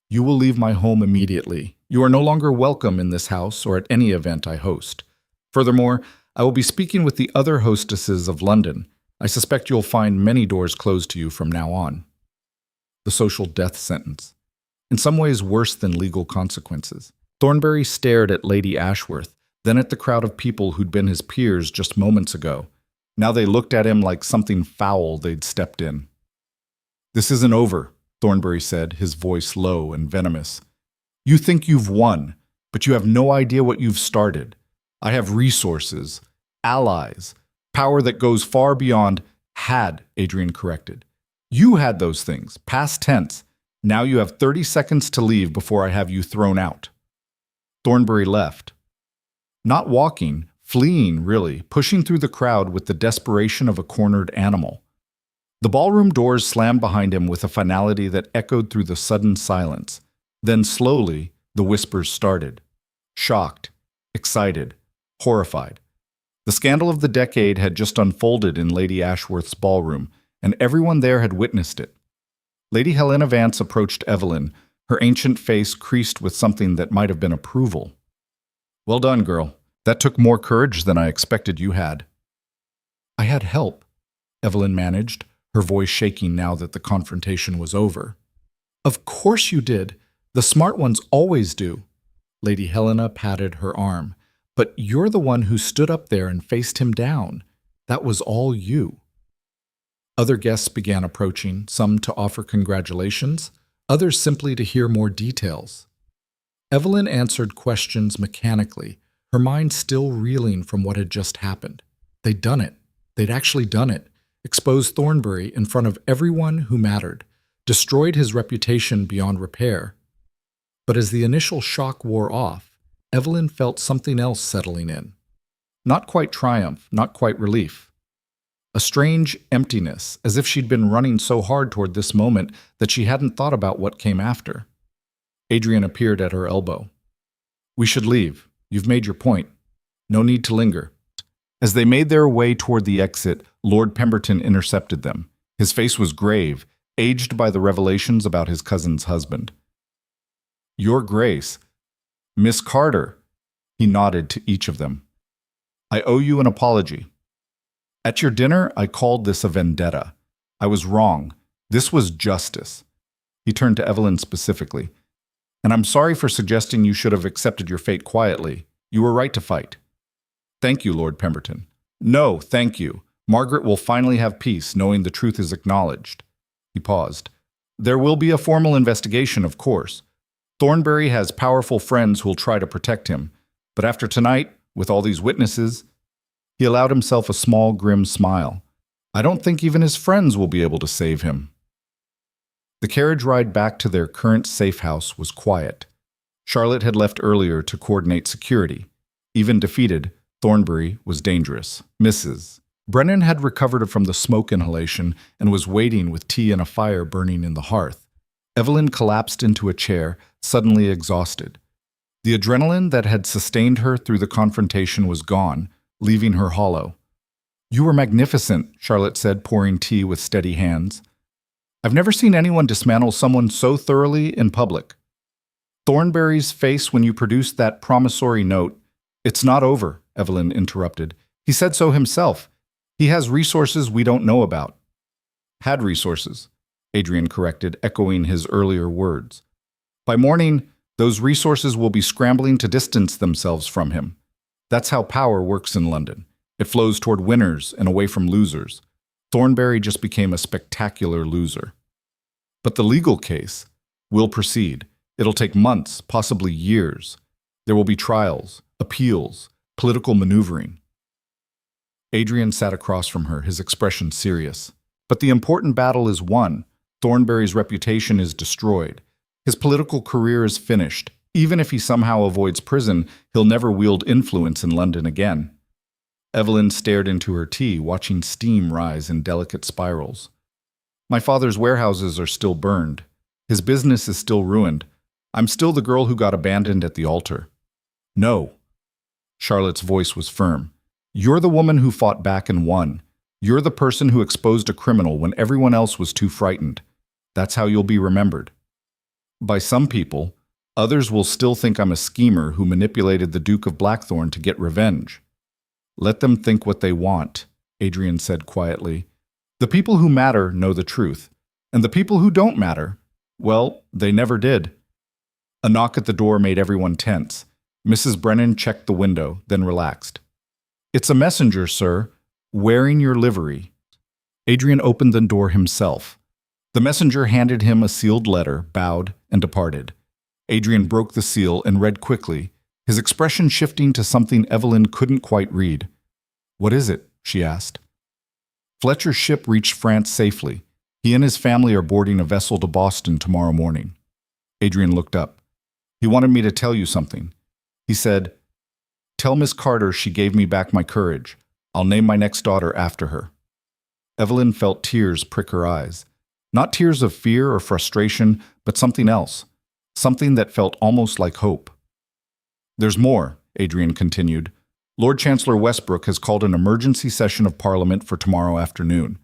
you will leave my home immediately. You are no longer welcome in this house or at any event I host. Furthermore, I will be speaking with the other hostesses of London. I suspect you'll find many doors closed to you from now on." The social death sentence. In some ways worse than legal consequences. Thornberry stared at Lady Ashworth, then at the crowd of people who'd been his peers just moments ago. Now they looked at him like something foul they'd stepped in. "This isn't over," Thornberry said, his voice low and venomous. "You think you've won, but you have no idea what you've started. I have resources, allies, power that goes far beyond—" "Had," Adrian corrected. "You had those things, past tense. Now you have 30 seconds to leave before I have you thrown out." Thornberry left. Not walking, fleeing really, pushing through the crowd with the desperation of a cornered animal. The ballroom doors slammed behind him with a finality that echoed through the sudden silence. Then slowly, the whispers started. Shocked, excited, horrified. The scandal of the decade had just unfolded in Lady Ashworth's ballroom, and everyone there had witnessed it. Lady Helena Vance approached Evelyn, her ancient face creased with something that might have been approval. "Well done, girl. That took more courage than I expected you had." "I had help," Evelyn managed, her voice shaking now that the confrontation was over. "Of course you did. The smart ones always do." Lady Helena patted her arm. "But you're the one who stood up there and faced him down. That was all you." Other guests began approaching, some to offer congratulations, others simply to hear more details. Evelyn answered questions mechanically, her mind still reeling from what had just happened. They'd done it. They'd actually done it. Exposed Thornberry in front of everyone who mattered, destroyed his reputation beyond repair. But as the initial shock wore off, Evelyn felt something else settling in. Not quite triumph, not quite relief. A strange emptiness, as if she'd been running so hard toward this moment that she hadn't thought about what came after. Adrian appeared at her elbow. "We should leave. You've made your point. No need to linger." As they made their way toward the exit, Lord Pemberton intercepted them. His face was grave, aged by the revelations about his cousin's husband. "Your Grace, Miss Carter," he nodded to each of them. "I owe you an apology. At your dinner, I called this a vendetta. I was wrong. This was justice." He turned to Evelyn specifically. "And I'm sorry for suggesting you should have accepted your fate quietly. You were right to fight." "Thank you, Lord Pemberton." "No, thank you. Margaret will finally have peace, knowing the truth is acknowledged." He paused. "There will be a formal investigation, of course. Thornberry has powerful friends who'll try to protect him. But after tonight, with all these witnesses—" He allowed himself a small, grim smile. "I don't think even his friends will be able to save him." The carriage ride back to their current safe house was quiet. Charlotte had left earlier to coordinate security. Even defeated, Thornberry was dangerous. Mrs. Brennan had recovered from the smoke inhalation and was waiting with tea and a fire burning in the hearth. Evelyn collapsed into a chair, suddenly exhausted. The adrenaline that had sustained her through the confrontation was gone, leaving her hollow. "You were magnificent," Charlotte said, pouring tea with steady hands. "I've never seen anyone dismantle someone so thoroughly in public." Thornberry's face when you produced that promissory note. "It's not over," Evelyn interrupted. "He said so himself. He has resources we don't know about." "Had resources," Adrian corrected, echoing his earlier words. "By morning, those resources will be scrambling to distance themselves from him. That's how power works in London. It flows toward winners and away from losers. Thornberry just became a spectacular loser. But the legal case will proceed. It'll take months, possibly years. There will be trials, appeals, political maneuvering." Adrian sat across from her, his expression serious. "But the important battle is won. Thornberry's reputation is destroyed. His political career is finished. Even if he somehow avoids prison, he'll never wield influence in London again." Evelyn stared into her tea, watching steam rise in delicate spirals. "My father's warehouses are still burned. His business is still ruined. I'm still the girl who got abandoned at the altar." "No." Charlotte's voice was firm. "You're the woman who fought back and won. You're the person who exposed a criminal when everyone else was too frightened. That's how you'll be remembered. By some people, others will still think I'm a schemer who manipulated the Duke of Blackthorn to get revenge." "Let them think what they want," Adrian said quietly. "The people who matter know the truth, and the people who don't matter, well, they never did." A knock at the door made everyone tense. Mrs. Brennan checked the window, then relaxed. "It's a messenger, sir, wearing your livery." Adrian opened the door himself. The messenger handed him a sealed letter, bowed, and departed. Adrian broke the seal and read quickly, his expression shifting to something Evelyn couldn't quite read. "What is it?" she asked. "Fletcher's ship reached France safely. He and his family are boarding a vessel to Boston tomorrow morning." Adrian looked up. "He wanted me to tell you something. He said, 'Tell Miss Carter she gave me back my courage. I'll name my next daughter after her.'" Evelyn felt tears prick her eyes. Not tears of fear or frustration, but something else. Something that felt almost like hope. "There's more," Adrian continued. "Lord Chancellor Westbrook has called an emergency session of Parliament for tomorrow afternoon.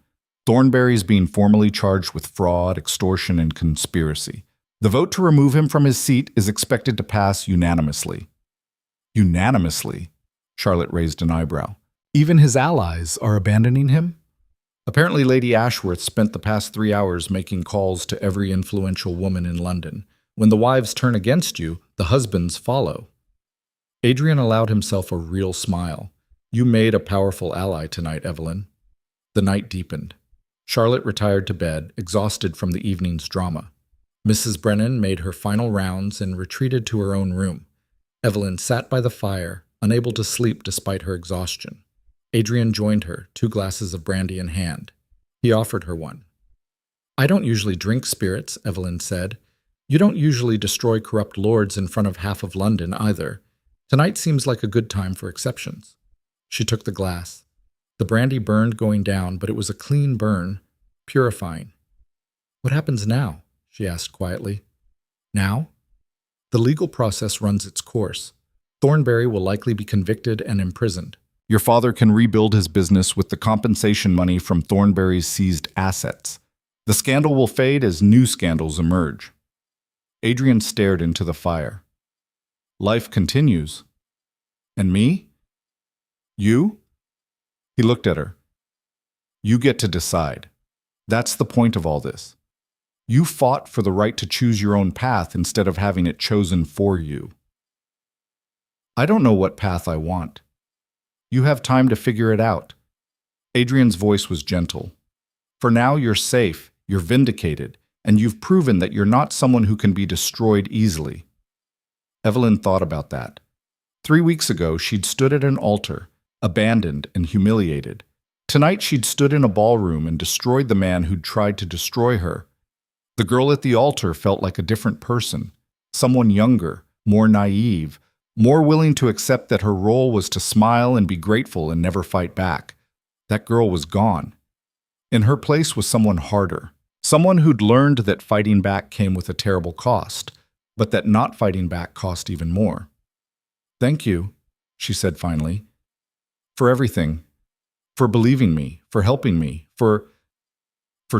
Thornberry is being formally charged with fraud, extortion, and conspiracy. The vote to remove him from his seat is expected to pass unanimously." "Unanimously?" Charlotte raised an eyebrow. "Even his allies are abandoning him?" "Apparently Lady Ashworth spent the past 3 hours making calls to every influential woman in London. When the wives turn against you, the husbands follow." Adrian allowed himself a real smile. "You made a powerful ally tonight, Evelyn." The night deepened. Charlotte retired to bed, exhausted from the evening's drama. Mrs. Brennan made her final rounds and retreated to her own room. Evelyn sat by the fire, unable to sleep despite her exhaustion. Adrian joined her, 2 glasses of brandy in hand. He offered her one. "I don't usually drink spirits," Evelyn said. "You don't usually destroy corrupt lords in front of half of London, either. Tonight seems like a good time for exceptions." She took the glass. The brandy burned going down, but it was a clean burn, purifying. "What happens now?" she asked quietly. "Now? The legal process runs its course. Thornberry will likely be convicted and imprisoned. Your father can rebuild his business with the compensation money from Thornberry's seized assets. The scandal will fade as new scandals emerge." Adrian stared into the fire. "Life continues. And me? You?" He looked at her. "You get to decide. That's the point of all this. You fought for the right to choose your own path instead of having it chosen for you." "I don't know what path I want. You have time to figure it out." Adrian's voice was gentle. "For now, you're safe, you're vindicated, and you've proven that you're not someone who can be destroyed easily." Evelyn thought about that. 3 weeks ago, she'd stood at an altar, abandoned and humiliated. Tonight, she'd stood in a ballroom and destroyed the man who'd tried to destroy her. The girl at the altar felt like a different person, someone younger, more naive, more willing to accept that her role was to smile and be grateful and never fight back. That girl was gone. In her place was someone harder, someone who'd learned that fighting back came with a terrible cost, but that not fighting back cost even more. "Thank you," she said finally. For everything. For believing me, for helping me, for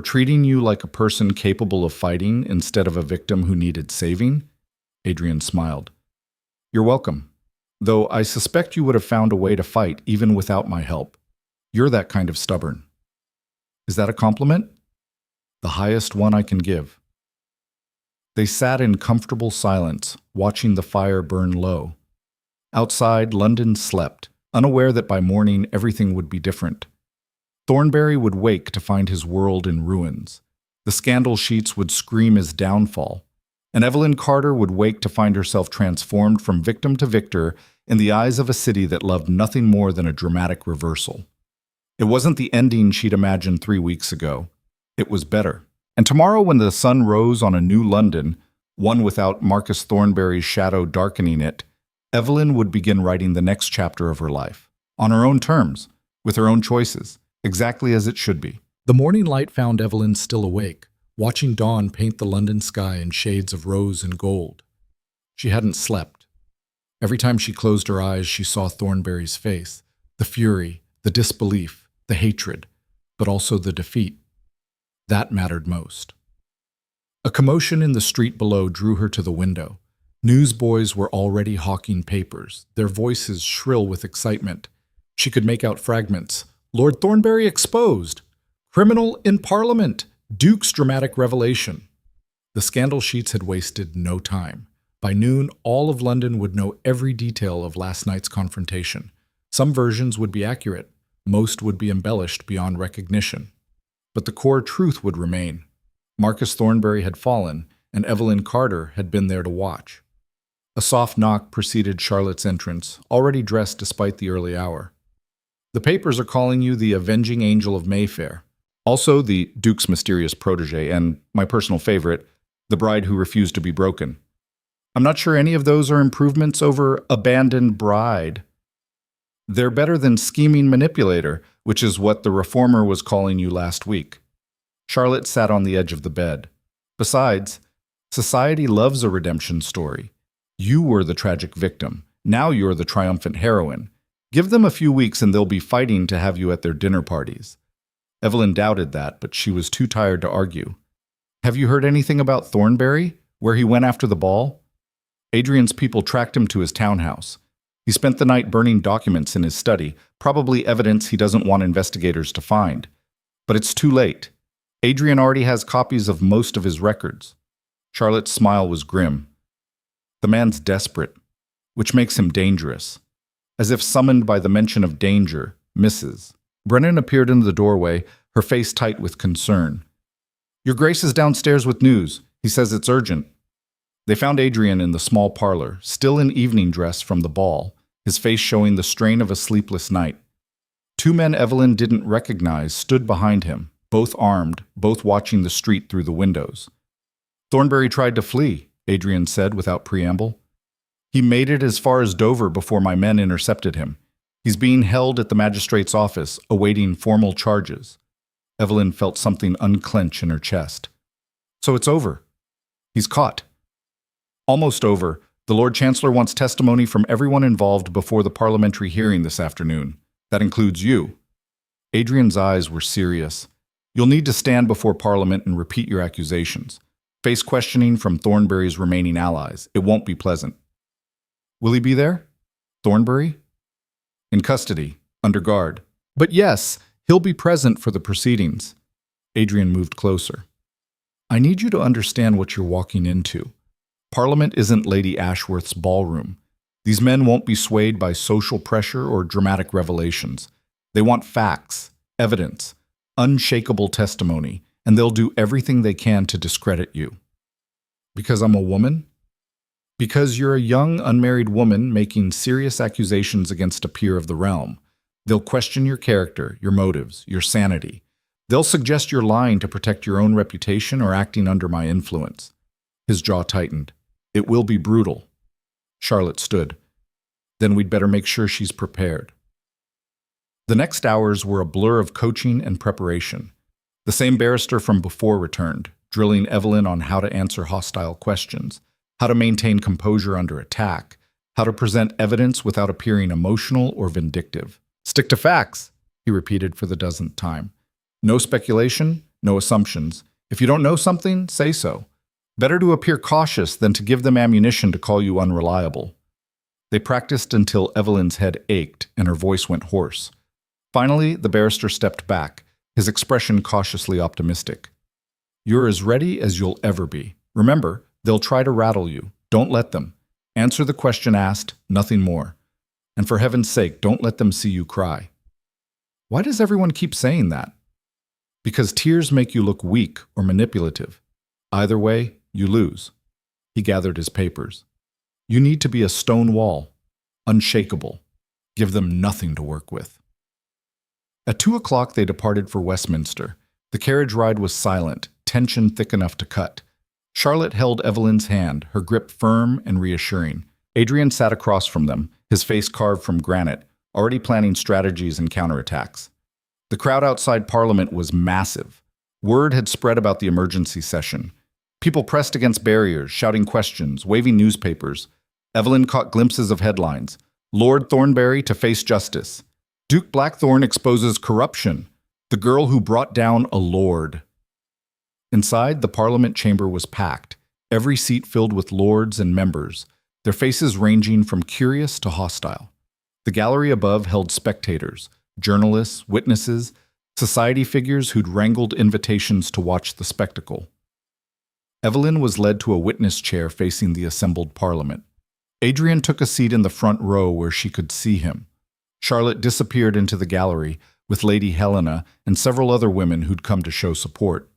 treating you like a person capable of fighting instead of a victim who needed saving? Adrian smiled. You're welcome. Though I suspect you would have found a way to fight even without my help. You're that kind of stubborn. Is that a compliment? The highest one I can give. They sat in comfortable silence, watching the fire burn low. Outside, London slept, unaware that by morning everything would be different. Thornberry would wake to find his world in ruins. The scandal sheets would scream his downfall, and Evelyn Carter would wake to find herself transformed from victim to victor in the eyes of a city that loved nothing more than a dramatic reversal. It wasn't the ending she'd imagined 3 weeks ago. It was better. And tomorrow, when the sun rose on a new London, one without Marcus Thornberry's shadow darkening it, Evelyn would begin writing the next chapter of her life, on her own terms, with her own choices, exactly as it should be. The morning light found Evelyn still awake, watching dawn paint the London sky in shades of rose and gold. She hadn't slept. Every time she closed her eyes, she saw Thornberry's face, the fury, the disbelief, the hatred, but also the defeat. That mattered most. A commotion in the street below drew her to the window. Newsboys were already hawking papers, their voices shrill with excitement. She could make out fragments. Lord Thornberry exposed. Criminal in Parliament. Duke's dramatic revelation. The scandal sheets had wasted no time. By noon, all of London would know every detail of last night's confrontation. Some versions would be accurate. Most would be embellished beyond recognition. But the core truth would remain. Marcus Thornberry had fallen, and Evelyn Carter had been there to watch. A soft knock preceded Charlotte's entrance, already dressed despite the early hour. The papers are calling you the avenging angel of Mayfair. Also the Duke's mysterious protege, and my personal favorite, the bride who refused to be broken. I'm not sure any of those are improvements over abandoned bride. They're better than scheming manipulator, which is what the reformer was calling you last week. Charlotte sat on the edge of the bed. Besides, society loves a redemption story. You were the tragic victim. Now you're the triumphant heroine. Give them a few weeks and they'll be fighting to have you at their dinner parties. Evelyn doubted that, but she was too tired to argue. Have you heard anything about Thornberry, where he went after the ball? Adrian's people tracked him to his townhouse. He spent the night burning documents in his study, probably evidence he doesn't want investigators to find. But it's too late. Adrian already has copies of most of his records. Charlotte's smile was grim. The man's desperate, which makes him dangerous. As if summoned by the mention of danger, Mrs. Brennan appeared in the doorway, her face tight with concern. Your Grace is downstairs with news. He says it's urgent. They found Adrian in the small parlor, still in evening dress from the ball, his face showing the strain of a sleepless night. 2 men Evelyn didn't recognize stood behind him, both armed, both watching the street through the windows. Thornberry tried to flee, Adrian said without preamble. He made it as far as Dover before my men intercepted him. He's being held at the magistrate's office, awaiting formal charges. Evelyn felt something unclench in her chest. So it's over. He's caught. Almost over. The Lord Chancellor wants testimony from everyone involved before the parliamentary hearing this afternoon. That includes you. Adrian's eyes were serious. You'll need to stand before Parliament and repeat your accusations. Face questioning from Thornberry's remaining allies. It won't be pleasant. Will he be there? Thornberry? In custody, under guard. But yes, he'll be present for the proceedings. Adrian moved closer. I need you to understand what you're walking into. Parliament isn't Lady Ashworth's ballroom. These men won't be swayed by social pressure or dramatic revelations. They want facts, evidence, unshakable testimony, and they'll do everything they can to discredit you. Because I'm a woman? Because you're a young, unmarried woman making serious accusations against a peer of the realm. They'll question your character, your motives, your sanity. They'll suggest you're lying to protect your own reputation or acting under my influence. His jaw tightened. It will be brutal. Charlotte stood. Then we'd better make sure she's prepared. The next hours were a blur of coaching and preparation. The same barrister from before returned, drilling Evelyn on how to answer hostile questions, how to maintain composure under attack, how to present evidence without appearing emotional or vindictive. Stick to facts, he repeated for the dozenth time. No speculation, no assumptions. If you don't know something, say so. Better to appear cautious than to give them ammunition to call you unreliable. They practiced until Evelyn's head ached and her voice went hoarse. Finally, the barrister stepped back, his expression cautiously optimistic. You're as ready as you'll ever be. Remember, they'll try to rattle you. Don't let them. Answer the question asked, nothing more. And for heaven's sake, don't let them see you cry. Why does everyone keep saying that? Because tears make you look weak or manipulative. Either way, you lose. He gathered his papers. You need to be a stone wall, unshakable. Give them nothing to work with. At 2 o'clock, they departed for Westminster. The carriage ride was silent, tension thick enough to cut. Charlotte held Evelyn's hand, her grip firm and reassuring. Adrian sat across from them, his face carved from granite, already planning strategies and counterattacks. The crowd outside Parliament was massive. Word had spread about the emergency session. People pressed against barriers, shouting questions, waving newspapers. Evelyn caught glimpses of headlines. Lord Thornbury to face justice. Duke Blackthorn exposes corruption. The girl who brought down a lord. Inside, the Parliament chamber was packed, every seat filled with lords and members, their faces ranging from curious to hostile. The gallery above held spectators, journalists, witnesses, society figures who'd wrangled invitations to watch the spectacle. Evelyn was led to a witness chair facing the assembled Parliament. Adrian took a seat in the front row where she could see him. Charlotte disappeared into the gallery with Lady Helena and several other women who'd come to show support.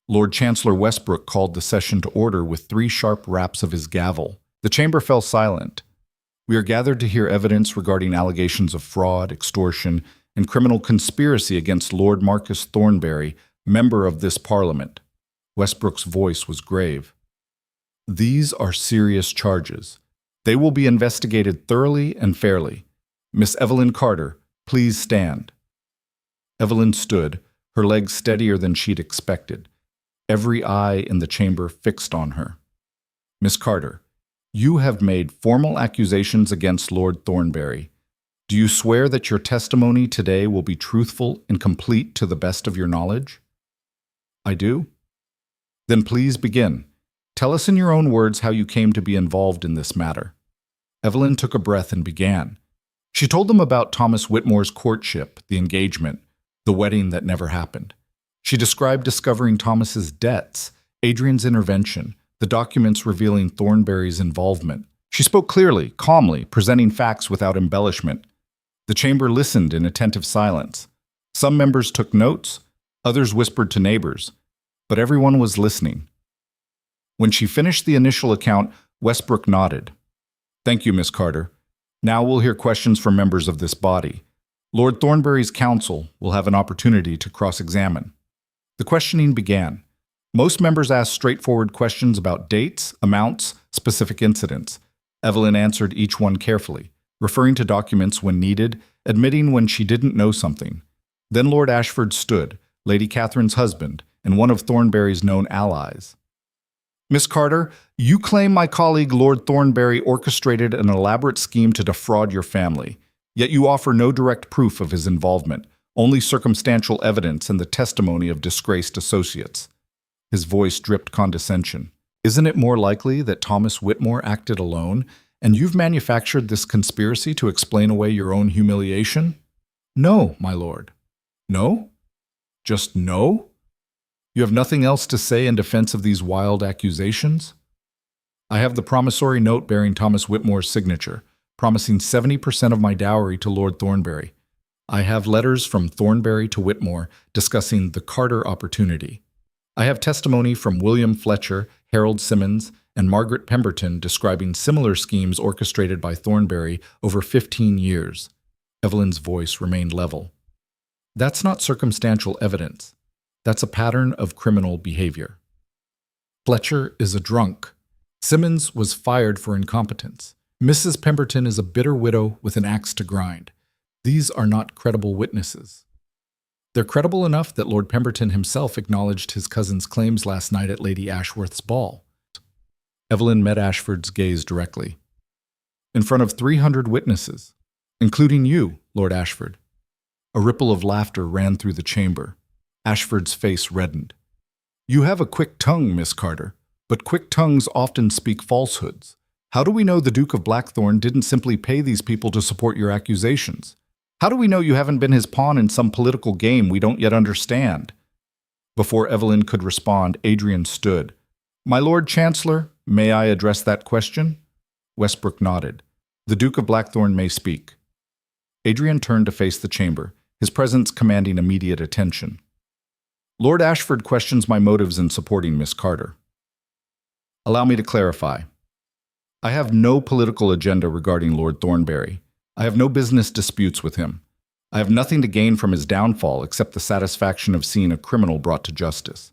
Lord Chancellor Westbrook called the session to order with 3 sharp raps of his gavel. The chamber fell silent. We are gathered to hear evidence regarding allegations of fraud, extortion, and criminal conspiracy against Lord Marcus Thornbury, member of this Parliament. Westbrook's voice was grave. These are serious charges. They will be investigated thoroughly and fairly. Miss Evelyn Carter, please stand. Evelyn stood, her legs steadier than she'd expected. Every eye in the chamber fixed on her. Miss Carter, you have made formal accusations against Lord Thornbury. Do you swear that your testimony today will be truthful and complete to the best of your knowledge? I do. Then please begin. Tell us in your own words how you came to be involved in this matter. Evelyn took a breath and began. She told them about Thomas Whitmore's courtship, the engagement, the wedding that never happened. She described discovering Thomas's debts, Adrian's intervention, the documents revealing Thornbury's involvement. She spoke clearly, calmly, presenting facts without embellishment. The chamber listened in attentive silence. Some members took notes, others whispered to neighbors, but everyone was listening. When she finished the initial account, Westbrook nodded. Thank you, Miss Carter. Now we'll hear questions from members of this body. Lord Thornbury's counsel will have an opportunity to cross-examine. The questioning began. Most members asked straightforward questions about dates, amounts, specific incidents. Evelyn answered each one carefully, referring to documents when needed, admitting when she didn't know something. Then Lord Ashford stood, Lady Catherine's husband, and one of Thornbury's known allies. Miss Carter, you claim my colleague Lord Thornbury orchestrated an elaborate scheme to defraud your family, yet you offer no direct proof of his involvement, only circumstantial evidence and the testimony of disgraced associates. His voice dripped condescension. Isn't it more likely that Thomas Whitmore acted alone, and you've manufactured this conspiracy to explain away your own humiliation? No, my lord. No? Just no? You have nothing else to say in defense of these wild accusations? I have the promissory note bearing Thomas Whitmore's signature, promising 70% of my dowry to Lord Thornbury. I have letters from Thornbury to Whitmore discussing the Carter opportunity. I have testimony from William Fletcher, Harold Simmons, and Margaret Pemberton describing similar schemes orchestrated by Thornbury over 15 years. Evelyn's voice remained level. That's not circumstantial evidence. That's a pattern of criminal behavior. Fletcher is a drunk. Simmons was fired for incompetence. Mrs. Pemberton is a bitter widow with an axe to grind. These are not credible witnesses. They're credible enough that Lord Pemberton himself acknowledged his cousin's claims last night at Lady Ashworth's ball. Evelyn met Ashford's gaze directly. In front of 300 witnesses, including you, Lord Ashford. A ripple of laughter ran through the chamber. Ashford's face reddened. You have a quick tongue, Miss Carter, but quick tongues often speak falsehoods. How do we know the Duke of Blackthorn didn't simply pay these people to support your accusations? How do we know you haven't been his pawn in some political game we don't yet understand? Before Evelyn could respond, Adrian stood. My Lord Chancellor, may I address that question? Westbrook nodded. The Duke of Blackthorn may speak. Adrian turned to face the chamber, his presence commanding immediate attention. Lord Ashford questions my motives in supporting Miss Carter. Allow me to clarify. I have no political agenda regarding Lord Thornbury. I have no business disputes with him. I have nothing to gain from his downfall except the satisfaction of seeing a criminal brought to justice.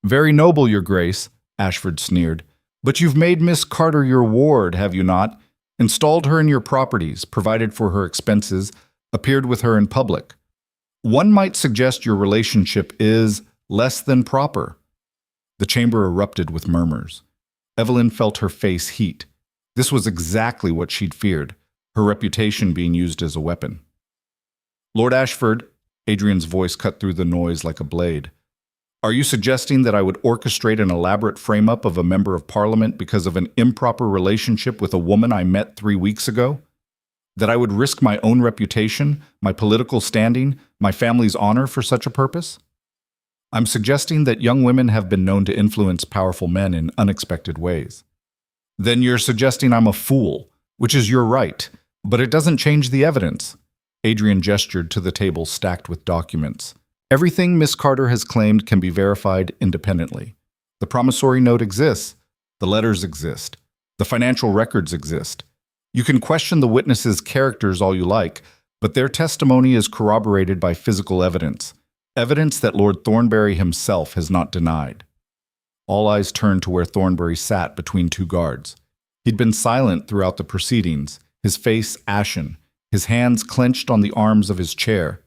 Very noble, Your Grace, Ashford sneered. But you've made Miss Carter your ward, have you not? Installed her in your properties, provided for her expenses, appeared with her in public. One might suggest your relationship is less than proper. The chamber erupted with murmurs. Evelyn felt her face heat. This was exactly what she'd feared, her reputation being used as a weapon. Lord Ashford, Adrian's voice cut through the noise like a blade. Are you suggesting that I would orchestrate an elaborate frame-up of a member of Parliament because of an improper relationship with a woman I met 3 weeks ago? That I would risk my own reputation, my political standing, my family's honor for such a purpose? I'm suggesting that young women have been known to influence powerful men in unexpected ways. Then you're suggesting I'm a fool, which is your right, but it doesn't change the evidence. Adrian gestured to the table stacked with documents. Everything Miss Carter has claimed can be verified independently. The promissory note exists. The letters exist. The financial records exist. You can question the witnesses' characters all you like, but their testimony is corroborated by physical evidence, evidence that Lord Thornbury himself has not denied. All eyes turned to where Thornbury sat between two guards. He'd been silent throughout the proceedings, his face ashen, his hands clenched on the arms of his chair.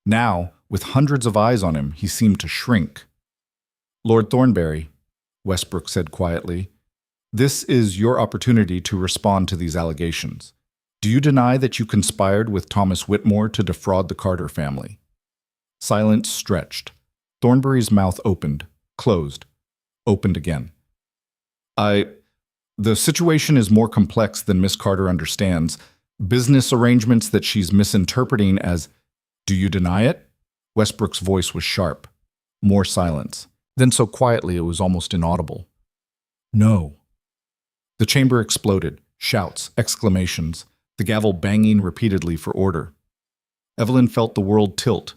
Now, with hundreds of eyes on him, he seemed to shrink. Lord Thornbury, Westbrook said quietly, this is your opportunity to respond to these allegations. Do you deny that you conspired with Thomas Whitmore to defraud the Carter family? Silence stretched. Thornbury's mouth opened, closed, opened again. The situation is more complex than Miss Carter understands. Business arrangements that she's misinterpreting as, do you deny it? Westbrook's voice was sharp. More silence. Then so quietly it was almost inaudible. No. The chamber exploded. Shouts, exclamations, the gavel banging repeatedly for order. Evelyn felt the world tilt.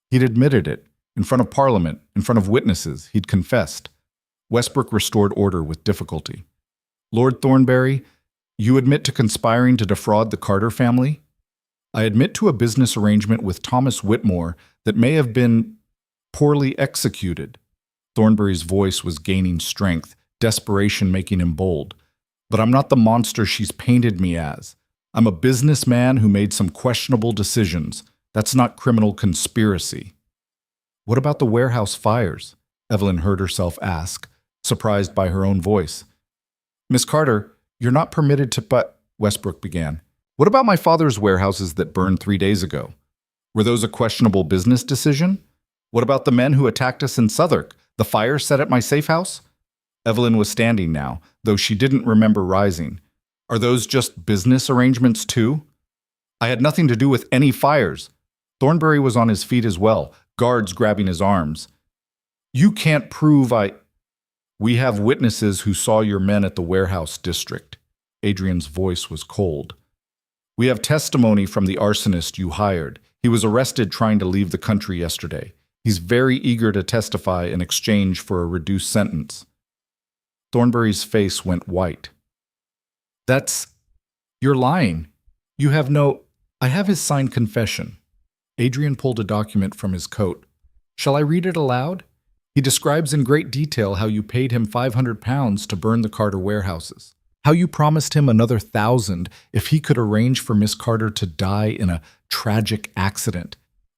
He'd admitted it. In front of Parliament, in front of witnesses, he'd confessed. Westbrook restored order with difficulty. Lord Thornbury, you admit to conspiring to defraud the Carter family? I admit to a business arrangement with Thomas Whitmore that may have been poorly executed. Thornbury's voice was gaining strength, desperation making him bold. But I'm not the monster she's painted me as. I'm a businessman who made some questionable decisions. That's not criminal conspiracy. What about the warehouse fires? Evelyn heard herself ask, surprised by her own voice. Miss Carter, you're not permitted to, but Westbrook began. What about my father's warehouses that burned 3 days ago? Were those a questionable business decision? What about the men who attacked us in Southwark? The fire set at my safe house? Evelyn was standing now, though she didn't remember rising. Are those just business arrangements too? I had nothing to do with any fires. Thornbury was on his feet as well, guards grabbing his arms. You can't prove We have witnesses who saw your men at the warehouse district. Adrian's voice was cold. We have testimony from the arsonist you hired. He was arrested trying to leave the country yesterday. He's very eager to testify in exchange for a reduced sentence. Thornbury's face went white. You're lying. You have I have his signed confession. Adrian pulled a document from his coat. Shall I read it aloud? He describes in great detail how you paid him £500 to burn the Carter warehouses. How you promised him another 1,000 if he could arrange for Miss Carter to die in a tragic accident.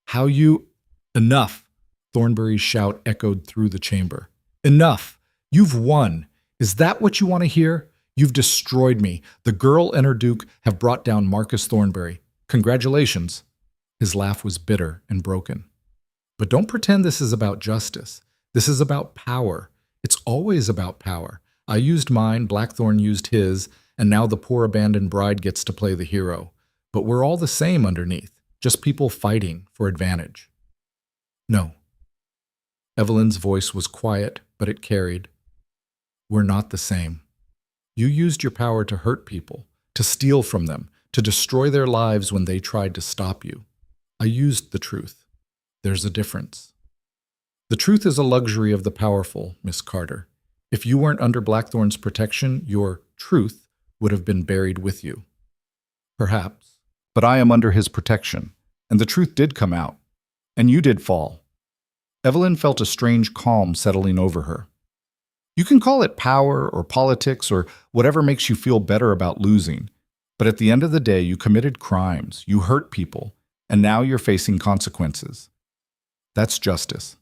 How you... Enough! Thornbury's shout echoed through the chamber. Enough! You've won! Is that what you want to hear? You've destroyed me. The girl and her duke have brought down Marcus Thornbury. Congratulations. His laugh was bitter and broken. But don't pretend this is about justice. This is about power. It's always about power. I used mine, Blackthorn used his, and now the poor abandoned bride gets to play the hero. But we're all the same underneath, just people fighting for advantage. No. Evelyn's voice was quiet, but it carried. We're not the same. You used your power to hurt people, to steal from them, to destroy their lives when they tried to stop you. I used the truth. There's a difference. The truth is a luxury of the powerful, Miss Carter. If you weren't under Blackthorn's protection, your truth would have been buried with you. Perhaps. But I am under his protection, and the truth did come out. And you did fall. Evelyn felt a strange calm settling over her. You can call it power or politics or whatever makes you feel better about losing, but at the end of the day, you committed crimes, you hurt people, and now you're facing consequences. That's justice.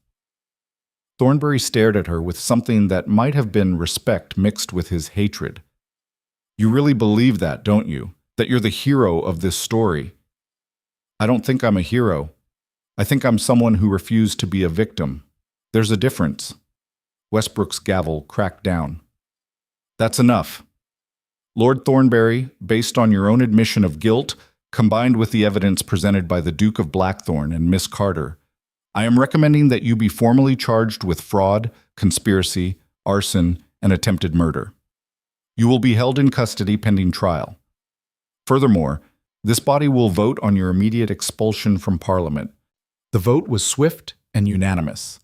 Thornbury stared at her with something that might have been respect mixed with his hatred. You really believe that, don't you? That you're the hero of this story? I don't think I'm a hero. I think I'm someone who refused to be a victim. There's a difference. Westbrook's gavel cracked down. That's enough. Lord Thornbury, based on your own admission of guilt, combined with the evidence presented by the Duke of Blackthorn and Miss Carter, I am recommending that you be formally charged with fraud, conspiracy, arson, and attempted murder. You will be held in custody pending trial. Furthermore, this body will vote on your immediate expulsion from Parliament. The vote was swift and unanimous.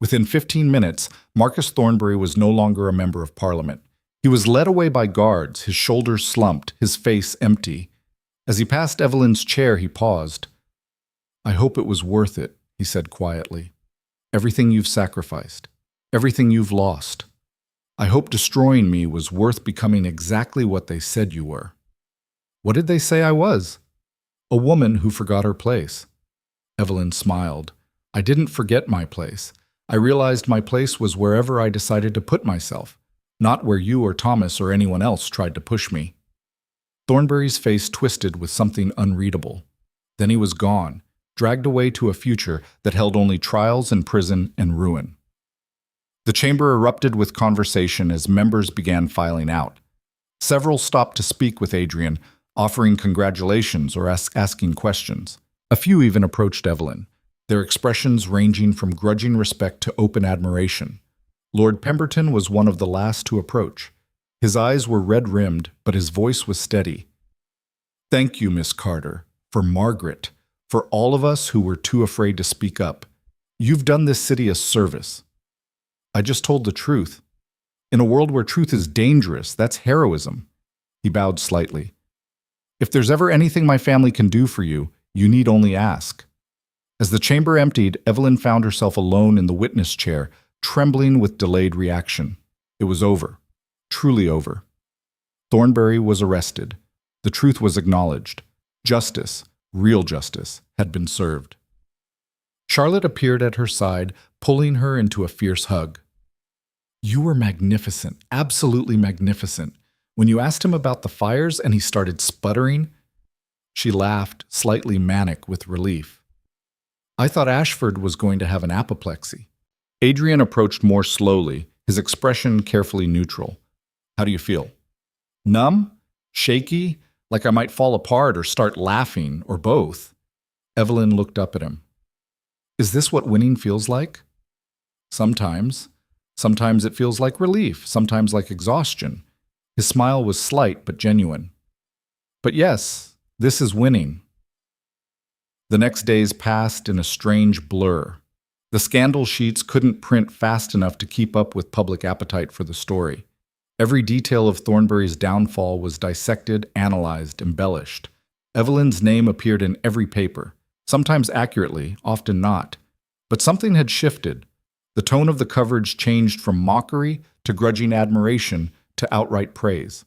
Within 15 minutes, Marcus Thornbury was no longer a member of Parliament. He was led away by guards, his shoulders slumped, his face empty. As he passed Evelyn's chair, he paused. I hope it was worth it, he said quietly. Everything you've sacrificed, everything you've lost. I hope destroying me was worth becoming exactly what they said you were. What did they say I was? A woman who forgot her place. Evelyn smiled. I didn't forget my place. I realized my place was wherever I decided to put myself, not where you or Thomas or anyone else tried to push me. Thornbury's face twisted with something unreadable. Then he was gone, dragged away to a future that held only trials and prison and ruin. The chamber erupted with conversation as members began filing out. Several stopped to speak with Adrian, offering congratulations or asking questions. A few even approached Evelyn, their expressions ranging from grudging respect to open admiration. Lord Pemberton was one of the last to approach. His eyes were red-rimmed, but his voice was steady. Thank you, Miss Carter, for Margaret, for all of us who were too afraid to speak up. You've done this city a service. I just told the truth. In a world where truth is dangerous, that's heroism. He bowed slightly. If there's ever anything my family can do for you, you need only ask. As the chamber emptied, Evelyn found herself alone in the witness chair, trembling with delayed reaction. It was over. Truly over. Thornbury was arrested. The truth was acknowledged. Justice, real justice, had been served. Charlotte appeared at her side, pulling her into a fierce hug. You were magnificent, absolutely magnificent. When you asked him about the fires and he started sputtering, she laughed, slightly manic with relief. I thought Ashford was going to have an apoplexy. Adrian approached more slowly, his expression carefully neutral. How do you feel? Numb? Shaky? Like I might fall apart or start laughing, or both? Evelyn looked up at him. Is this what winning feels like? Sometimes. Sometimes it feels like relief, sometimes like exhaustion. His smile was slight but genuine. But yes, this is winning. The next days passed in a strange blur. The scandal sheets couldn't print fast enough to keep up with public appetite for the story. Every detail of Thornbury's downfall was dissected, analyzed, embellished. Evelyn's name appeared in every paper, sometimes accurately, often not. But something had shifted. The tone of the coverage changed from mockery to grudging admiration to outright praise.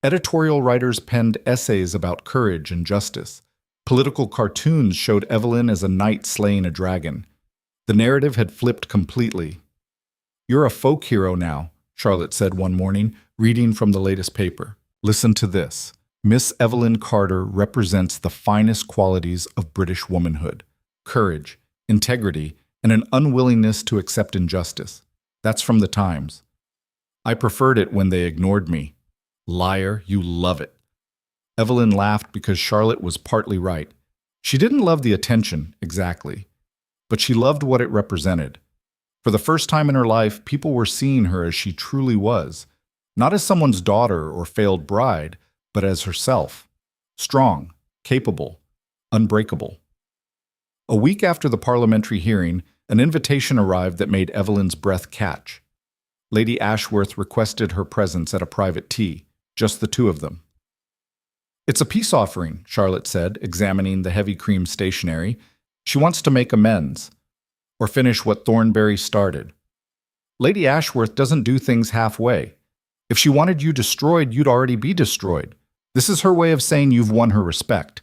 Editorial writers penned essays about courage and justice. Political cartoons showed Evelyn as a knight slaying a dragon. The narrative had flipped completely. You're a folk hero now, Charlotte said one morning, reading from the latest paper. Listen to this. Miss Evelyn Carter represents the finest qualities of British womanhood: courage, integrity, and an unwillingness to accept injustice. That's from the Times. I preferred it when they ignored me. Liar, you love it. Evelyn laughed because Charlotte was partly right. She didn't love the attention, exactly, but she loved what it represented. For the first time in her life, people were seeing her as she truly was, not as someone's daughter or failed bride, but as herself. Strong, capable, unbreakable. A week after the parliamentary hearing, an invitation arrived that made Evelyn's breath catch. Lady Ashworth requested her presence at a private tea, just the two of them. "It's a peace offering," Charlotte said, examining the heavy cream stationery. "She wants to make amends, or finish what Thornbury started. Lady Ashworth doesn't do things halfway. If she wanted you destroyed, you'd already be destroyed. This is her way of saying you've won her respect."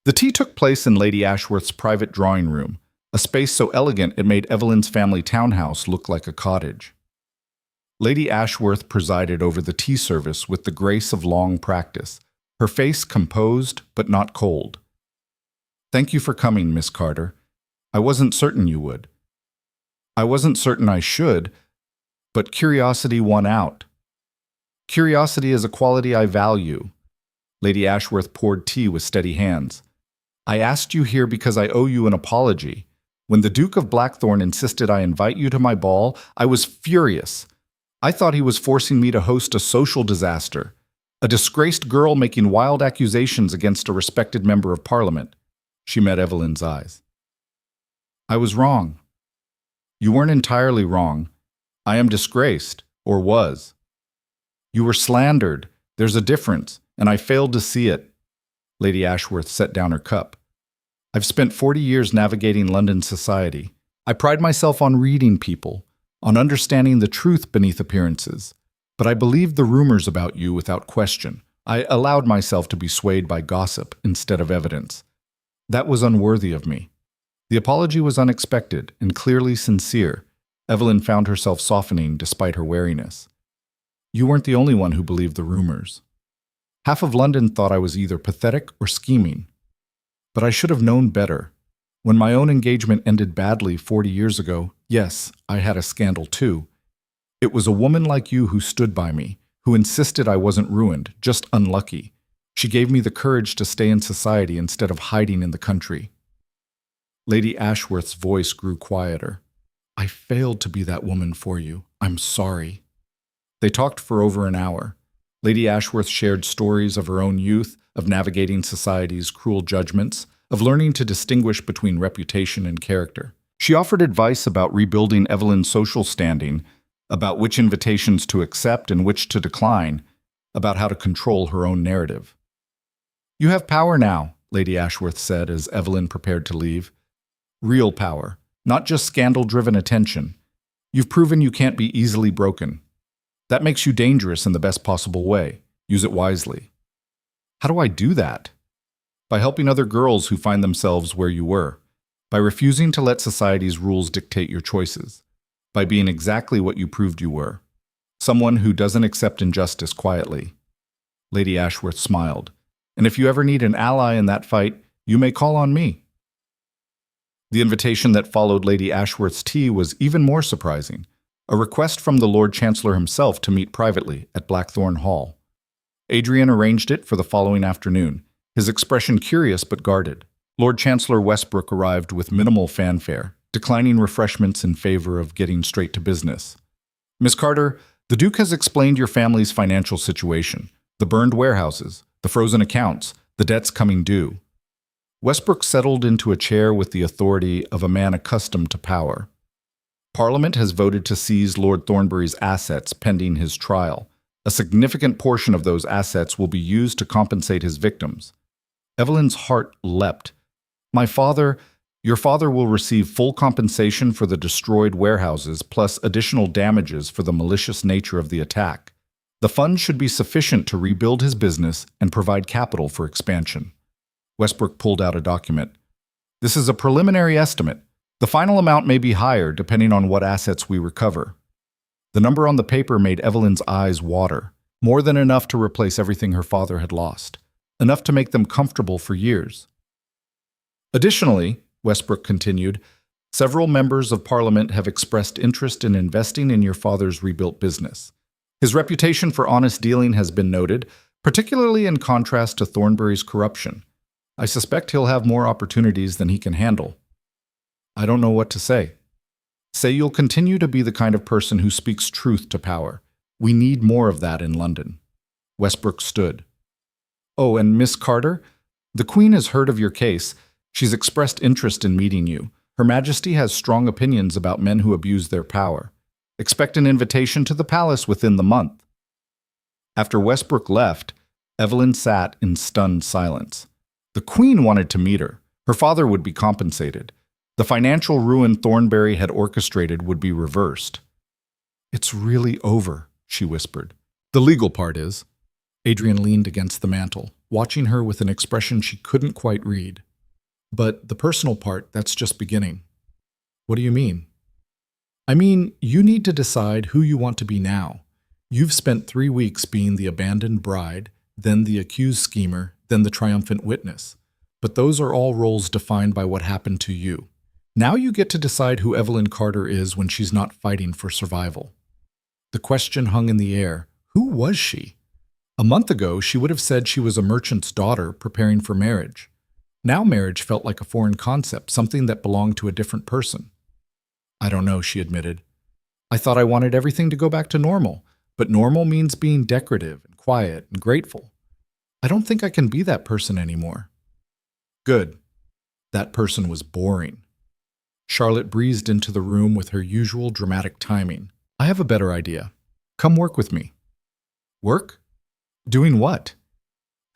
The tea took place in Lady Ashworth's private drawing room, a space so elegant it made Evelyn's family townhouse look like a cottage. Lady Ashworth presided over the tea service with the grace of long practice, her face composed but not cold. "Thank you for coming, Miss Carter. I wasn't certain you would. I wasn't certain I should, but curiosity won out. Curiosity is a quality I value." Lady Ashworth poured tea with steady hands. "I asked you here because I owe you an apology. When the Duke of Blackthorn insisted I invite you to my ball, I was furious. I thought he was forcing me to host a social disaster, a disgraced girl making wild accusations against a respected member of Parliament." She met Evelyn's eyes. "I was wrong." "You weren't entirely wrong. I am disgraced, or was." "You were slandered. There's a difference, and I failed to see it." Lady Ashworth set down her cup. "I've spent 40 years navigating London society. I pride myself on reading people, on understanding the truth beneath appearances. But I believed the rumors about you without question. I allowed myself to be swayed by gossip instead of evidence. That was unworthy of me." The apology was unexpected and clearly sincere. Evelyn found herself softening despite her wariness. "You weren't the only one who believed the rumors. Half of London thought I was either pathetic or scheming. But I should have known better. When my own engagement ended badly 40 years ago, yes, I had a scandal too. It was a woman like you who stood by me, who insisted I wasn't ruined, just unlucky. She gave me the courage to stay in society instead of hiding in the country." Lady Ashworth's voice grew quieter. "I failed to be that woman for you. I'm sorry." They talked for over an hour. Lady Ashworth shared stories of her own youth, of navigating society's cruel judgments, of learning to distinguish between reputation and character. She offered advice about rebuilding Evelyn's social standing, about which invitations to accept and which to decline, about how to control her own narrative. "You have power now," Lady Ashworth said as Evelyn prepared to leave. "Real power, not just scandal-driven attention. You've proven you can't be easily broken. That makes you dangerous in the best possible way. Use it wisely." "How do I do that?" "By helping other girls who find themselves where you were. By refusing to let society's rules dictate your choices. By being exactly what you proved you were. Someone who doesn't accept injustice quietly." Lady Ashworth smiled. "And if you ever need an ally in that fight, you may call on me." The invitation that followed Lady Ashworth's tea was even more surprising. A request from the Lord Chancellor himself to meet privately at Blackthorn Hall. Adrian arranged it for the following afternoon, his expression curious but guarded. Lord Chancellor Westbrook arrived with minimal fanfare, declining refreshments in favor of getting straight to business. "Miss Carter, the Duke has explained your family's financial situation, the burned warehouses, the frozen accounts, the debts coming due." Westbrook settled into a chair with the authority of a man accustomed to power. "Parliament has voted to seize Lord Thornbury's assets pending his trial. A significant portion of those assets will be used to compensate his victims." Evelyn's heart leapt. Your father will receive full compensation for the destroyed warehouses plus additional damages for the malicious nature of the attack. The funds should be sufficient to rebuild his business and provide capital for expansion." Westbrook pulled out a document. "This is a preliminary estimate. The final amount may be higher depending on what assets we recover." The number on the paper made Evelyn's eyes water, more than enough to replace everything her father had lost. enough to make them comfortable for years. Additionally, Westbrook continued, several members of Parliament have expressed interest in investing in your father's rebuilt business. His reputation for honest dealing has been noted, particularly in contrast to Thornbury's corruption. I suspect he'll have more opportunities than he can handle. I don't know what to say. Say you'll continue to be the kind of person who speaks truth to power. We need more of that in London. Westbrook stood. Oh, and Miss Carter? The Queen has heard of your case. She's expressed interest in meeting you. Her Majesty has strong opinions about men who abuse their power. Expect an invitation to the palace within the month. After Westbrook left, Evelyn sat in stunned silence. The Queen wanted to meet her. Her father would be compensated. The financial ruin Thornbury had orchestrated would be reversed. It's really over, she whispered. The legal part is. Adrian leaned against the mantel, watching her with an expression she couldn't quite read. But the personal part, that's just beginning. What do you mean? I mean, you need to decide who you want to be now. You've spent 3 weeks being the abandoned bride, then the accused schemer, then the triumphant witness. But those are all roles defined by what happened to you. Now you get to decide who Evelyn Carter is when she's not fighting for survival. The question hung in the air. Who was she? A month ago, she would have said she was a merchant's daughter preparing for marriage. Now marriage felt like a foreign concept, something that belonged to a different person. I don't know, she admitted. I thought I wanted everything to go back to normal, but normal means being decorative and quiet and grateful. I don't think I can be that person anymore. Good. That person was boring. Charlotte breezed into the room with her usual dramatic timing. I have a better idea. Come work with me. Work? Doing what?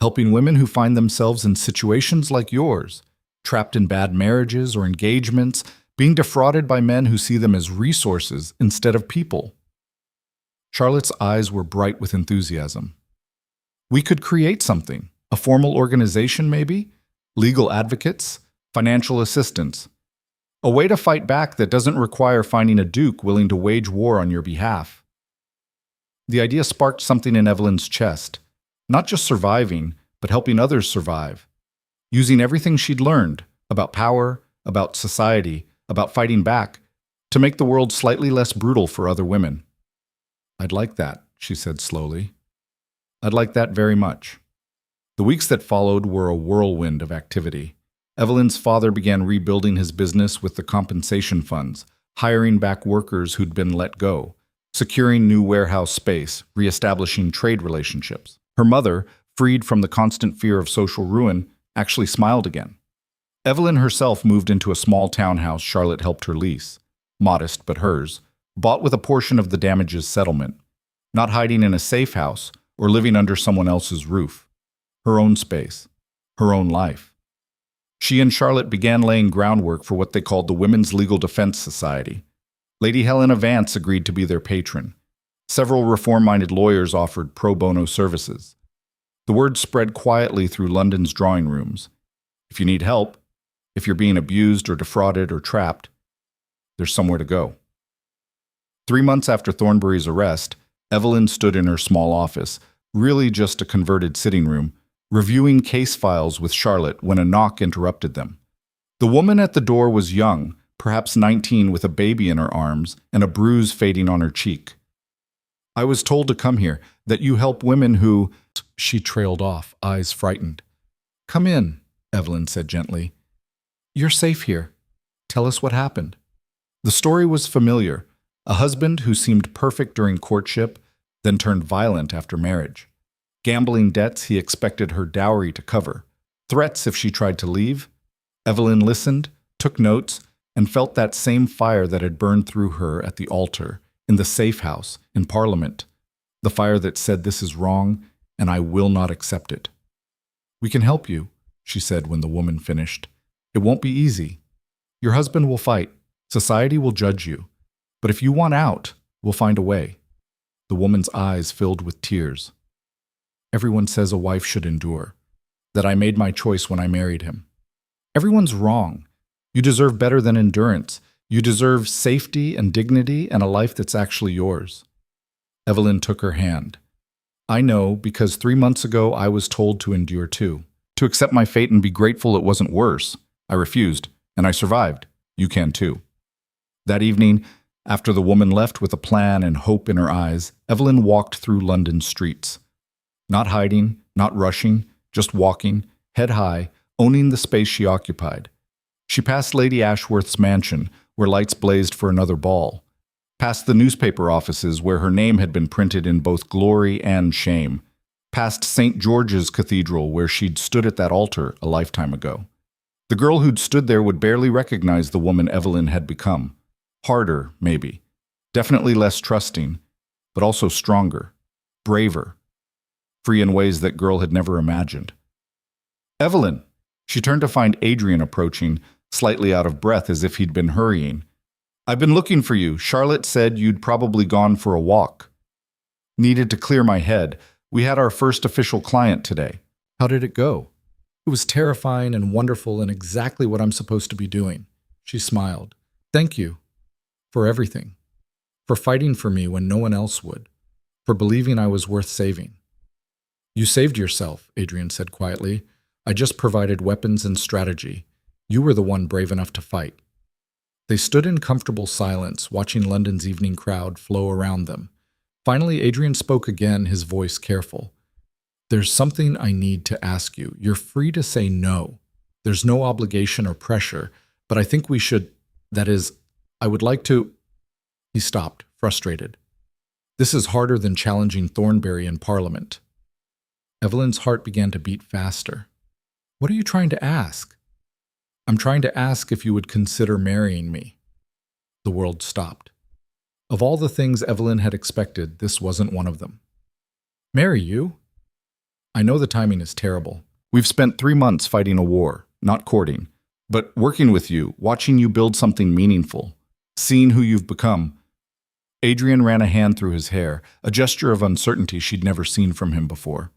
Helping women who find themselves in situations like yours, trapped in bad marriages or engagements, being defrauded by men who see them as resources instead of people. Charlotte's eyes were bright with enthusiasm. We could create something, a formal organization maybe, legal advocates, financial assistance. A way to fight back that doesn't require finding a duke willing to wage war on your behalf. The idea sparked something in Evelyn's chest. Not just surviving, but helping others survive. Using everything she'd learned about power, about society, about fighting back, to make the world slightly less brutal for other women. I'd like that, she said slowly. I'd like that very much. The weeks that followed were a whirlwind of activity. Evelyn's father began rebuilding his business with the compensation funds, hiring back workers who'd been let go, securing new warehouse space, reestablishing trade relationships. Her mother, freed from the constant fear of social ruin, actually smiled again. Evelyn herself moved into a small townhouse Charlotte helped her lease, modest but hers, bought with a portion of the damages settlement, not hiding in a safe house or living under someone else's roof. Her own space, her own life. She and Charlotte began laying groundwork for what they called the Women's Legal Defense Society. Lady Helena Vance agreed to be their patron. Several reform-minded lawyers offered pro bono services. The word spread quietly through London's drawing rooms. If you need help, if you're being abused or defrauded or trapped, there's somewhere to go. 3 months after Thornbury's arrest, Evelyn stood in her small office, really just a converted sitting room, reviewing case files with Charlotte when a knock interrupted them. The woman at the door was young, perhaps 19, with a baby in her arms and a bruise fading on her cheek. I was told to come here, that you help women who... She trailed off, eyes frightened. Come in, Evelyn said gently. You're safe here. Tell us what happened. The story was familiar. A husband who seemed perfect during courtship, then turned violent after marriage. Gambling debts he expected her dowry to cover. Threats if she tried to leave. Evelyn listened, took notes, and felt that same fire that had burned through her at the altar, in the safe house, in Parliament. The fire that said this is wrong, and I will not accept it. We can help you, she said when the woman finished. It won't be easy. Your husband will fight. Society will judge you. But if you want out, we'll find a way. The woman's eyes filled with tears. Everyone says a wife should endure. That I made my choice when I married him. Everyone's wrong. You deserve better than endurance. You deserve safety and dignity and a life that's actually yours. Evelyn took her hand. I know because 3 months ago I was told to endure too. To accept my fate and be grateful it wasn't worse. I refused, and I survived. You can too. That evening, after the woman left with a plan and hope in her eyes, Evelyn walked through London streets. Not hiding, not rushing, just walking, head high, owning the space she occupied. She passed Lady Ashworth's mansion, where lights blazed for another ball. Past the newspaper offices where her name had been printed in both glory and shame. Past St. George's Cathedral where she'd stood at that altar a lifetime ago. The girl who'd stood there would barely recognize the woman Evelyn had become. Harder, maybe. Definitely less trusting, but also stronger, braver, free in ways that girl had never imagined. Evelyn! She turned to find Adrian approaching, slightly out of breath as if he'd been hurrying. I've been looking for you. Charlotte said you'd probably gone for a walk. Needed to clear my head. We had our first official client today. How did it go? It was terrifying and wonderful and exactly what I'm supposed to be doing. She smiled. Thank you. For everything. For fighting for me when no one else would. For believing I was worth saving. You saved yourself, Adrian said quietly. I just provided weapons and strategy. You were the one brave enough to fight. They stood in comfortable silence, watching London's evening crowd flow around them. Finally, Adrian spoke again, his voice careful. There's something I need to ask you. You're free to say no. There's no obligation or pressure, but I think we should, that is, I would like to... He stopped, frustrated. This is harder than challenging Thornbury in Parliament. Evelyn's heart began to beat faster. What are you trying to ask? I'm trying to ask if you would consider marrying me. The world stopped. Of all the things Evelyn had expected, this wasn't one of them. Marry you? I know the timing is terrible. We've spent 3 months fighting a war, not courting, but working with you, watching you build something meaningful, seeing who you've become. Adrian ran a hand through his hair, a gesture of uncertainty she'd never seen from him before.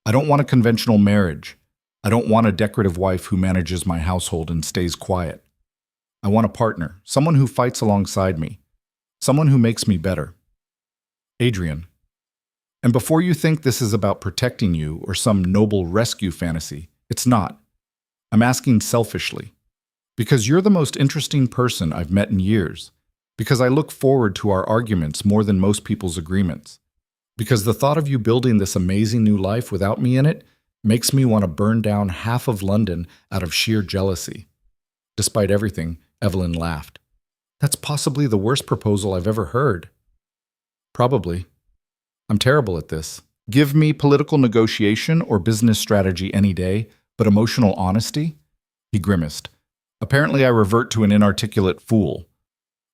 I don't want a conventional marriage. I don't want a decorative wife who manages my household and stays quiet. I want a partner, someone who fights alongside me, someone who makes me better. Adrian. And before you think this is about protecting you or some noble rescue fantasy, it's not. I'm asking selfishly. Because you're the most interesting person I've met in years. Because I look forward to our arguments more than most people's agreements. Because the thought of you building this amazing new life without me in it makes me want to burn down half of London out of sheer jealousy. Despite everything, Evelyn laughed. That's possibly the worst proposal I've ever heard. Probably. I'm terrible at this. Give me political negotiation or business strategy any day, but emotional honesty? He grimaced. Apparently I revert to an inarticulate fool.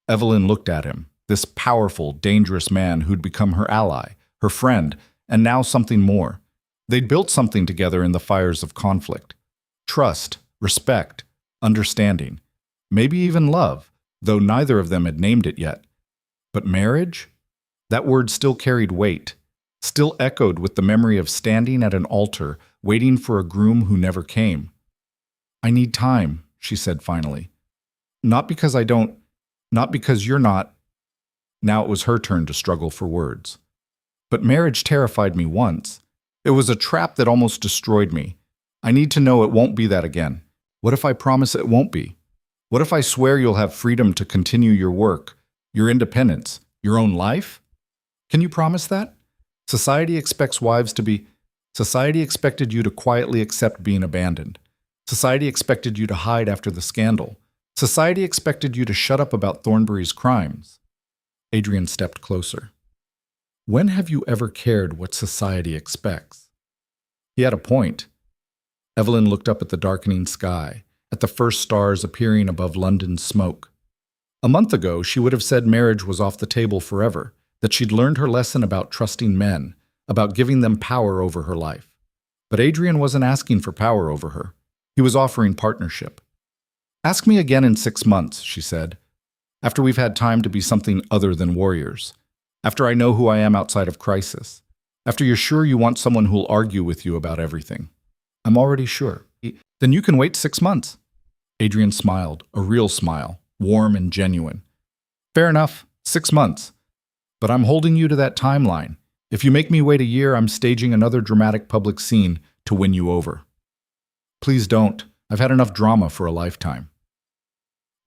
Evelyn looked at him, this powerful, dangerous man who'd become her ally, her friend, and now something more. They'd built something together in the fires of conflict. Trust, respect, understanding, maybe even love, though neither of them had named it yet. But marriage? That word still carried weight, still echoed with the memory of standing at an altar, waiting for a groom who never came. I need time, she said finally. Not because you're not. Now it was her turn to struggle for words. But marriage terrified me once. It was a trap that almost destroyed me. I need to know it won't be that again. What if I promise it won't be? What if I swear you'll have freedom to continue your work, your independence, your own life? Can you promise that? Society expected you to quietly accept being abandoned. Society expected you to hide after the scandal. Society expected you to shut up about Thornbury's crimes. Adrian stepped closer. When have you ever cared what society expects? He had a point. Evelyn looked up at the darkening sky, at the first stars appearing above London's smoke. A month ago, she would have said marriage was off the table forever, that she'd learned her lesson about trusting men, about giving them power over her life. But Adrian wasn't asking for power over her. He was offering partnership. Ask me again in 6 months, she said, after we've had time to be something other than warriors. After I know who I am outside of crisis. After you're sure you want someone who'll argue with you about everything. I'm already sure. Then you can wait 6 months. Adrian smiled, a real smile, warm and genuine. Fair enough, 6 months. But I'm holding you to that timeline. If you make me wait a year, I'm staging another dramatic public scene to win you over. Please don't. I've had enough drama for a lifetime.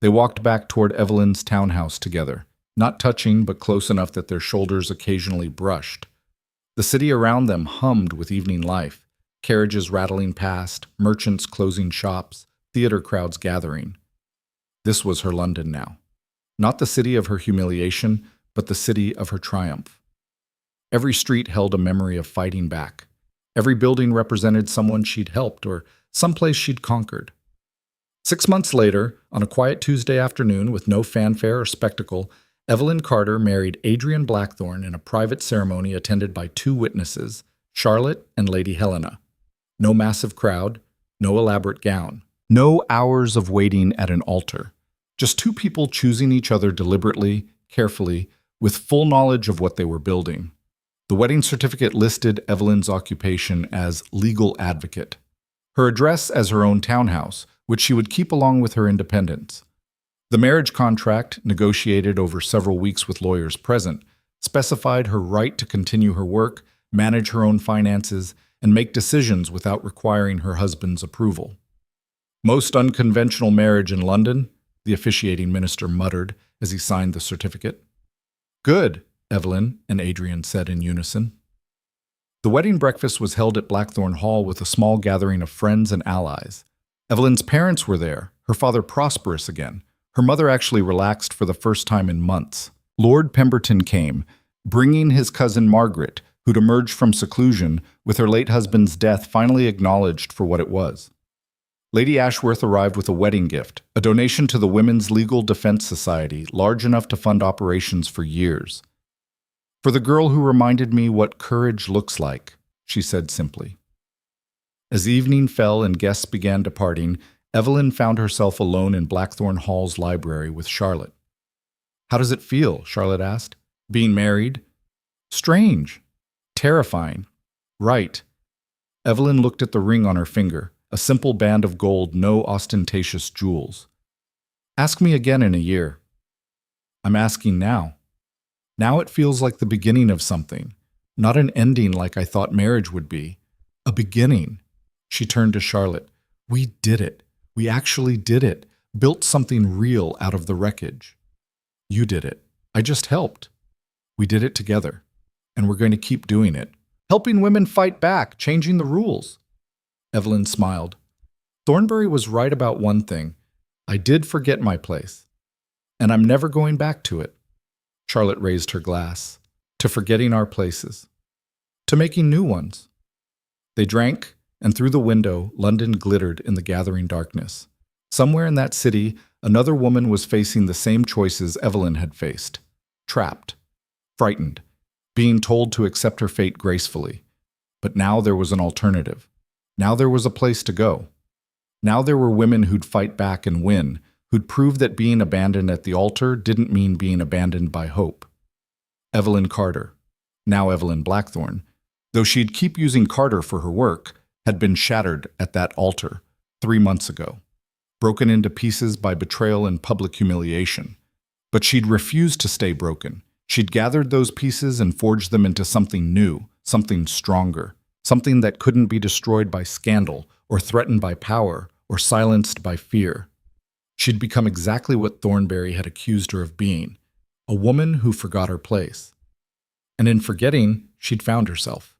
They walked back toward Evelyn's townhouse together, not touching but close enough that their shoulders occasionally brushed. The city around them hummed with evening life, carriages rattling past, merchants closing shops, theater crowds gathering. This was her London now. Not the city of her humiliation, but the city of her triumph. Every street held a memory of fighting back. Every building represented someone she'd helped or someplace she'd conquered. 6 months later, on a quiet Tuesday afternoon with no fanfare or spectacle, Evelyn Carter married Adrian Blackthorne in a private ceremony attended by 2 witnesses, Charlotte and Lady Helena. No massive crowd, no elaborate gown, no hours of waiting at an altar. Just 2 people choosing each other deliberately, carefully, with full knowledge of what they were building. The wedding certificate listed Evelyn's occupation as legal advocate, her address as her own townhouse, which she would keep along with her independence. The marriage contract, negotiated over several weeks with lawyers present, specified her right to continue her work, manage her own finances, and make decisions without requiring her husband's approval. Most unconventional marriage in London, the officiating minister muttered as he signed the certificate. Good, Evelyn and Adrian said in unison. The wedding breakfast was held at Blackthorne Hall with a small gathering of friends and allies. Evelyn's parents were there, her father prosperous again. Her mother actually relaxed for the first time in months. Lord Pemberton came, bringing his cousin Margaret, who'd emerged from seclusion with her late husband's death finally acknowledged for what it was. Lady Ashworth arrived with a wedding gift, a donation to the Women's Legal Defense Society, large enough to fund operations for years. For the girl who reminded me what courage looks like, she said simply. As evening fell and guests began departing, Evelyn found herself alone in Blackthorne Hall's library with Charlotte. How does it feel? Charlotte asked. Being married? Strange. Terrifying. Right. Evelyn looked at the ring on her finger, a simple band of gold, no ostentatious jewels. Ask me again in a year. I'm asking now. Now it feels like the beginning of something, not an ending like I thought marriage would be. A beginning. She turned to Charlotte. We did it. We actually did it. Built something real out of the wreckage. You did it. I just helped. We did it together. And we're going to keep doing it. Helping women fight back, changing the rules. Evelyn smiled. Thornbury was right about one thing. I did forget my place. And I'm never going back to it. Charlotte raised her glass. To forgetting our places. To making new ones. They drank, and through the window, London glittered in the gathering darkness. Somewhere in that city, another woman was facing the same choices Evelyn had faced. Trapped. Frightened. Being told to accept her fate gracefully. But now there was an alternative. Now there was a place to go. Now there were women who'd fight back and win, who'd prove that being abandoned at the altar didn't mean being abandoned by hope. Evelyn Carter, now Evelyn Blackthorne, though she'd keep using Carter for her work, had been shattered at that altar 3 months ago, broken into pieces by betrayal and public humiliation. But she'd refused to stay broken. She'd gathered those pieces and forged them into something new, something stronger, something that couldn't be destroyed by scandal or threatened by power or silenced by fear. She'd become exactly what Thornbury had accused her of being, a woman who forgot her place. And in forgetting, she'd found herself.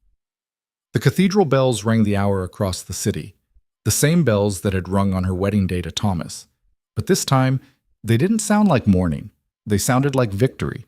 The cathedral bells rang the hour across the city, the same bells that had rung on her wedding day to Thomas. But this time, they didn't sound like mourning. They sounded like victory.